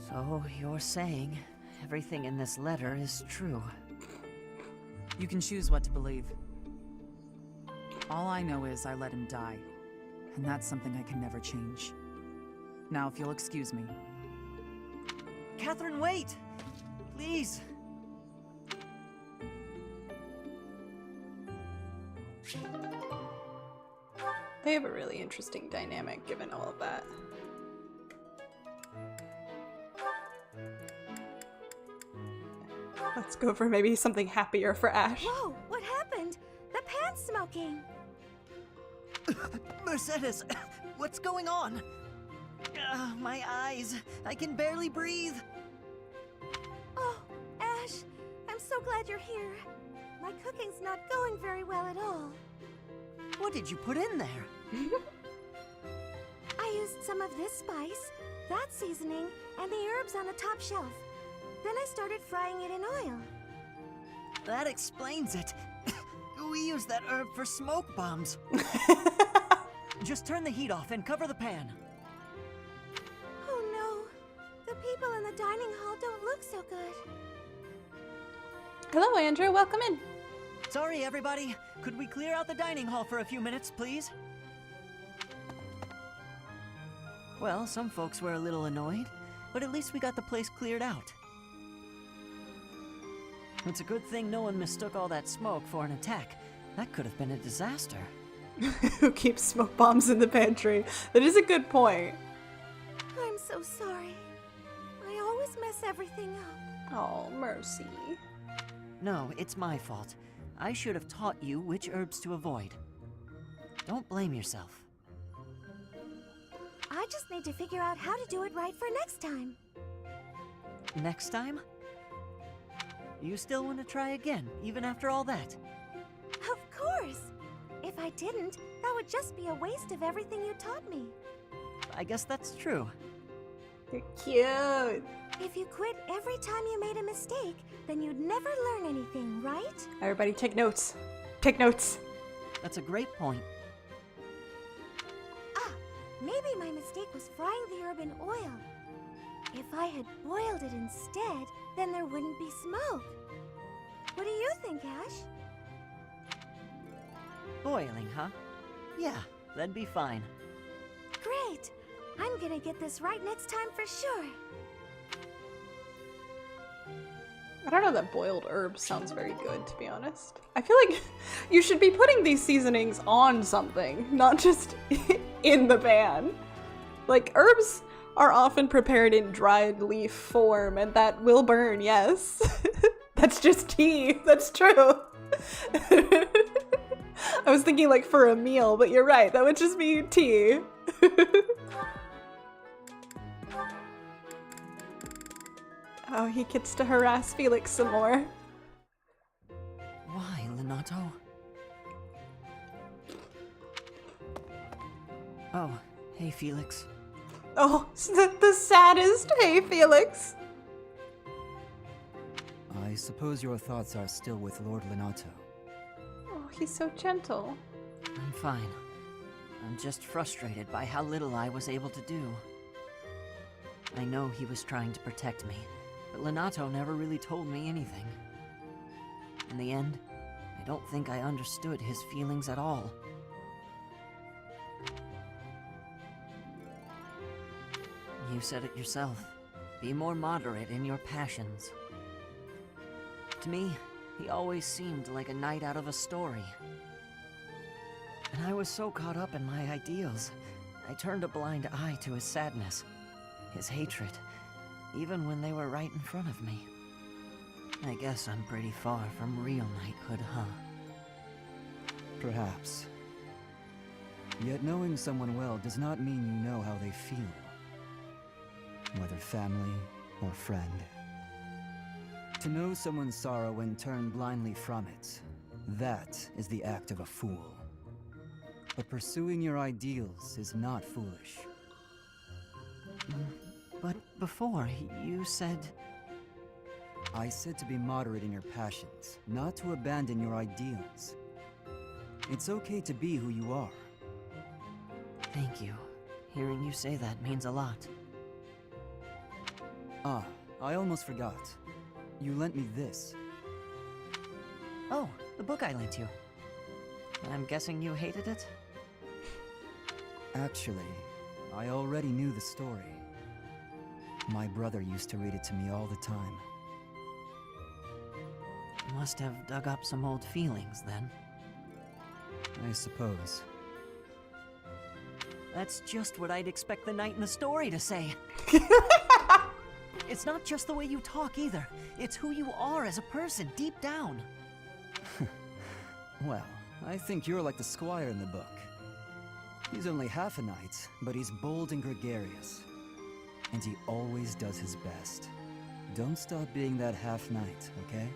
So you're saying everything in this letter is true? You can choose what to believe. All I know is I let him die, and that's something I can never change. Now, if you'll excuse me. Catherine, wait! Please! They have a really interesting dynamic given all of that. Let's go for maybe something happier for Ash. Whoa, what happened? The pan's smoking. Mercedes, what's going on? My eyes. I can barely breathe. Oh, Ash, I'm so glad you're here. My cooking's not going very well at all. What did you put in there? I used some of this spice, that seasoning, and the herbs on the top shelf. Then I started frying it in oil. That explains it. We use that herb for smoke bombs. Just turn the heat off and cover the pan. Oh no, the people in the dining hall don't look so good. Hello, Andrew. Welcome in. Sorry, everybody. Could we clear out the dining hall for a few minutes, please? Well, some folks were a little annoyed, but at least we got the place cleared out. It's a good thing no one mistook all that smoke for an attack. That could have been a disaster. Who keeps smoke bombs in the pantry? That is a good point. I'm so sorry. I always mess everything up. Oh, mercy. No, it's my fault. I should have taught you which herbs to avoid. Don't blame yourself. I just need to figure out how to do it right for next time. Next time? You still want to try again, even after all that? Of course! If I didn't, that would just be a waste of everything you taught me. I guess that's true. You're cute. If you quit every time you made a mistake, then you'd never learn anything, right? Everybody take notes. Take notes. That's a great point. Ah, maybe my mistake was frying the herb in oil. If I had boiled it instead, then there wouldn't be smoke. What do you think, Ash? Boiling, huh? Yeah, that'd be fine. Great! I'm gonna get this right next time for sure. I don't know that boiled herbs sounds very good, to be honest. I feel like you should be putting these seasonings on something, not just in the pan. Like, herbs are often prepared in dried leaf form, and that will burn, yes. That's just tea. That's true. I was thinking like for a meal, but you're right. That would just be tea. Oh, he gets to harass Felix some more. Why, Lenato? Oh, hey, Felix. Oh, the saddest. Hey, Felix. I suppose your thoughts are still with Lord Lenato. Oh, he's so gentle. I'm fine. I'm just frustrated by how little I was able to do. I know he was trying to protect me, but Lenato never really told me anything. In the end, I don't think I understood his feelings at all. You said it yourself. Be more moderate in your passions. To me, he always seemed like a knight out of a story. And I was so caught up in my ideals, I turned a blind eye to his sadness, his hatred, even when they were right in front of me. I guess I'm pretty far from real knighthood, huh? Perhaps. Yet knowing someone well does not mean you know how they feel. Whether family or friend. To know someone's sorrow and turn blindly from it, that is the act of a fool. But pursuing your ideals is not foolish. But before, you said... I said to be moderate in your passions, not to abandon your ideals. It's okay to be who you are. Thank you. Hearing you say that means a lot. Ah, I almost forgot. You lent me this. Oh, the book I lent you. I'm guessing you hated it? Actually, I already knew the story. My brother used to read it to me all the time. Must have dug up some old feelings, then. I suppose. That's just what I'd expect the knight in the story to say. It's not just the way you talk either. It's who you are as a person, deep down. Well, I think you're like the squire in the book. He's only half a knight, but he's bold and gregarious. And he always does his best. Don't stop being that half-knight, okay?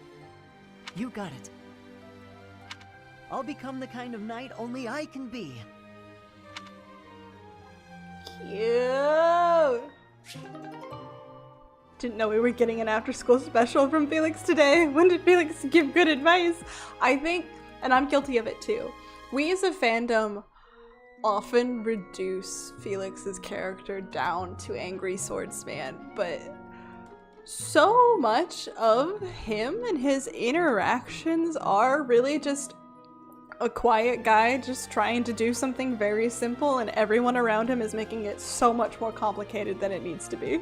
You got it. I'll become the kind of knight only I can be. Cute. Didn't know we were getting an after-school special from Felix today. When did Felix give good advice? I think, and I'm guilty of it too, we as a fandom often reduce Felix's character down to angry swordsman, but so much of him and his interactions are really just a quiet guy just trying to do something very simple, and everyone around him is making it so much more complicated than it needs to be.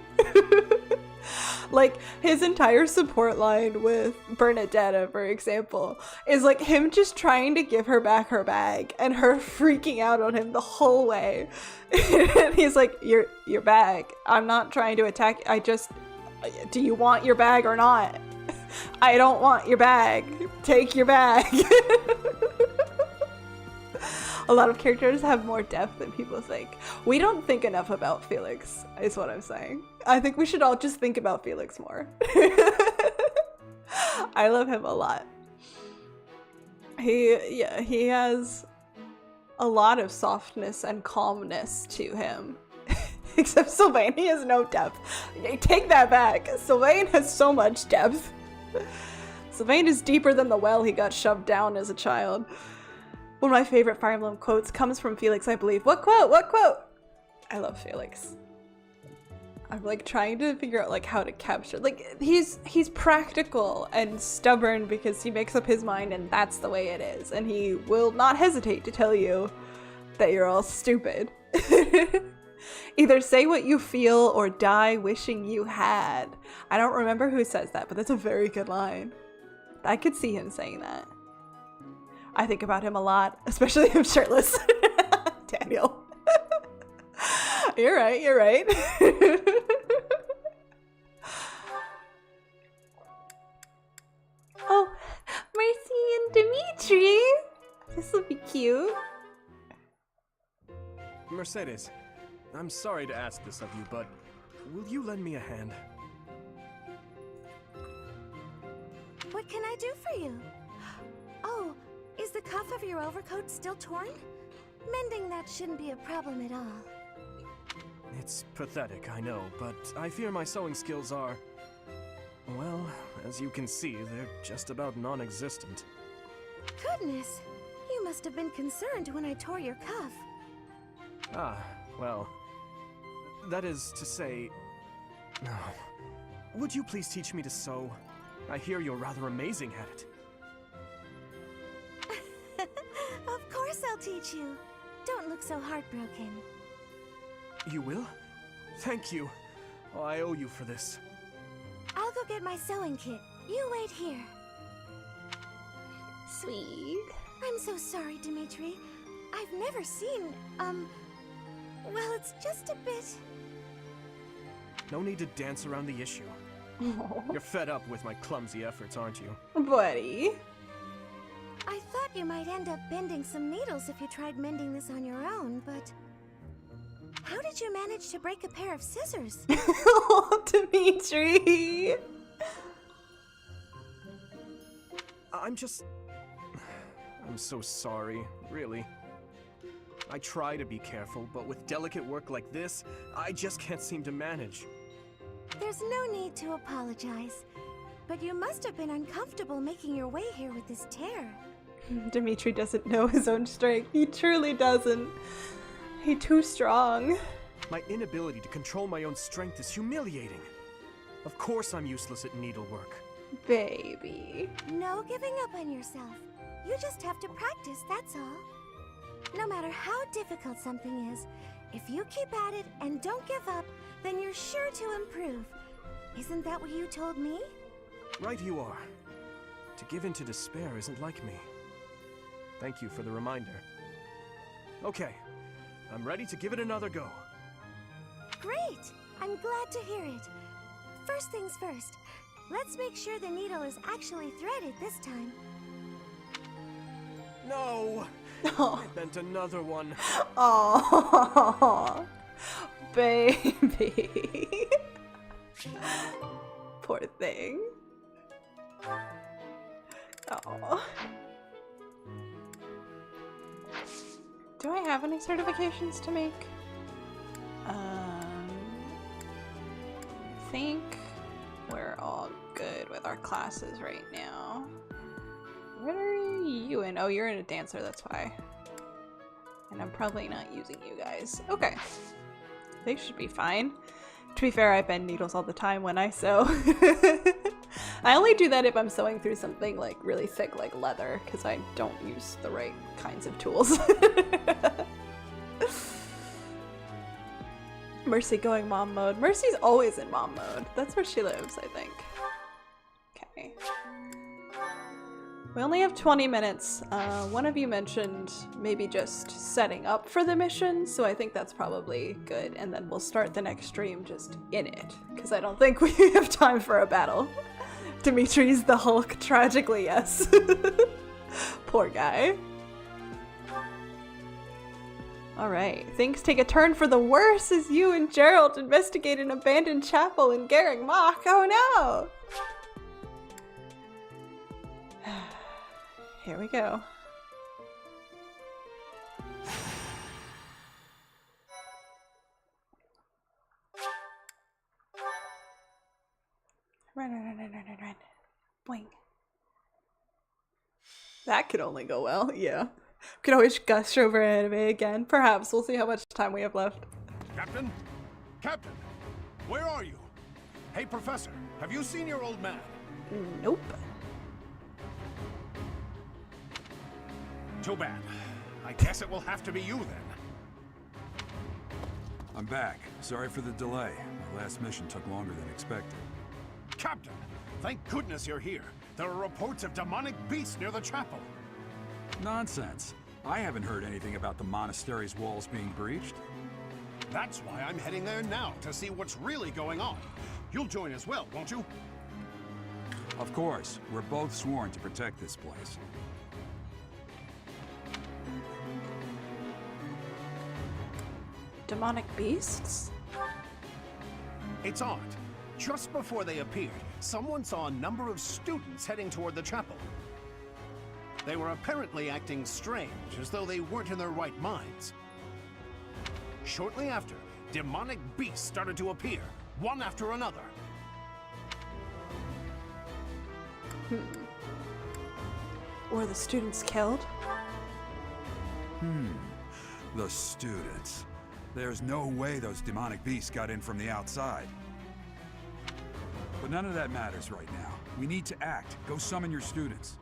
Like, his entire support line with Bernadetta, for example, is like him just trying to give her back her bag and her freaking out on him the whole way. And he's like, your bag. I'm not trying to attack. Do you want your bag or not? I don't want your bag. Take your bag. A lot of characters have more depth than people think. We don't think enough about Felix, is what I'm saying. I think we should all just think about Felix more. I love him a lot. He has a lot of softness and calmness to him. Except Sylvain, he has no depth. Take that back. Sylvain has so much depth. Sylvain is deeper than the well he got shoved down as a child. One of my favorite Fire Emblem quotes comes from Felix, I believe. What quote? What quote? I love Felix. I'm like trying to figure out like how to capture, like he's practical and stubborn because he makes up his mind and that's the way it is. And he will not hesitate to tell you that you're all stupid. Either say what you feel or die wishing you had. I don't remember who says that, but that's a very good line. I could see him saying that. I think about him a lot, especially him shirtless. Daniel. You're right, you're right. Oh, Mercy and Dimitri. This will be cute. Mercedes, I'm sorry to ask this of you, but will you lend me a hand? What can I do for you? Oh, is the cuff of your overcoat still torn? Mending that shouldn't be a problem at all. It's pathetic, I know, but I fear my sewing skills are... well, as you can see, they're just about non-existent. Goodness, you must have been concerned when I tore your cuff. Ah, well... that is to say... would you please teach me to sew? I hear you're rather amazing at it. Of course I'll teach you. Don't look so heartbroken. You will? Thank you. Oh, I owe you for this. I'll go get my sewing kit. You wait here. Sweet. I'm so sorry, Dimitri. I've never seen, well, it's just a bit... No need to dance around the issue. You're fed up with my clumsy efforts, aren't you? Buddy. I thought you might end up bending some needles if you tried mending this on your own, but... how did you manage to break a pair of scissors? Oh, Dimitri! I'm so sorry, really. I try to be careful, but with delicate work like this, I just can't seem to manage. There's no need to apologize, but you must have been uncomfortable making your way here with this tear. Dimitri doesn't know his own strength. He truly doesn't. He's too strong. My inability to control my own strength is humiliating. Of course I'm useless at needlework. Baby. No giving up on yourself. You just have to practice, that's all. No matter how difficult something is, if you keep at it and don't give up, then you're sure to improve. Isn't that what you told me? Right you are. To give in to despair isn't like me. Thank you for the reminder. Okay, I'm ready to give it another go. Great! I'm glad to hear it. First things first, let's make sure the needle is actually threaded this time. No! Oh. I meant another one. Oh, baby. Poor thing. Oh. Do I have any certifications to make? I think we're all good with our classes right now. What are you in? Oh, you're in a dancer, that's why. And I'm probably not using you guys. Okay. They should be fine. To be fair, I bend needles all the time when I sew. I only do that if I'm sewing through something like really thick like leather, because I don't use the right kinds of tools. Mercy going mom mode. Mercy's always in mom mode. That's where she lives, I think. Okay. We only have 20 minutes. One of you mentioned maybe just setting up for the mission, so I think that's probably good. And then we'll start the next stream just in it, because I don't think we have time for a battle. Dimitri's the Hulk, tragically, yes. Poor guy. Alright, things take a turn for the worse as you and Gerald investigate an abandoned chapel in Garing Mach. Oh no! Here we go. Run. Boing. That could only go well, yeah. We could always gush over anime again. Perhaps. We'll see how much time we have left. Captain? Captain! Where are you? Hey, Professor, have you seen your old man? Nope. Too bad. I guess it will have to be you then. I'm back. Sorry for the delay. My last mission took longer than expected. Captain, thank goodness you're here. There are reports of demonic beasts near the chapel. Nonsense. I haven't heard anything about the monastery's walls being breached. That's why I'm heading there now, to see what's really going on. You'll join as well, won't you? Of course. We're both sworn to protect this place. Demonic beasts? It's odd. Just before they appeared, someone saw a number of students heading toward the chapel. They were apparently acting strange, as though they weren't in their right minds. Shortly after, demonic beasts started to appear, one after another. Were the students killed? The students. There's no way those demonic beasts got in from the outside. But none of that matters right now. We need to act. Go summon your students.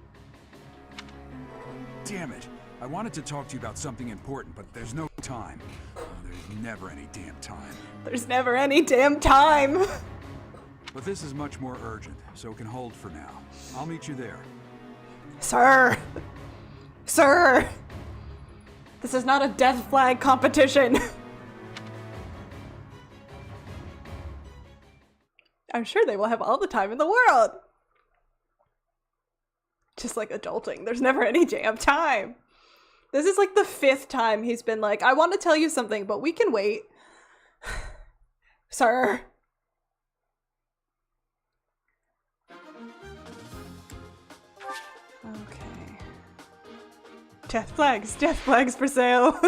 Damn it. I wanted to talk to you about something important, but there's no time. Oh, there's never any damn time. There's never any damn time! But this is much more urgent, so it can hold for now. I'll meet you there. Sir! Sir! This is not a death flag competition! I'm sure they will have all the time in the world! Just like adulting, there's never any damn time! This is like the 5th time he's been like, I want to tell you something, but we can wait. Sir! Okay. Death flags for sale!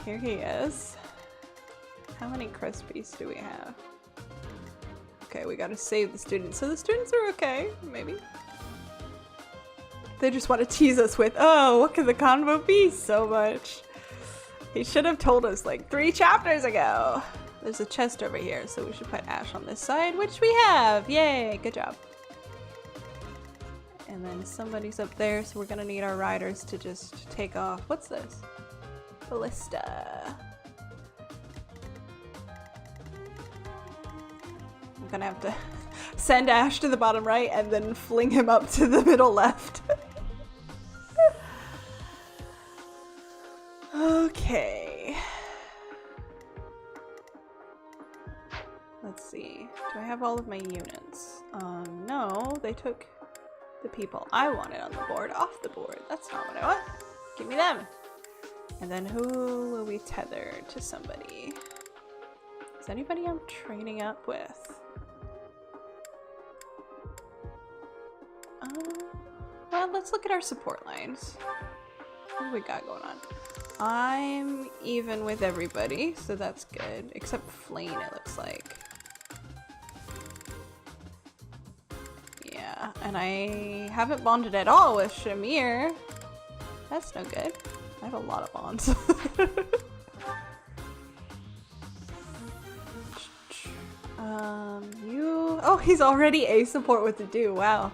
Here he is. How many Crispies do we have? Okay, we gotta save the students. So the students are okay, maybe. They just want to tease us with, oh, what could the convo be so much? He should have told us like 3 chapters ago. There's a chest over here, so we should put Ash on this side, which we have. Yay, good job. And then somebody's up there, so we're gonna need our riders to just take off. What's this? Ballista. I'm gonna have to send Ash to the bottom right and then fling him up to the middle left. Okay. Let's see. Do I have all of my units? No, they took the people I wanted on the board off the board. That's not what I want. Give me them. And then who will we tether to somebody? Is anybody I'm training up with? Well, let's look at our support lines. What do we got going on? I'm even with everybody, so that's good. Except Flane, it looks like. Yeah, and I haven't bonded at all with Shamir. That's no good. I have a lot of bonds. You... Oh, he's already a support with the do. Wow.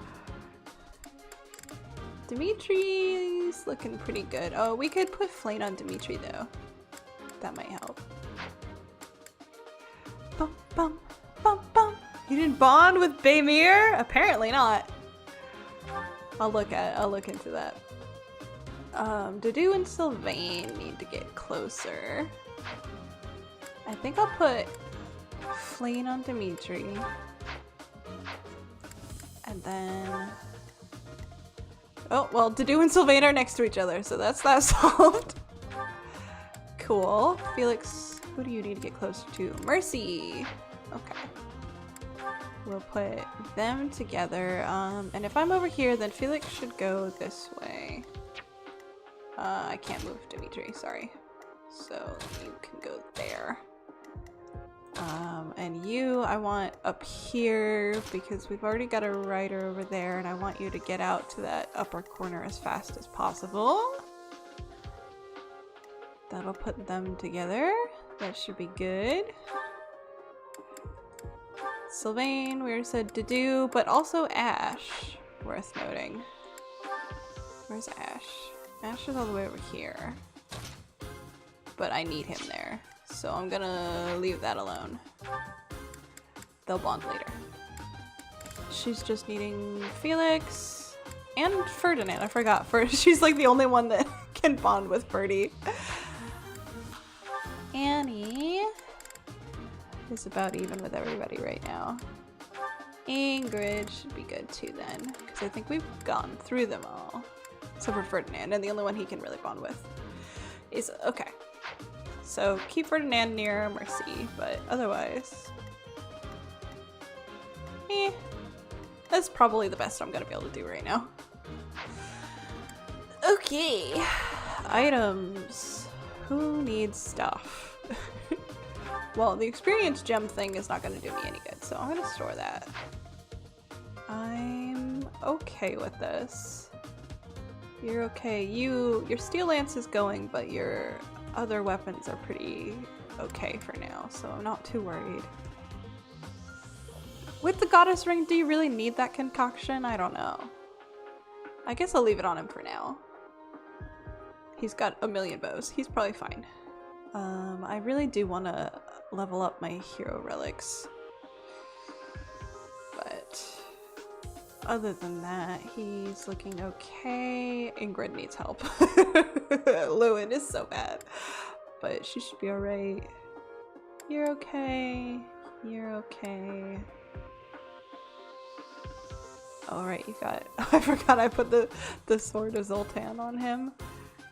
Dimitri's looking pretty good. Oh, we could put Flane on Dimitri though. That might help. Bum, bum, bum, bum. You didn't bond with Baymir? Apparently not. I'll look into that. Dudu and Sylvain need to get closer. I think I'll put Flane on Dimitri. And then... Oh, well, Dudu and Sylvain are next to each other, so that's that solved. cool. Felix, who do you need to get closer to? Mercy! Okay. We'll put them together. And if I'm over here, then Felix should go this way. I can't move Dimitri, sorry. So you can go there. And you, I want up here because we've already got a rider over there and I want you to get out to that upper corner as fast as possible. That'll put them together. That should be good. Sylvain, we already said to do, but also Ash, worth noting. Where's Ash? Ash is all the way over here. But I need him there, so I'm gonna leave that alone. They'll bond later. She's just needing Felix and Ferdinand. I forgot. She's like the only one that can bond with Ferdy. Annie is about even with everybody right now. Ingrid should be good too then, because I think we've gone through them all. Except for Ferdinand, and the only one he can really bond with is okay. So keep Ferdinand near Mercy, but otherwise, that's probably the best I'm gonna be able to do right now. Okay, items. Who needs stuff? Well, the experience gem thing is not gonna do me any good, so I'm gonna store that. I'm okay with this. You're okay. Your steel lance is going, but your other weapons are pretty okay for now, so I'm not too worried. With the goddess ring, do you really need that concoction? I don't know. I guess I'll leave it on him for now. He's got a million bows. He's probably fine. I really do want to level up my hero relics. But other than that, he's looking okay. Ingrid needs help. Lewin is so bad. But she should be alright. You're okay. You're okay. Alright, you got it. I forgot I put the sword of Zoltan on him.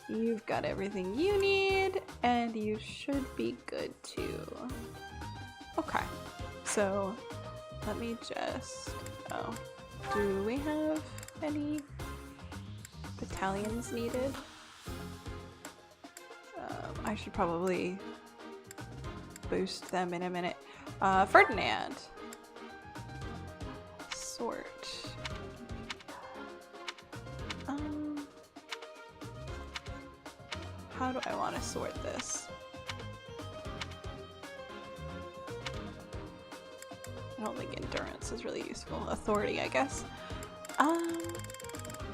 You've got everything you need, and you should be good too. Okay, so let me just... Oh, do we have any battalions needed? I should probably boost them in a minute. Ferdinand. Sort. How do I want to sort this? I don't think endurance is really useful. Authority, I guess.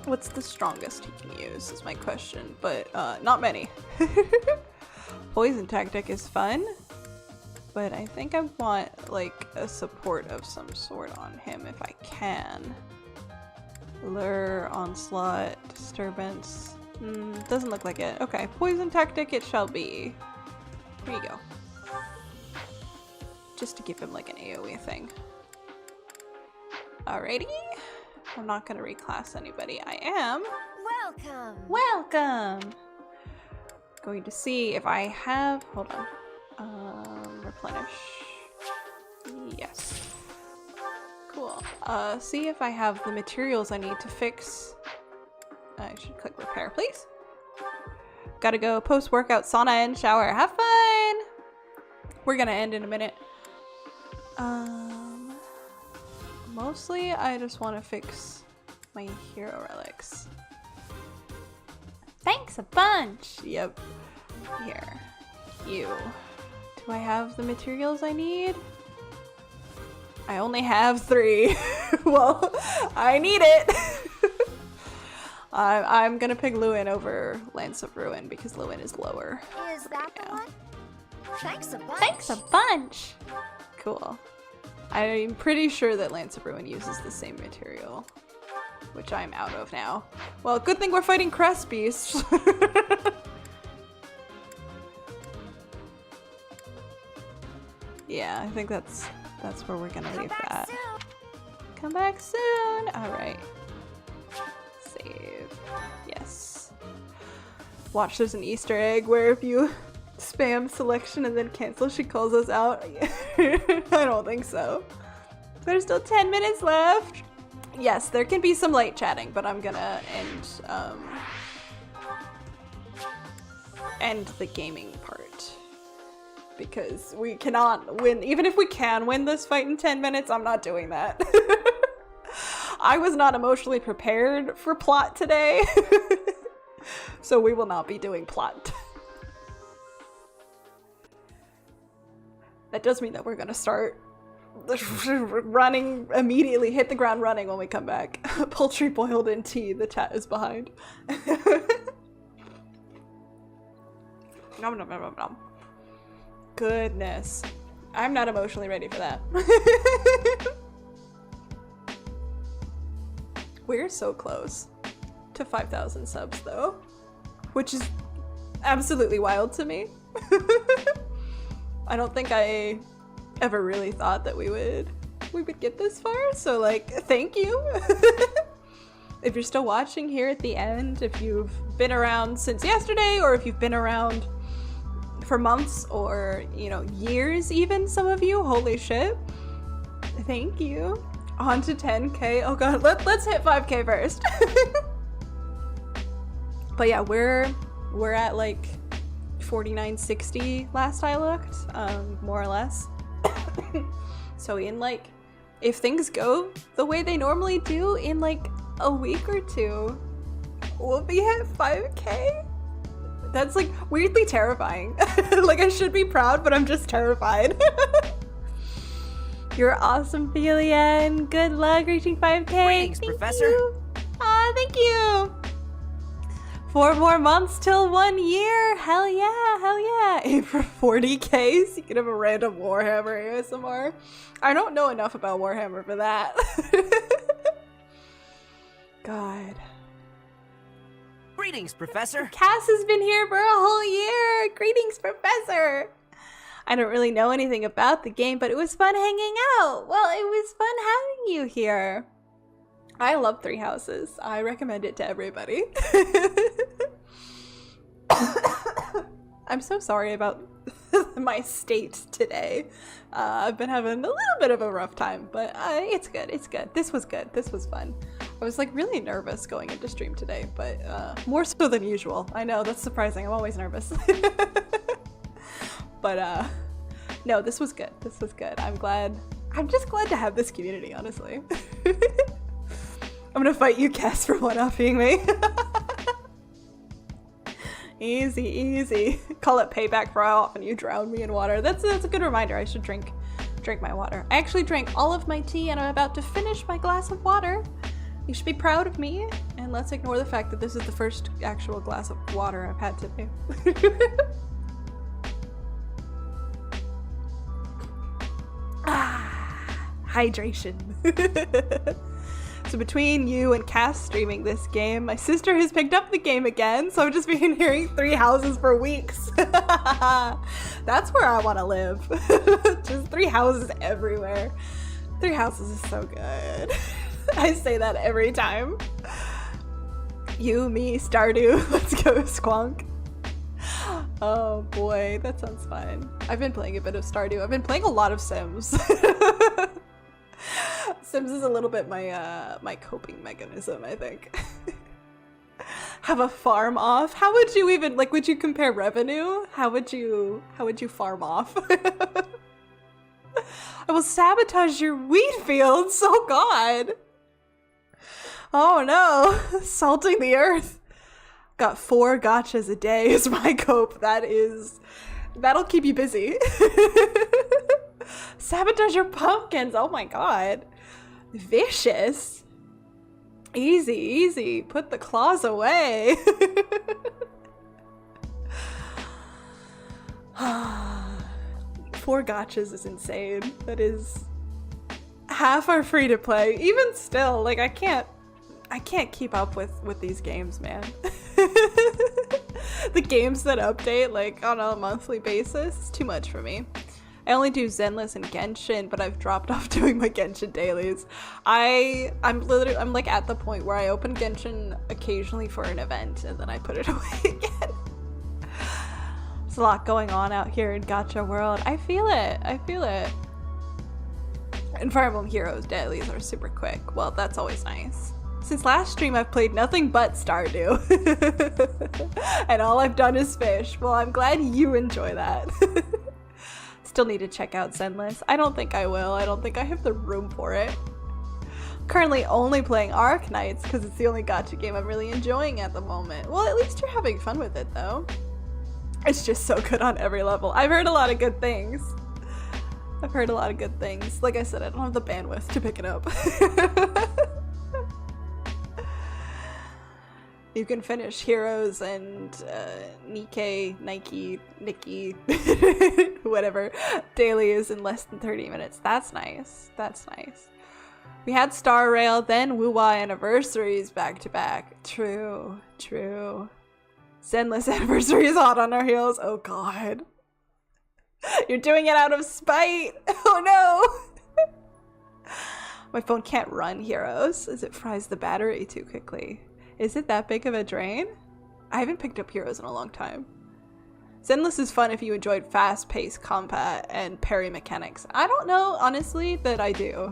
What's the strongest he can use is my question, but not many. Poison tactic is fun, but I think I want like a support of some sort on him if I can. Lure, onslaught, disturbance. Doesn't look like it. Okay, poison tactic it shall be. Here you go. Just to give him like an AoE thing. Alrighty. I'm not gonna reclass anybody. I am. Welcome. Welcome. Going to see if I have. Hold on. Replenish. Yes. Cool. See if I have the materials I need to fix. I should click repair, please. Gotta go post-workout sauna and shower. Have fun! We're gonna end in a minute. Mostly I just want to fix my hero relics. Thanks a bunch! Yep. Here. You. Do I have the materials I need? I only have 3. Well, I need it! I'm gonna pick Lewin over Lance of Ruin because Lewin is lower. Is that the one? Thanks a bunch. Thanks a bunch! Cool. I'm pretty sure that Lance of Ruin uses the same material, which I'm out of now. Well, good thing we're fighting crest beasts. Yeah, I think that's where we're gonna leave that. Soon. Come back soon! Alright. Save. Yes. Watch, there's an Easter egg where if you Spam selection and then cancel. She calls us out. I don't think so. There's still 10 minutes left. Yes, there can be some light chatting, but I'm gonna end the gaming part. Because we cannot win. Even if we can win this fight in 10 minutes, I'm not doing that. I was not emotionally prepared for plot today. So we will not be doing plot. That does mean that we're gonna start running immediately, hit the ground running when we come back. Poultry boiled in tea, the chat is behind. Nom nom nom nom nom. Goodness. I'm not emotionally ready for that. We're so close to 5,000 subs though, which is absolutely wild to me. I don't think I ever really thought that we would get this far, so like, thank you. If you're still watching here at the end, if you've been around since yesterday, or if you've been around for months or, you know, years even, some of you, holy shit. Thank you. On to 10k. Oh god, let's hit 5k first. But yeah, we're at like 4960 last I looked, more or less. So in like, if things go the way they normally do, in like a week or two, we'll be at 5k. That's like weirdly terrifying. Like, I should be proud, but I'm just terrified. You're awesome, Ophelia, and good luck reaching 5k. Thanks, Professor. Aw, thank you. 4 more months till 1 year. Hell yeah, hell yeah. Aim for 40k so you can have a random Warhammer ASMR. I don't know enough about Warhammer for that. God. Greetings, Professor. Cass has been here for a whole year. Greetings, Professor. I don't really know anything about the game, but it was fun hanging out. Well, it was fun having you here. I love Three Houses. I recommend it to everybody. I'm so sorry about my state today. I've been having a little bit of a rough time, but it's good. It's good. This was good. This was fun. I was like really nervous going into stream today, but more so than usual. I know, that's surprising. I'm always nervous. But no, this was good. This was good. I'm just glad to have this community, honestly. I'm gonna fight you, Cass, for one-upping me. Easy, easy. Call it payback for how often you drown me in water. That's a good reminder. I should drink my water. I actually drank all of my tea and I'm about to finish my glass of water. You should be proud of me, and let's ignore the fact that this is the first actual glass of water I've had today. Hydration. So between you and Cass streaming this game, my sister has picked up the game again, so I've just been hearing Three Houses for weeks. That's where I want to live. Just Three Houses everywhere. Three Houses is so good. I say that every time. You, me, Stardew, let's go Squonk. Oh boy, that sounds fun. I've been playing a bit of Stardew. I've been playing a lot of Sims. Sims is a little bit my coping mechanism, I think. Have a farm off? How would you even, like, would you compare revenue? How would you farm off? I will sabotage your wheat fields, oh god. Oh no, salting the earth. Got 4 gachas a day is my cope. That'll keep you busy. Sabotage your pumpkins, oh my god. Vicious. Easy, easy. Put the claws away. 4 gachas is insane. That is half are free to play. Even still, like I can't keep up with these games, man. The games that update like on a monthly basis is too much for me. I only do Zenless and Genshin, but I've dropped off doing my Genshin dailies. I'm like at the point where I open Genshin occasionally for an event and then I put it away again. It's a lot going on out here in Gacha world. I feel it. I feel it. And Fire Emblem Heroes dailies are super quick. Well, that's always nice. Since last stream, I've played nothing but Stardew. And all I've done is fish. Well, I'm glad you enjoy that. Still need to check out Zenless. I don't think I will. I don't think I have the room for it. Currently only playing Arc Knights because it's the only gacha game I'm really enjoying at the moment. Well, at least you're having fun with it though. It's just so good on every level. I've heard a lot of good things. I've heard a lot of good things. Like I said, I don't have the bandwidth to pick it up. You can finish Heroes and Nikki, whatever, dailies in less than 30 minutes. That's nice. That's nice. We had Star Rail, then Wuwa anniversaries back to back. True, true. Zenless anniversary is hot on our heels. Oh god. You're doing it out of spite. Oh no. My phone can't run Heroes as it fries the battery too quickly. Is it that big of a drain? I haven't picked up Heroes in a long time. Zenless is fun if you enjoyed fast-paced combat and parry mechanics. I don't know, honestly, that I do.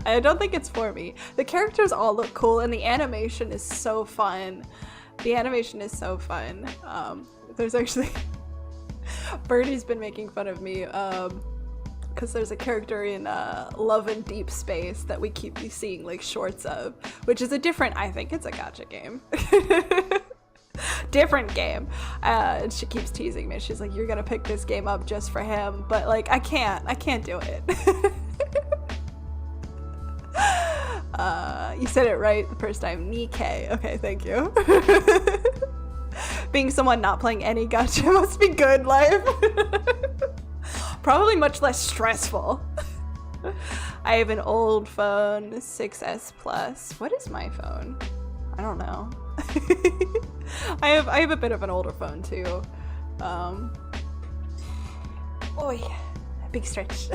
I don't think it's for me. The characters all look cool and the animation is so fun. The animation is so fun. There's actually... Birdie's been making fun of me because there's a character in Love and Deep Space that we keep seeing like shorts of, which is a different, I think it's a gacha game. Different game. And she keeps teasing me. She's like, you're gonna pick this game up just for him, but like I can't do it. You said it right the first time. Nikkei. Okay, thank you. Being someone not playing any gacha must be good life. Probably much less stressful. I have an old phone, 6S Plus. What is my phone? I don't know. I have a bit of an older phone too. Oi, big stretch.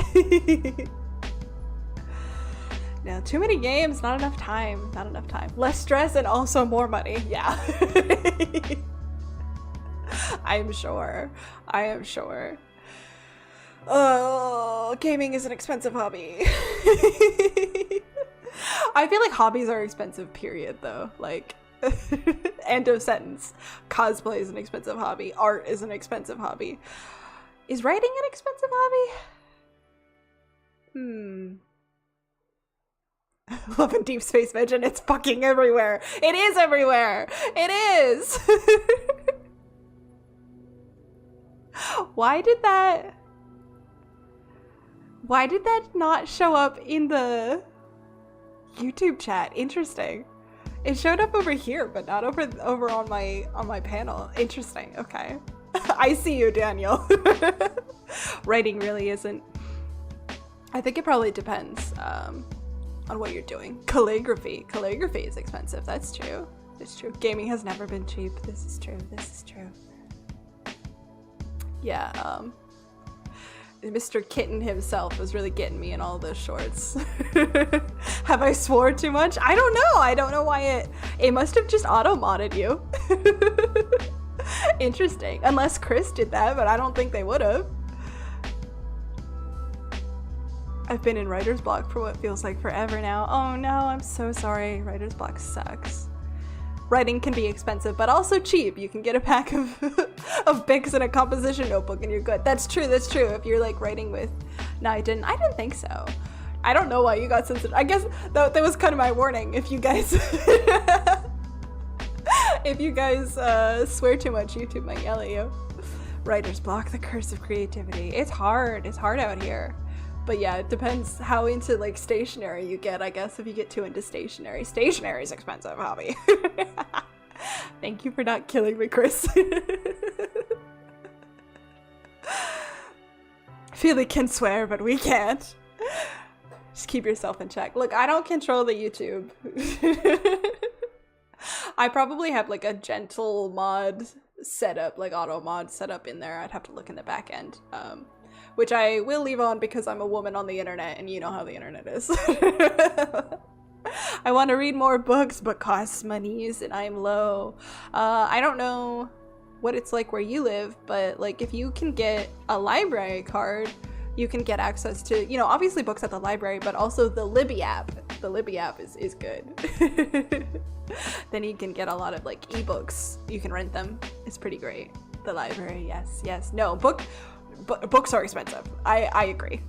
No, too many games, not enough time, not enough time. Less stress and also more money, yeah. I'm sure, I am sure. Oh, gaming is an expensive hobby. I feel like hobbies are expensive, period, though. Like, end of sentence. Cosplay is an expensive hobby. Art is an expensive hobby. Is writing an expensive hobby? Love and Deep Space Vision, it's fucking everywhere. It is everywhere. It is. Why did that not show up in the YouTube chat? Interesting. It showed up over here, but not over on my panel. Interesting. Okay. I see you, Daniel. Writing really isn't. I think it probably depends on what you're doing. Calligraphy is expensive. That's true. It's true. Gaming has never been cheap. This is true. This is true. Yeah, Mr. Kitten himself was really getting me in all those shorts. Have I swore too much? I don't know. I don't know why it must have just auto-modded you. Interesting. Unless Chris did that, but I don't think they would have. I've been in writer's block for what feels like forever now. Oh no, I'm so sorry. Writer's block sucks. Writing can be expensive, but also cheap. You can get a pack of Bics and a composition notebook and you're good. That's true, that's true. If you're like writing with... No, I didn't think so. I don't know why you got sensitive. I guess that was kind of my warning. If you guys... if you guys swear too much, YouTube might yell at you. Writer's block, the curse of creativity. It's hard out here. But yeah, it depends how into like stationery you get, I guess. If you get too into stationery. Stationery is expensive hobby. Thank you for not killing me, Chris. Feely can swear, but we can't. Just keep yourself in check. Look, I don't control the YouTube. I probably have like a gentle mod setup, like auto mod setup in there. I'd have to look in the back end. Which I will leave on because I'm a woman on the internet and you know how the internet is. I want to read more books but costs monies and I'm low. I don't know what it's like where you live, but like if you can get a library card, you can get access to, you know, obviously books at the library, but also the Libby app. The Libby app is good. Then you can get a lot of like ebooks. You can rent them. It's pretty great. The library, yes. No, books are expensive. I agree.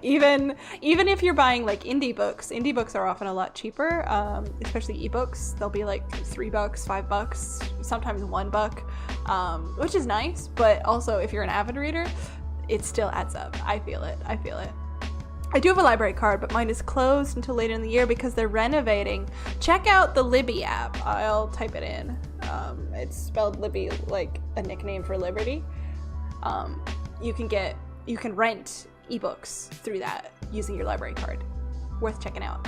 Even if you're buying like indie books are often a lot cheaper, especially ebooks. They'll be like $3, $5, sometimes $1, which is nice. But also, if you're an avid reader, it still adds up. I feel it. I do have a library card, but mine is closed until later in the year because they're renovating. Check out the Libby app. I'll type it in. It's spelled Libby like a nickname for Liberty. You can rent ebooks through that using your library card. Worth checking out.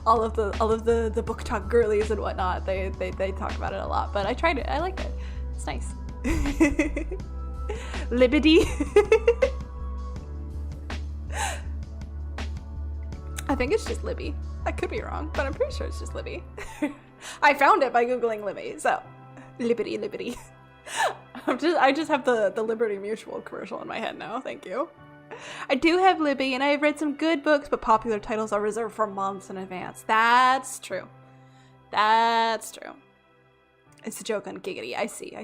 all of the book talk girlies and whatnot, they talk about it a lot, but I tried it. I liked it. It's nice. Liberty. I think it's just Libby. I could be wrong, but I'm pretty sure it's just Libby. I found it by googling Libby, so Liberty. I just have the Liberty Mutual commercial in my head now. Thank you. I do have Libby, and I have read some good books, but popular titles are reserved for months in advance. That's true. It's a joke on Giggity. I see.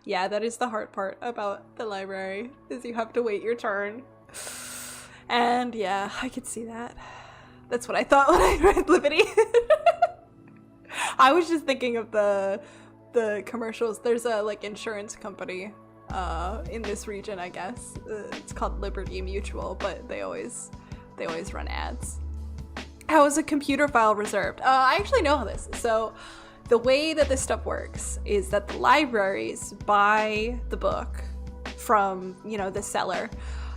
Yeah, that is the hard part about the library, is you have to wait your turn. And yeah, I could see that. That's what I thought when I read Liberty. I was just thinking of the commercials. There's a like insurance company in this region, I guess. It's called Liberty Mutual, but they always run ads. How is a computer file reserved? I actually know this. So the way that this stuff works is that the libraries buy the book from, you know, the seller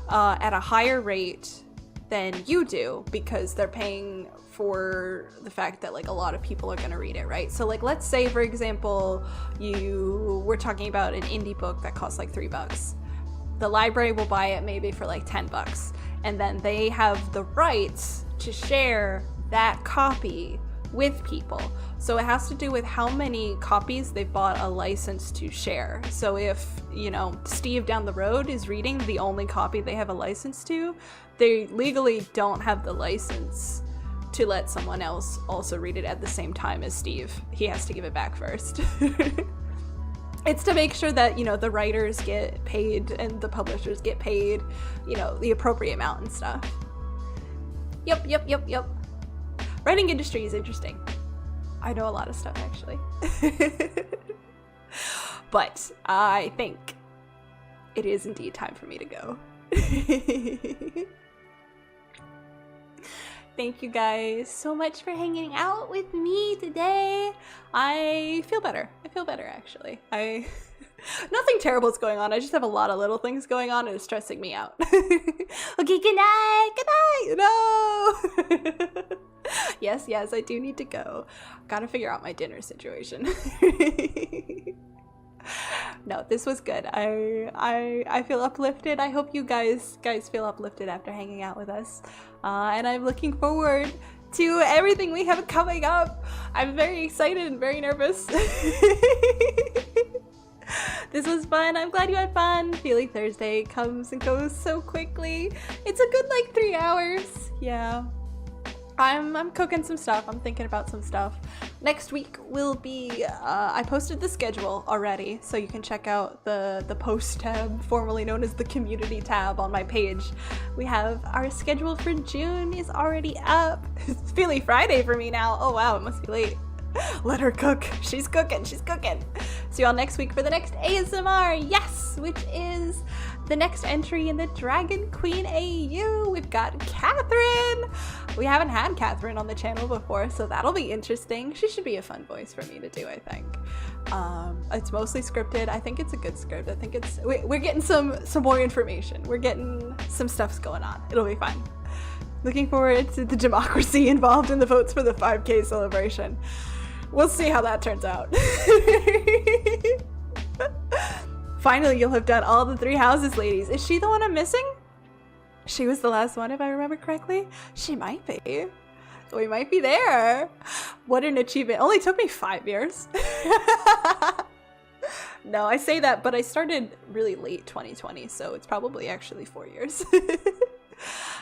at a higher rate than you do, because they're paying for the fact that like a lot of people are going to read it, right? So like, let's say for example, we're talking about an indie book that costs like $3. The library will buy it maybe for like $10, and then they have the rights to share that copy with people. So it has to do with how many copies they've bought a license to share. So if, you know, Steve down the road is reading the only copy they have a license to, they legally don't have the license to let someone else also read it at the same time as Steve. He has to give it back first. It's to make sure that, you know, the writers get paid and the publishers get paid, you know, the appropriate amount and stuff. Yep. Writing industry is interesting. I know a lot of stuff, actually. But I think it is indeed time for me to go. Thank you guys so much for hanging out with me today. I feel better. Actually. Nothing terrible is going on. I just have a lot of little things going on and it's stressing me out. Okay, good night. No. Yes, I do need to go. Gotta figure out my dinner situation. No, this was good. I feel uplifted. I hope you guys feel uplifted after hanging out with us. And I'm looking forward to everything we have coming up. I'm very excited and very nervous. This was fun. I'm glad you had fun. Feeling Thursday comes and goes so quickly. It's a good like 3 hours. Yeah. I'm cooking some stuff. I'm thinking about some stuff. Next week will be, I posted the schedule already, so you can check out the post tab, formerly known as the community tab on my page. We have our schedule for June is already up. It's feeling Friday for me now. Oh wow, it must be late. Let her cook. She's cooking. See y'all next week for the next ASMR. Yes, which is the next entry in the Dragon Queen AU. We've got Catherine. We haven't had Catherine on the channel before, so that'll be interesting. She should be a fun voice for me to do, I think. It's mostly scripted. I think it's a good script. I think we're getting some more information. We're getting some stuff's going on. It'll be fun. Looking forward to the democracy involved in the votes for the 5K celebration. We'll see how that turns out. Finally, you'll have done all the 3 houses, ladies. Is she the one I'm missing? She was the last one, if I remember correctly. She might be. We might be there. What an achievement. Only took me 5 years. No, I say that, but I started really late 2020, so it's probably actually 4 years.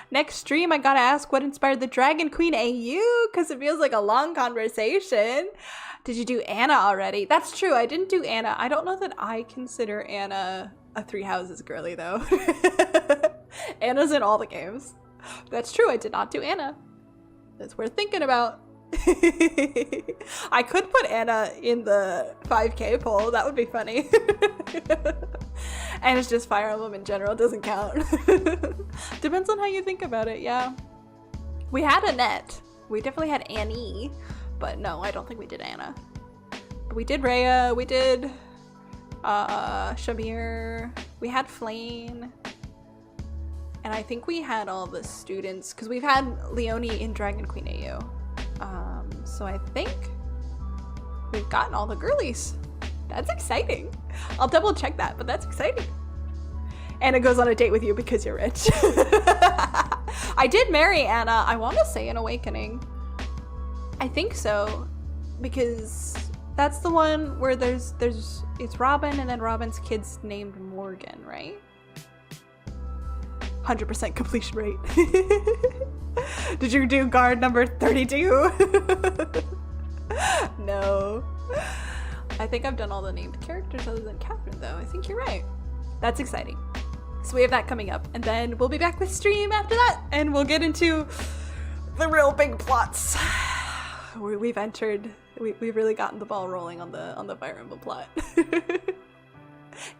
Next stream, I gotta ask what inspired the Dragon Queen AU, because it feels like a long conversation. Did you do Anna already? That's true, I didn't do Anna. I don't know that I consider Anna a Three Houses girly, though. Anna's in all the games. That's true, I did not do Anna. That's worth thinking about. I could put Anna in the 5K poll, that would be funny. And it's just Fire Emblem in general, doesn't count. Depends on how you think about it, yeah. We had Annette. We definitely had Annie. But no, I don't think we did Anna. We did Rhea, we did Shamir, we had Flane. And I think we had all the students, because we've had Leonie in Dragon Queen AU. So I think we've gotten all the girlies. That's exciting. I'll double check that, but that's exciting. Anna goes on a date with you because you're rich. I did marry Anna, I want to say in Awakening. I think so, because that's the one where it's Robin and then Robin's kid's named Morgan, right? 100% completion rate. Did you do guard number 32? No. I think I've done all the named characters other than Catherine, though. I think you're right. That's exciting. So we have that coming up, and then we'll be back with stream after that, and we'll get into the real big plots. We've really gotten the ball rolling on the Fire Emblem plot.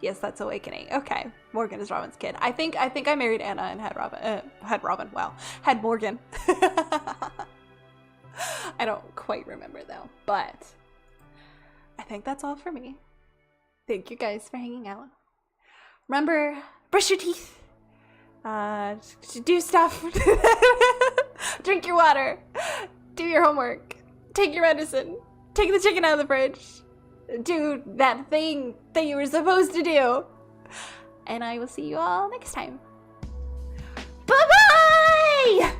Yes, that's Awakening. Okay, Morgan is Robin's kid. I think I married Anna and had Robin. Wow, had Morgan. I don't quite remember though, but I think that's all for me. Thank you guys for hanging out. Remember, brush your teeth. Do stuff. Drink your water. Do your homework. Take your medicine. Take the chicken out of the fridge. Do that thing that you were supposed to do. And I will see you all next time. Bye-bye!